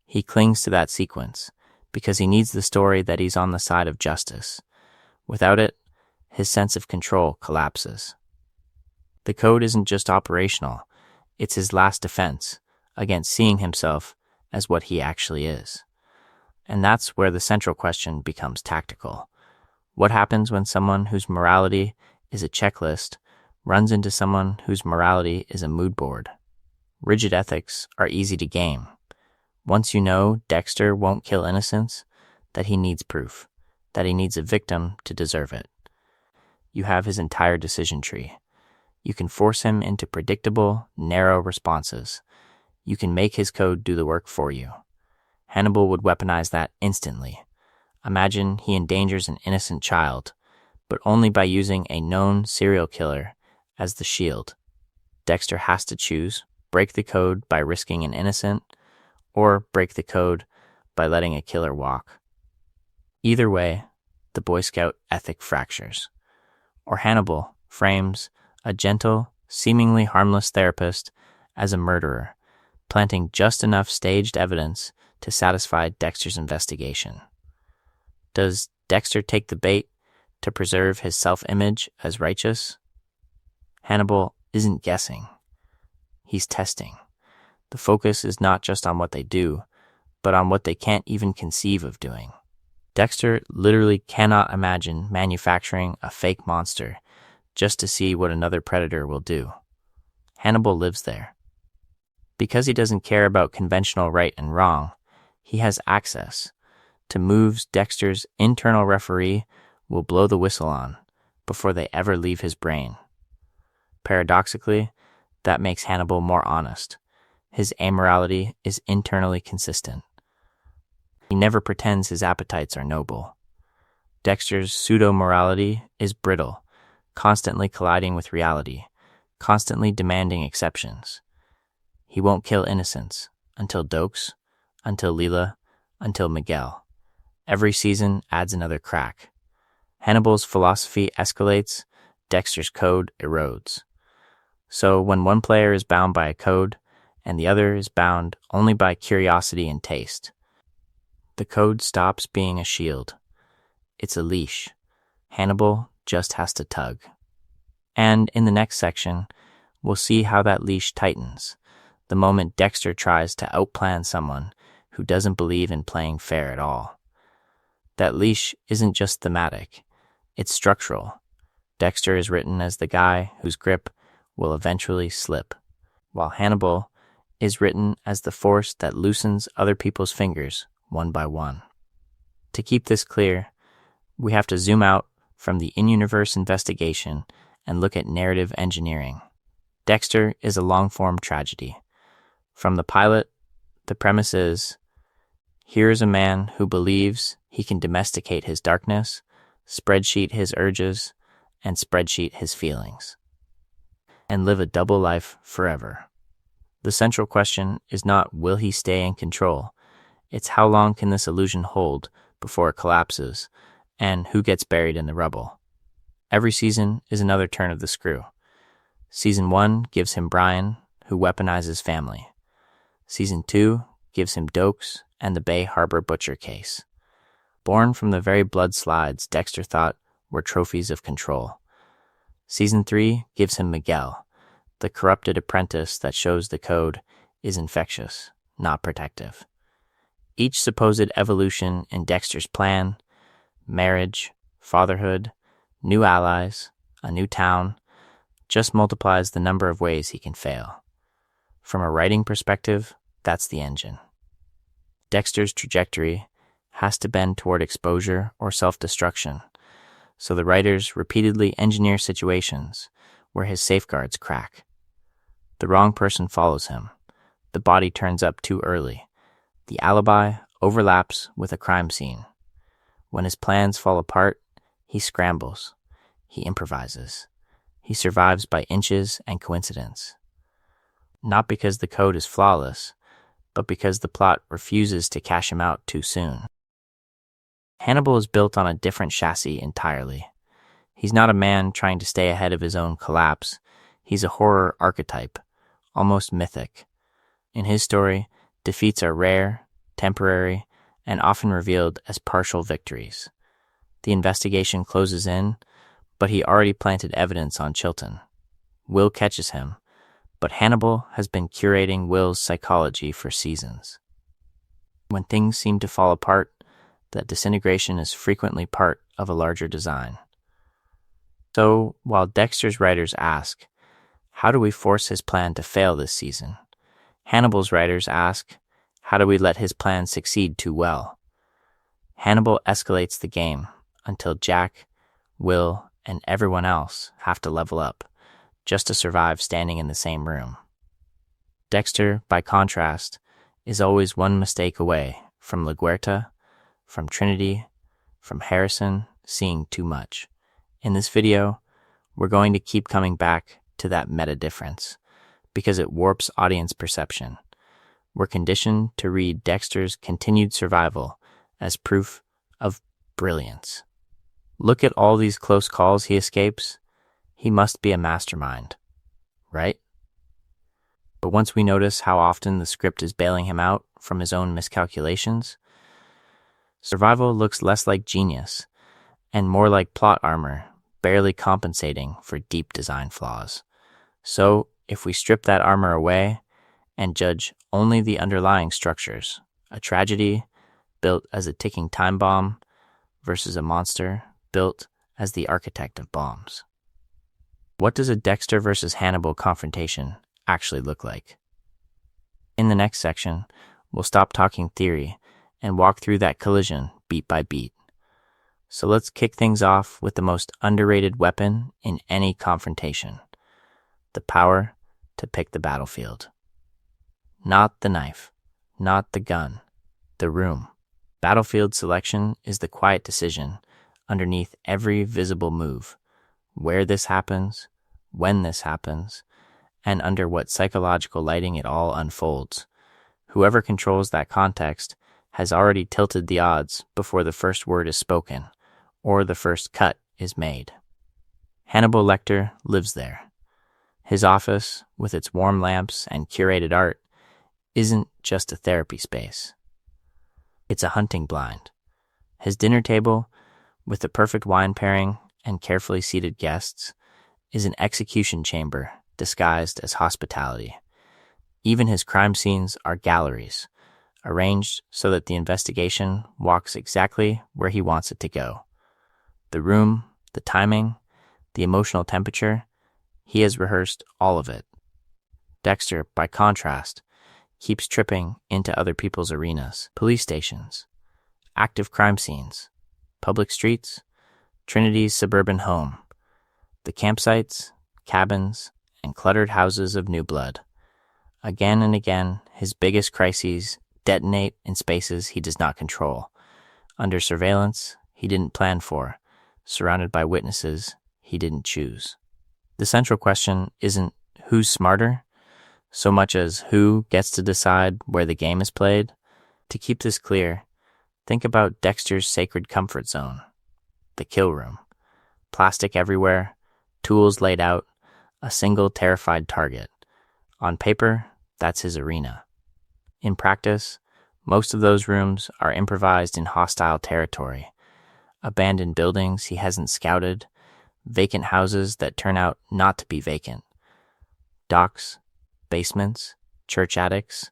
He clings to that sequence because he needs the story that he's on the side of justice. Without it, his sense of control collapses. The code isn't just operational, it's his last defense against seeing himself as what he actually is. And that's where the central question becomes tactical. What happens when someone whose morality is a checklist runs into someone whose morality is a mood board? Rigid ethics are easy to game. Once you know Dexter won't kill innocents, that he needs proof, that he needs a victim to deserve it, you have his entire decision tree. You can force him into predictable, narrow responses. You can make his code do the work for you. Hannibal would weaponize that instantly. Imagine he endangers an innocent child, but only by using a known serial killer as the shield. Dexter has to choose: break the code by risking an innocent, or break the code by letting a killer walk. Either way, the Boy Scout ethic fractures. Or Hannibal frames a gentle, seemingly harmless therapist as a murderer, planting just enough staged evidence to satisfy Dexter's investigation. Does Dexter take the bait to preserve his self-image as righteous? Hannibal isn't guessing. He's testing. The focus is not just on what they do, but on what they can't even conceive of doing. Dexter literally cannot imagine manufacturing a fake monster just to see what another predator will do. Hannibal lives there. Because he doesn't care about conventional right and wrong, he has access to moves Dexter's internal referee will blow the whistle on before they ever leave his brain. Paradoxically, that makes Hannibal more honest. His amorality is internally consistent. He never pretends his appetites are noble. Dexter's pseudo-morality is brittle, constantly colliding with reality, constantly demanding exceptions. He won't kill innocents until Dokes, until Leela, until Miguel. Every season adds another crack. Hannibal's philosophy escalates, Dexter's code erodes. So when one player is bound by a code, and the other is bound only by curiosity and taste, the code stops being a shield. It's a leash. Hannibal just has to tug. And in the next section, we'll see how that leash tightens the moment Dexter tries to outplan someone who doesn't believe in playing fair at all. That leash isn't just thematic, it's structural. Dexter is written as the guy whose grip will eventually slip, while Hannibal is written as the force that loosens other people's fingers one by one. To keep this clear, we have to zoom out from the in-universe investigation and look at narrative engineering. Dexter is a long-form tragedy. From the pilot, the premise is, here is a man who believes he can domesticate his darkness, spreadsheet his urges, and spreadsheet his feelings, and live a double life forever. The central question is not will he stay in control, it's how long can this illusion hold before it collapses, and who gets buried in the rubble. Every season is another turn of the screw. Season 1 gives him Brian, who weaponizes family. Season 2 gives him Dokes and the Bay Harbor Butcher case. Born from the very blood slides Dexter thought were trophies of control. Season 3 gives him Miguel, the corrupted apprentice that shows the code is infectious, not protective. Each supposed evolution in Dexter's plan, marriage, fatherhood, new allies, a new town, just multiplies the number of ways he can fail. From a writing perspective, that's the engine. Dexter's trajectory has to bend toward exposure or self-destruction, so the writers repeatedly engineer situations where his safeguards crack. The wrong person follows him. The body turns up too early. The alibi overlaps with a crime scene. When his plans fall apart, he scrambles. He improvises. He survives by inches and coincidence. Not because the code is flawless, but because the plot refuses to cash him out too soon. Hannibal is built on a different chassis entirely. He's not a man trying to stay ahead of his own collapse. He's a horror archetype, almost mythic. In his story, defeats are rare, temporary, and often revealed as partial victories. The investigation closes in, but he already planted evidence on Chilton. Will catches him, but Hannibal has been curating Will's psychology for seasons. When things seem to fall apart, that disintegration is frequently part of a larger design. So, while Dexter's writers ask, how do we force his plan to fail this season? Hannibal's writers ask, how do we let his plan succeed too well? Hannibal escalates the game until Jack, Will, and everyone else have to level up just to survive standing in the same room. Dexter, by contrast, is always one mistake away from LaGuerta, from Trinity, from Harrison seeing too much. In this video, we're going to keep coming back to that meta difference because it warps audience perception. We're conditioned to read Dexter's continued survival as proof of brilliance. Look at all these close calls he escapes. He must be a mastermind, right? But once we notice how often the script is bailing him out from his own miscalculations, survival looks less like genius and more like plot armor, barely compensating for deep design flaws. So, if we strip that armor away and judge only the underlying structures, a tragedy built as a ticking time bomb versus a monster built as the architect of bombs. What does a Dexter versus Hannibal confrontation actually look like? In the next section, we'll stop talking theory and walk through that collision beat by beat. So let's kick things off with the most underrated weapon in any confrontation: the power to pick the battlefield. Not the knife, not the gun, the room. Battlefield selection is the quiet decision underneath every visible move. Where this happens, when this happens, and under what psychological lighting it all unfolds. Whoever controls that context has already tilted the odds before the first word is spoken or the first cut is made. Hannibal Lecter lives there. His office, with its warm lamps and curated art, isn't just a therapy space. It's a hunting blind. His dinner table, with the perfect wine pairing and carefully seated guests, is an execution chamber disguised as hospitality. Even his crime scenes are galleries, arranged so that the investigation walks exactly where he wants it to go. The room, the timing, the emotional temperature, he has rehearsed all of it. Dexter, by contrast, keeps tripping into other people's arenas: police stations, active crime scenes, public streets, Trinity's suburban home, the campsites, cabins, and cluttered houses of new blood. Again and again, his biggest crises detonate in spaces he does not control, under surveillance he didn't plan for, surrounded by witnesses he didn't choose. The central question isn't who's smarter, so much as who gets to decide where the game is played. To keep this clear, think about Dexter's sacred comfort zone, the kill room. Plastic everywhere, tools laid out, a single terrified target. On paper, that's his arena. In practice, most of those rooms are improvised in hostile territory. Abandoned buildings he hasn't scouted, vacant houses that turn out not to be vacant. Docks, basements, church attics,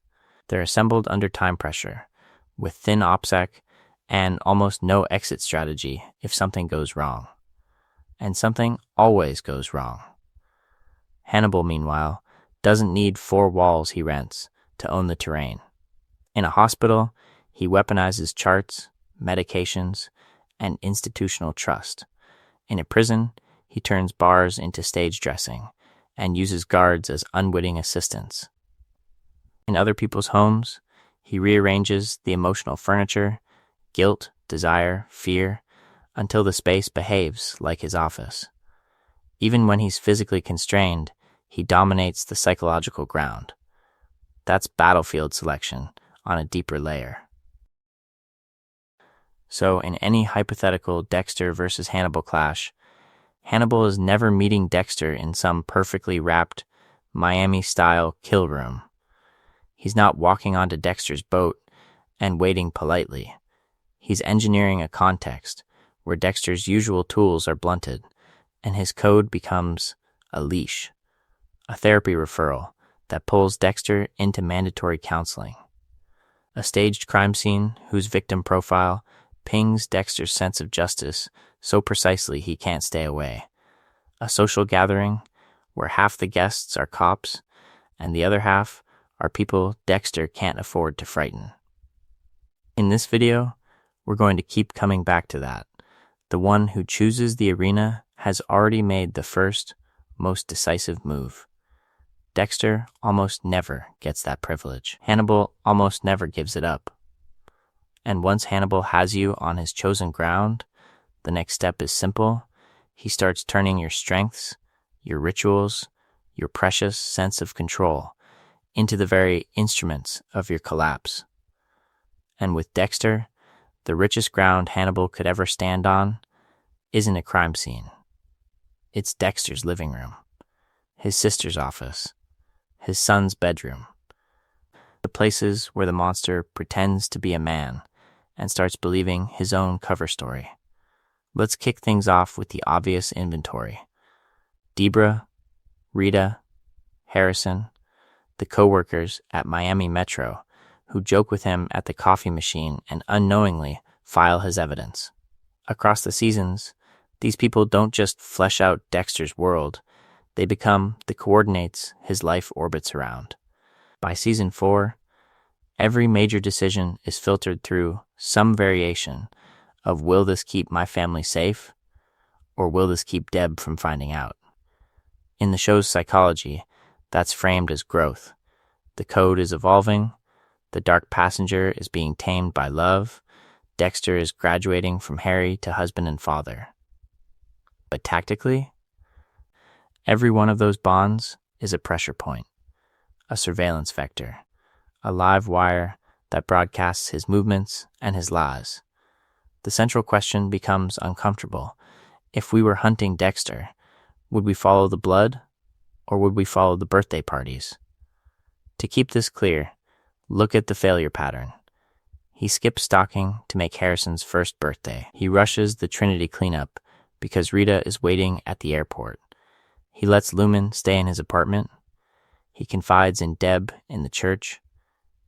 they're assembled under time pressure, with thin OPSEC and almost no exit strategy if something goes wrong. And something always goes wrong. Hannibal, meanwhile, doesn't need 4 walls he rents to own the terrain. In a hospital, he weaponizes charts, medications, and institutional trust. In a prison, he turns bars into stage dressing and uses guards as unwitting assistants. In other people's homes, he rearranges the emotional furniture, guilt, desire, fear, until the space behaves like his office. Even when he's physically constrained, he dominates the psychological ground. That's battlefield selection on a deeper layer. So in any hypothetical Dexter versus Hannibal clash, Hannibal is never meeting Dexter in some perfectly wrapped, Miami-style kill room. He's not walking onto Dexter's boat and waiting politely. He's engineering a context where Dexter's usual tools are blunted, and his code becomes a leash, a therapy referral that pulls Dexter into mandatory counseling. A staged crime scene whose victim profile pings Dexter's sense of justice so precisely he can't stay away. A social gathering where half the guests are cops and the other half are people Dexter can't afford to frighten. In this video, we're going to keep coming back to that. The one who chooses the arena has already made the first, most decisive move. Dexter almost never gets that privilege. Hannibal almost never gives it up. And once Hannibal has you on his chosen ground, the next step is simple. He starts turning your strengths, your rituals, your precious sense of control into the very instruments of your collapse. And with Dexter, the richest ground Hannibal could ever stand on isn't a crime scene. It's Dexter's living room, his sister's office, his son's bedroom, the places where the monster pretends to be a man and starts believing his own cover story. Let's kick things off with the obvious inventory. Debra, Rita, Harrison, the co-workers at Miami Metro who joke with him at the coffee machine and unknowingly file his evidence. Across the seasons, these people don't just flesh out Dexter's world, they become the coordinates his life orbits around. By season 4, every major decision is filtered through some variation of will this keep my family safe, or will this keep Deb from finding out? In the show's psychology, that's framed as growth. The code is evolving, the dark passenger is being tamed by love, Dexter is graduating from Harry to husband and father. But tactically, every one of those bonds is a pressure point, a surveillance vector, a live wire that broadcasts his movements and his lies. The central question becomes uncomfortable. If we were hunting Dexter, would we follow the blood, or would we follow the birthday parties? To keep this clear, look at the failure pattern. He skips stalking to make Harrison's first birthday. He rushes the Trinity cleanup because Rita is waiting at the airport. He lets Lumen stay in his apartment. He confides in Deb in the church.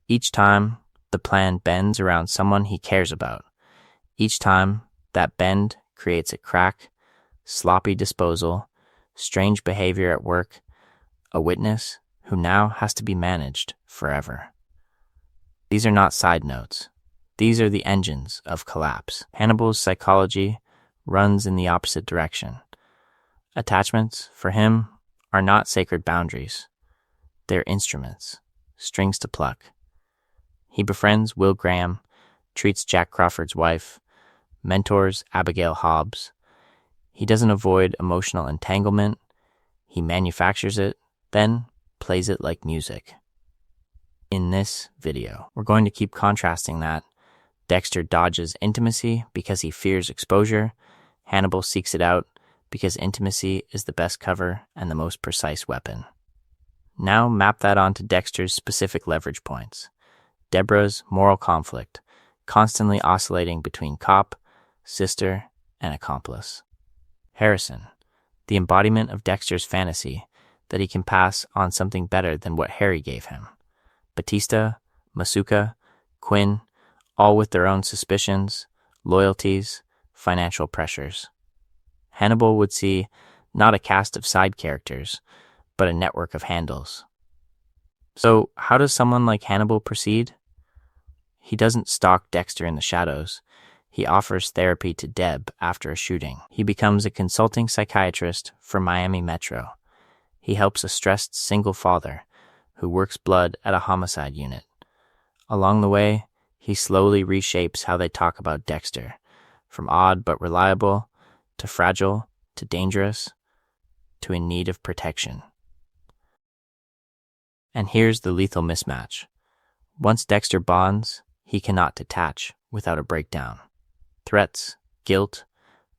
Each time, the plan bends around someone he cares about. Each time, that bend creates a crack, sloppy disposal, strange behavior at work, a witness who now has to be managed forever. These are not side notes. These are the engines of collapse. Hannibal's psychology runs in the opposite direction. Attachments, for him, are not sacred boundaries. They're instruments, strings to pluck. He befriends Will Graham, treats Jack Crawford's wife, mentors Abigail Hobbs. He doesn't avoid emotional entanglement. He manufactures it, then plays it like music. In this video, we're going to keep contrasting that. Dexter dodges intimacy because he fears exposure. Hannibal seeks it out because intimacy is the best cover and the most precise weapon. Now map that onto Dexter's specific leverage points. Deborah's moral conflict, constantly oscillating between cop, sister, and accomplice. Harrison, the embodiment of Dexter's fantasy that he can pass on something better than what Harry gave him. Batista, Masuka, Quinn, all with their own suspicions, loyalties, financial pressures. Hannibal would see not a cast of side characters, but a network of handles. So how does someone like Hannibal proceed? He doesn't stalk Dexter in the shadows. He offers therapy to Deb after a shooting. He becomes a consulting psychiatrist for Miami Metro. He helps a stressed single father who works blood at a homicide unit. Along the way, he slowly reshapes how they talk about Dexter, from odd but reliable, to fragile, to dangerous, to in need of protection. And here's the lethal mismatch. Once Dexter bonds, he cannot detach without a breakdown. Threats, guilt,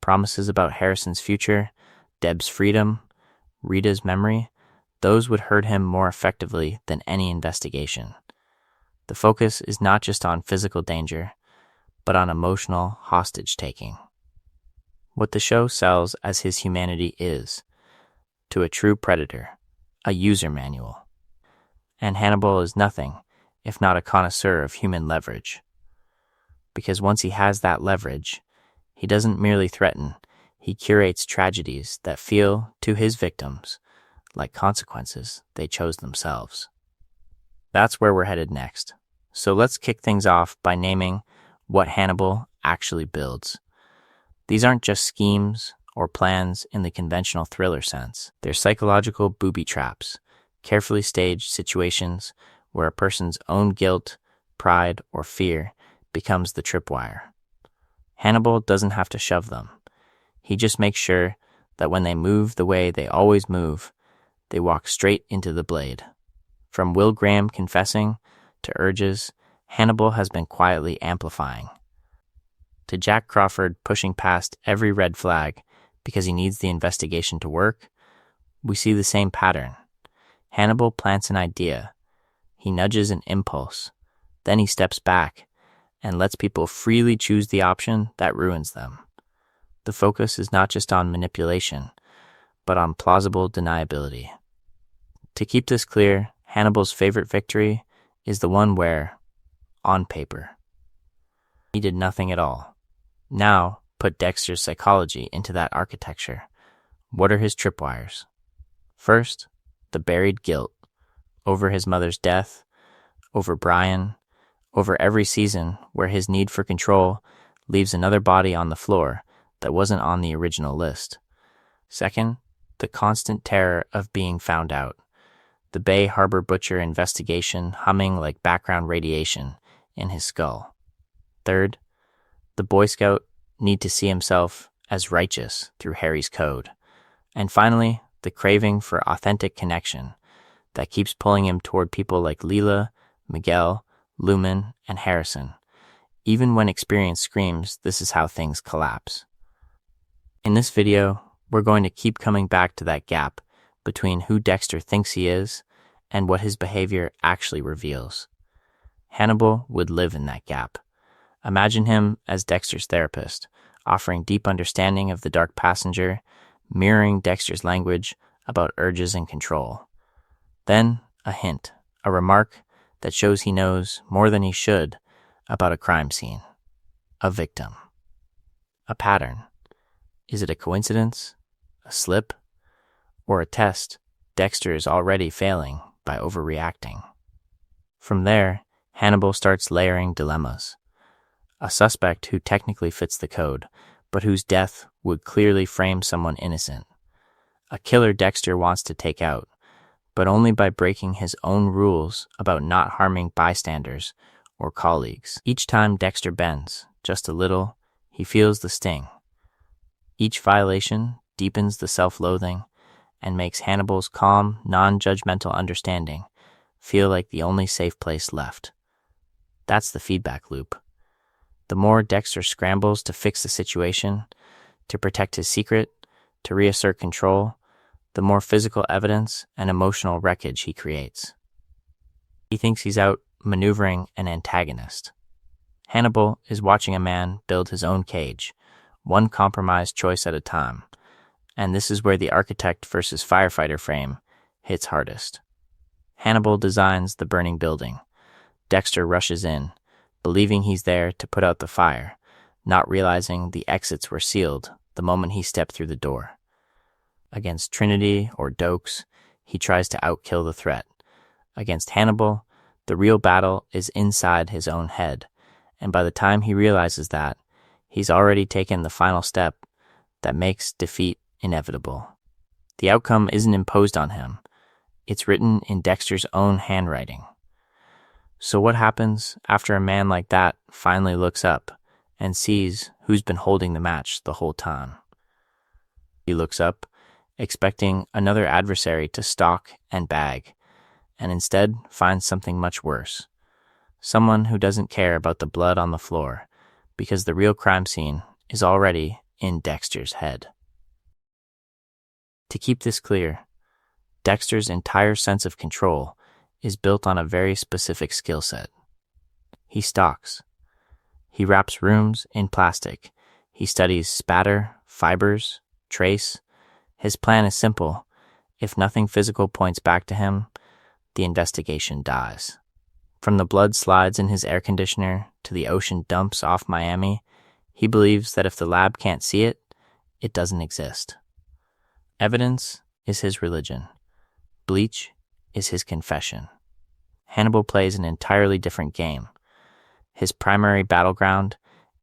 promises about Harrison's future, Deb's freedom, Rita's memory, those would hurt him more effectively than any investigation. The focus is not just on physical danger, but on emotional hostage-taking. What the show sells as his humanity is, to a true predator, a user manual. And Hannibal is nothing if not a connoisseur of human leverage. Because once he has that leverage, he doesn't merely threaten, he curates tragedies that feel, to his victims, like consequences they chose themselves. That's where we're headed next. So let's kick things off by naming what Hannibal actually builds. These aren't just schemes or plans in the conventional thriller sense. They're psychological booby traps, carefully staged situations where a person's own guilt, pride, or fear becomes the tripwire. Hannibal doesn't have to shove them. He just makes sure that when they move the way they always move, they walk straight into the blade. From Will Graham confessing to urges Hannibal has been quietly amplifying, to Jack Crawford pushing past every red flag because he needs the investigation to work, we see the same pattern. Hannibal plants an idea. He nudges an impulse. Then he steps back and lets people freely choose the option that ruins them. The focus is not just on manipulation, but on plausible deniability. To keep this clear, Hannibal's favorite victory is the one where, on paper, he did nothing at all. Now, put Dexter's psychology into that architecture. What are his tripwires? First, the buried guilt over his mother's death, over Brian, over every season where his need for control leaves another body on the floor that wasn't on the original list. Second, the constant terror of being found out. The Bay Harbor Butcher investigation humming like background radiation in his skull. Third, the Boy Scout need to see himself as righteous through Harry's code. And finally, the craving for authentic connection that keeps pulling him toward people like Leela, Miguel, Lumen, and Harrison. Even when experience screams, this is how things collapse. In this video, we're going to keep coming back to that gap between who Dexter thinks he is and what his behavior actually reveals. Hannibal would live in that gap. Imagine him as Dexter's therapist, offering deep understanding of the dark passenger, mirroring Dexter's language about urges and control. Then, a hint, a remark that shows he knows more than he should about a crime scene, a victim, a pattern. Is it a coincidence, a slip, or a test Dexter is already failing by overreacting? From there, Hannibal starts layering dilemmas. A suspect who technically fits the code, but whose death would clearly frame someone innocent. A killer Dexter wants to take out, but only by breaking his own rules about not harming bystanders or colleagues. Each time Dexter bends, just a little, he feels the sting. Each violation deepens the self-loathing and makes Hannibal's calm, non-judgmental understanding feel like the only safe place left. That's the feedback loop. The more Dexter scrambles to fix the situation, to protect his secret, to reassert control, the more physical evidence and emotional wreckage he creates. He thinks he's out maneuvering an antagonist. Hannibal is watching a man build his own cage, one compromised choice at a time, and this is where the architect versus firefighter frame hits hardest. Hannibal designs the burning building. Dexter rushes in, believing he's there to put out the fire, not realizing the exits were sealed the moment he stepped through the door. Against Trinity or Dokes, he tries to outkill the threat. Against Hannibal, the real battle is inside his own head, and by the time he realizes that, he's already taken the final step that makes defeat inevitable. The outcome isn't imposed on him. It's written in Dexter's own handwriting. So what happens after a man like that finally looks up and sees who's been holding the match the whole time? He looks up, expecting another adversary to stalk and bag, and instead finds something much worse. Someone who doesn't care about the blood on the floor, because the real crime scene is already in Dexter's head. To keep this clear, Dexter's entire sense of control is built on a very specific skill set. He stalks. He wraps rooms in plastic. He studies spatter, fibers, trace. His plan is simple. If nothing physical points back to him, the investigation dies. From the blood slides in his air conditioner to the ocean dumps off Miami, he believes that if the lab can't see it, it doesn't exist. Evidence is his religion. Bleach is his confession. Hannibal plays an entirely different game. His primary battleground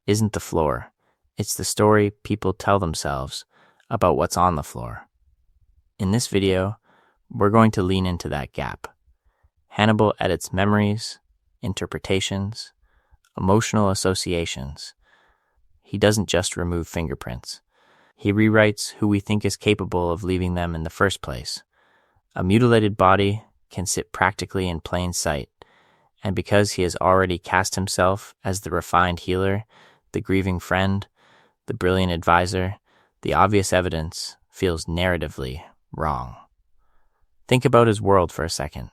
isn't the floor. It's the story people tell themselves about what's on the floor. In this video, we're going to lean into that gap. Hannibal edits memories, interpretations, emotional associations. He doesn't just remove fingerprints. He rewrites who we think is capable of leaving them in the first place. A mutilated body can sit practically in plain sight, and because he has already cast himself as the refined healer, the grieving friend, the brilliant advisor, the obvious evidence feels narratively wrong. Think about his world for a second.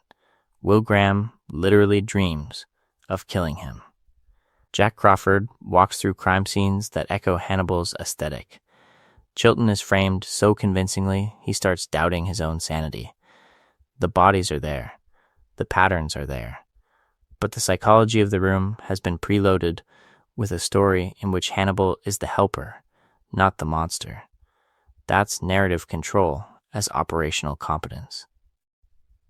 Will Graham literally dreams of killing him. Jack Crawford walks through crime scenes that echo Hannibal's aesthetic. Chilton is framed so convincingly he starts doubting his own sanity. The bodies are there. The patterns are there. But the psychology of the room has been preloaded with a story in which Hannibal is the helper, not the monster. That's narrative control as operational competence.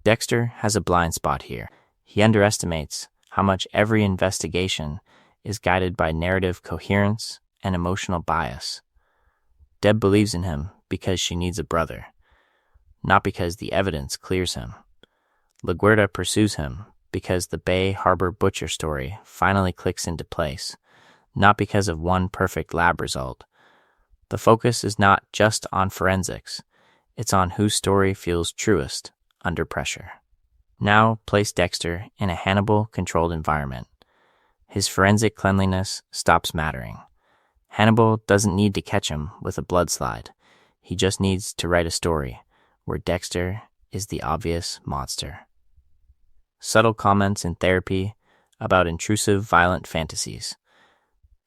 Dexter has a blind spot here. He underestimates how much every investigation is guided by narrative coherence and emotional bias. Deb believes in him because she needs a brother, not because the evidence clears him. LaGuerta pursues him because the Bay Harbor butcher story finally clicks into place, not because of one perfect lab result. The focus is not just on forensics, it's on whose story feels truest under pressure. Now place Dexter in a Hannibal-controlled environment. His forensic cleanliness stops mattering. Hannibal doesn't need to catch him with a blood slide. He just needs to write a story where Dexter is the obvious monster. Subtle comments in therapy about intrusive violent fantasies.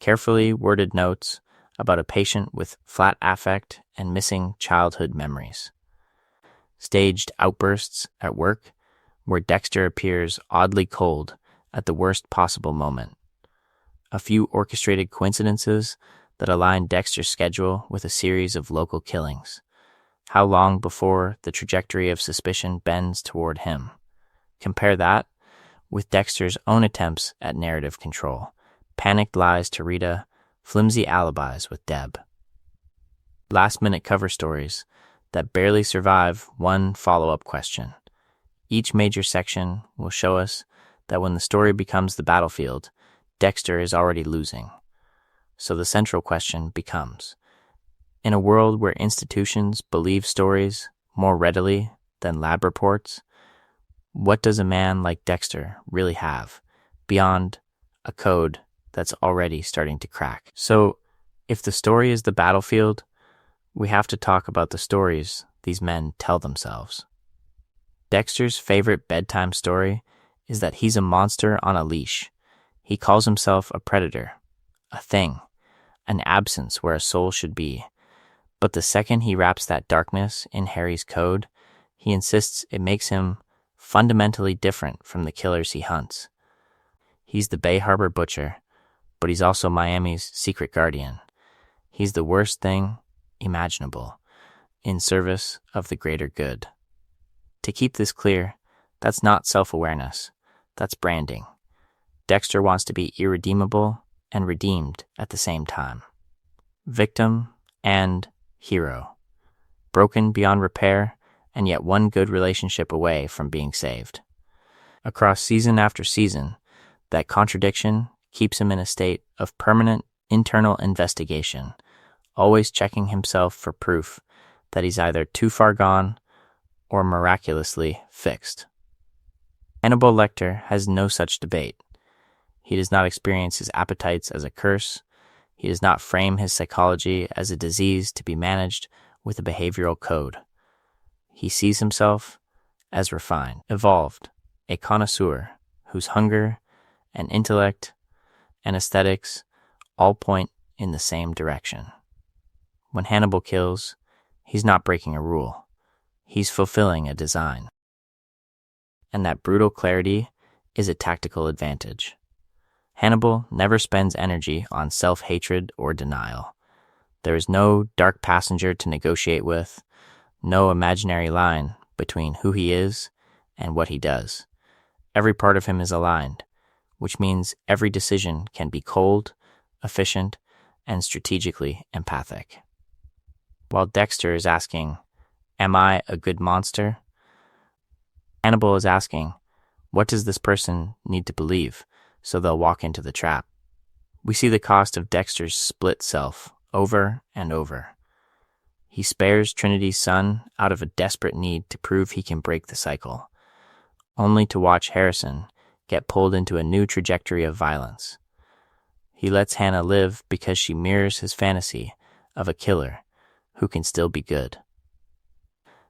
Carefully worded notes about a patient with flat affect and missing childhood memories. Staged outbursts at work where Dexter appears oddly cold at the worst possible moment. A few orchestrated coincidences that align Dexter's schedule with a series of local killings. How long before the trajectory of suspicion bends toward him? Compare that with Dexter's own attempts at narrative control. Panicked lies to Rita, flimsy alibis with Deb. Last-minute cover stories that barely survive one follow-up question. Each major section will show us that when the story becomes the battlefield, Dexter is already losing. So the central question becomes, in a world where institutions believe stories more readily than lab reports, what does a man like Dexter really have beyond a code that's already starting to crack? So if the story is the battlefield, we have to talk about the stories these men tell themselves. Dexter's favorite bedtime story is that he's a monster on a leash. He calls himself a predator, a thing, an absence where a soul should be. But the second he wraps that darkness in Harry's code, he insists it makes him fundamentally different from the killers he hunts. He's the Bay Harbor butcher, but he's also Miami's secret guardian. He's the worst thing imaginable, in service of the greater good. To keep this clear, that's not self-awareness, that's branding. Dexter wants to be irredeemable and redeemed at the same time. Victim and hero. Broken beyond repair, and yet one good relationship away from being saved. Across season after season, that contradiction keeps him in a state of permanent internal investigation, always checking himself for proof that he's either too far gone or miraculously fixed. Hannibal Lecter has no such debate. He does not experience his appetites as a curse. He does not frame his psychology as a disease to be managed with a behavioral code. He sees himself as refined, evolved, a connoisseur whose hunger and intellect and aesthetics all point in the same direction. When Hannibal kills, he's not breaking a rule. He's fulfilling a design. And that brutal clarity is a tactical advantage. Hannibal never spends energy on self-hatred or denial. There is no dark passenger to negotiate with, no imaginary line between who he is and what he does. Every part of him is aligned, which means every decision can be cold, efficient, and strategically empathic. While Dexter is asking, "Am I a good monster?" Hannibal is asking, "What does this person need to believe so they'll walk into the trap?" We see the cost of Dexter's split self over and over. He spares Trinity's son out of a desperate need to prove he can break the cycle, only to watch Harrison get pulled into a new trajectory of violence. He lets Hannah live because she mirrors his fantasy of a killer who can still be good.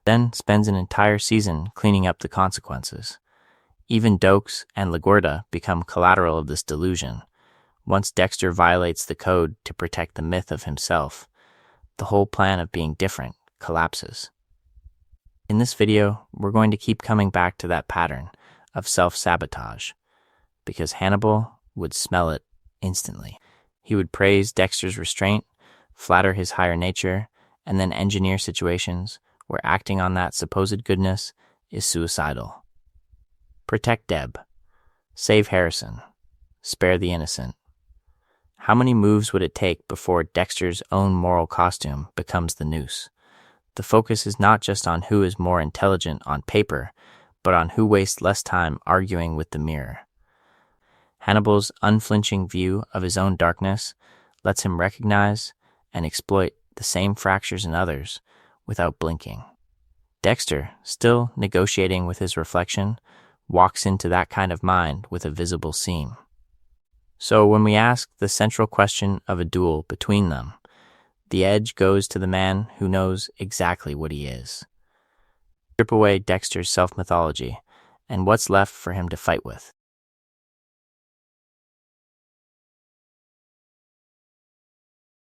Then spends an entire season cleaning up the consequences. Even Dokes and LaGuardia become collateral of this delusion. Once Dexter violates the code to protect the myth of himself, the whole plan of being different collapses. In this video, we're going to keep coming back to that pattern of self-sabotage, because Hannibal would smell it instantly. He would praise Dexter's restraint, flatter his higher nature, and then engineer situations where acting on that supposed goodness is suicidal. Protect Deb. Save Harrison. Spare the innocent. How many moves would it take before Dexter's own moral costume becomes the noose? The focus is not just on who is more intelligent on paper, but on who wastes less time arguing with the mirror. Hannibal's unflinching view of his own darkness lets him recognize and exploit the same fractures in others without blinking. Dexter, still negotiating with his reflection, walks into that kind of mind with a visible seam. So when we ask the central question of a duel between them, the edge goes to the man who knows exactly what he is. Strip away Dexter's self-mythology, and what's left for him to fight with?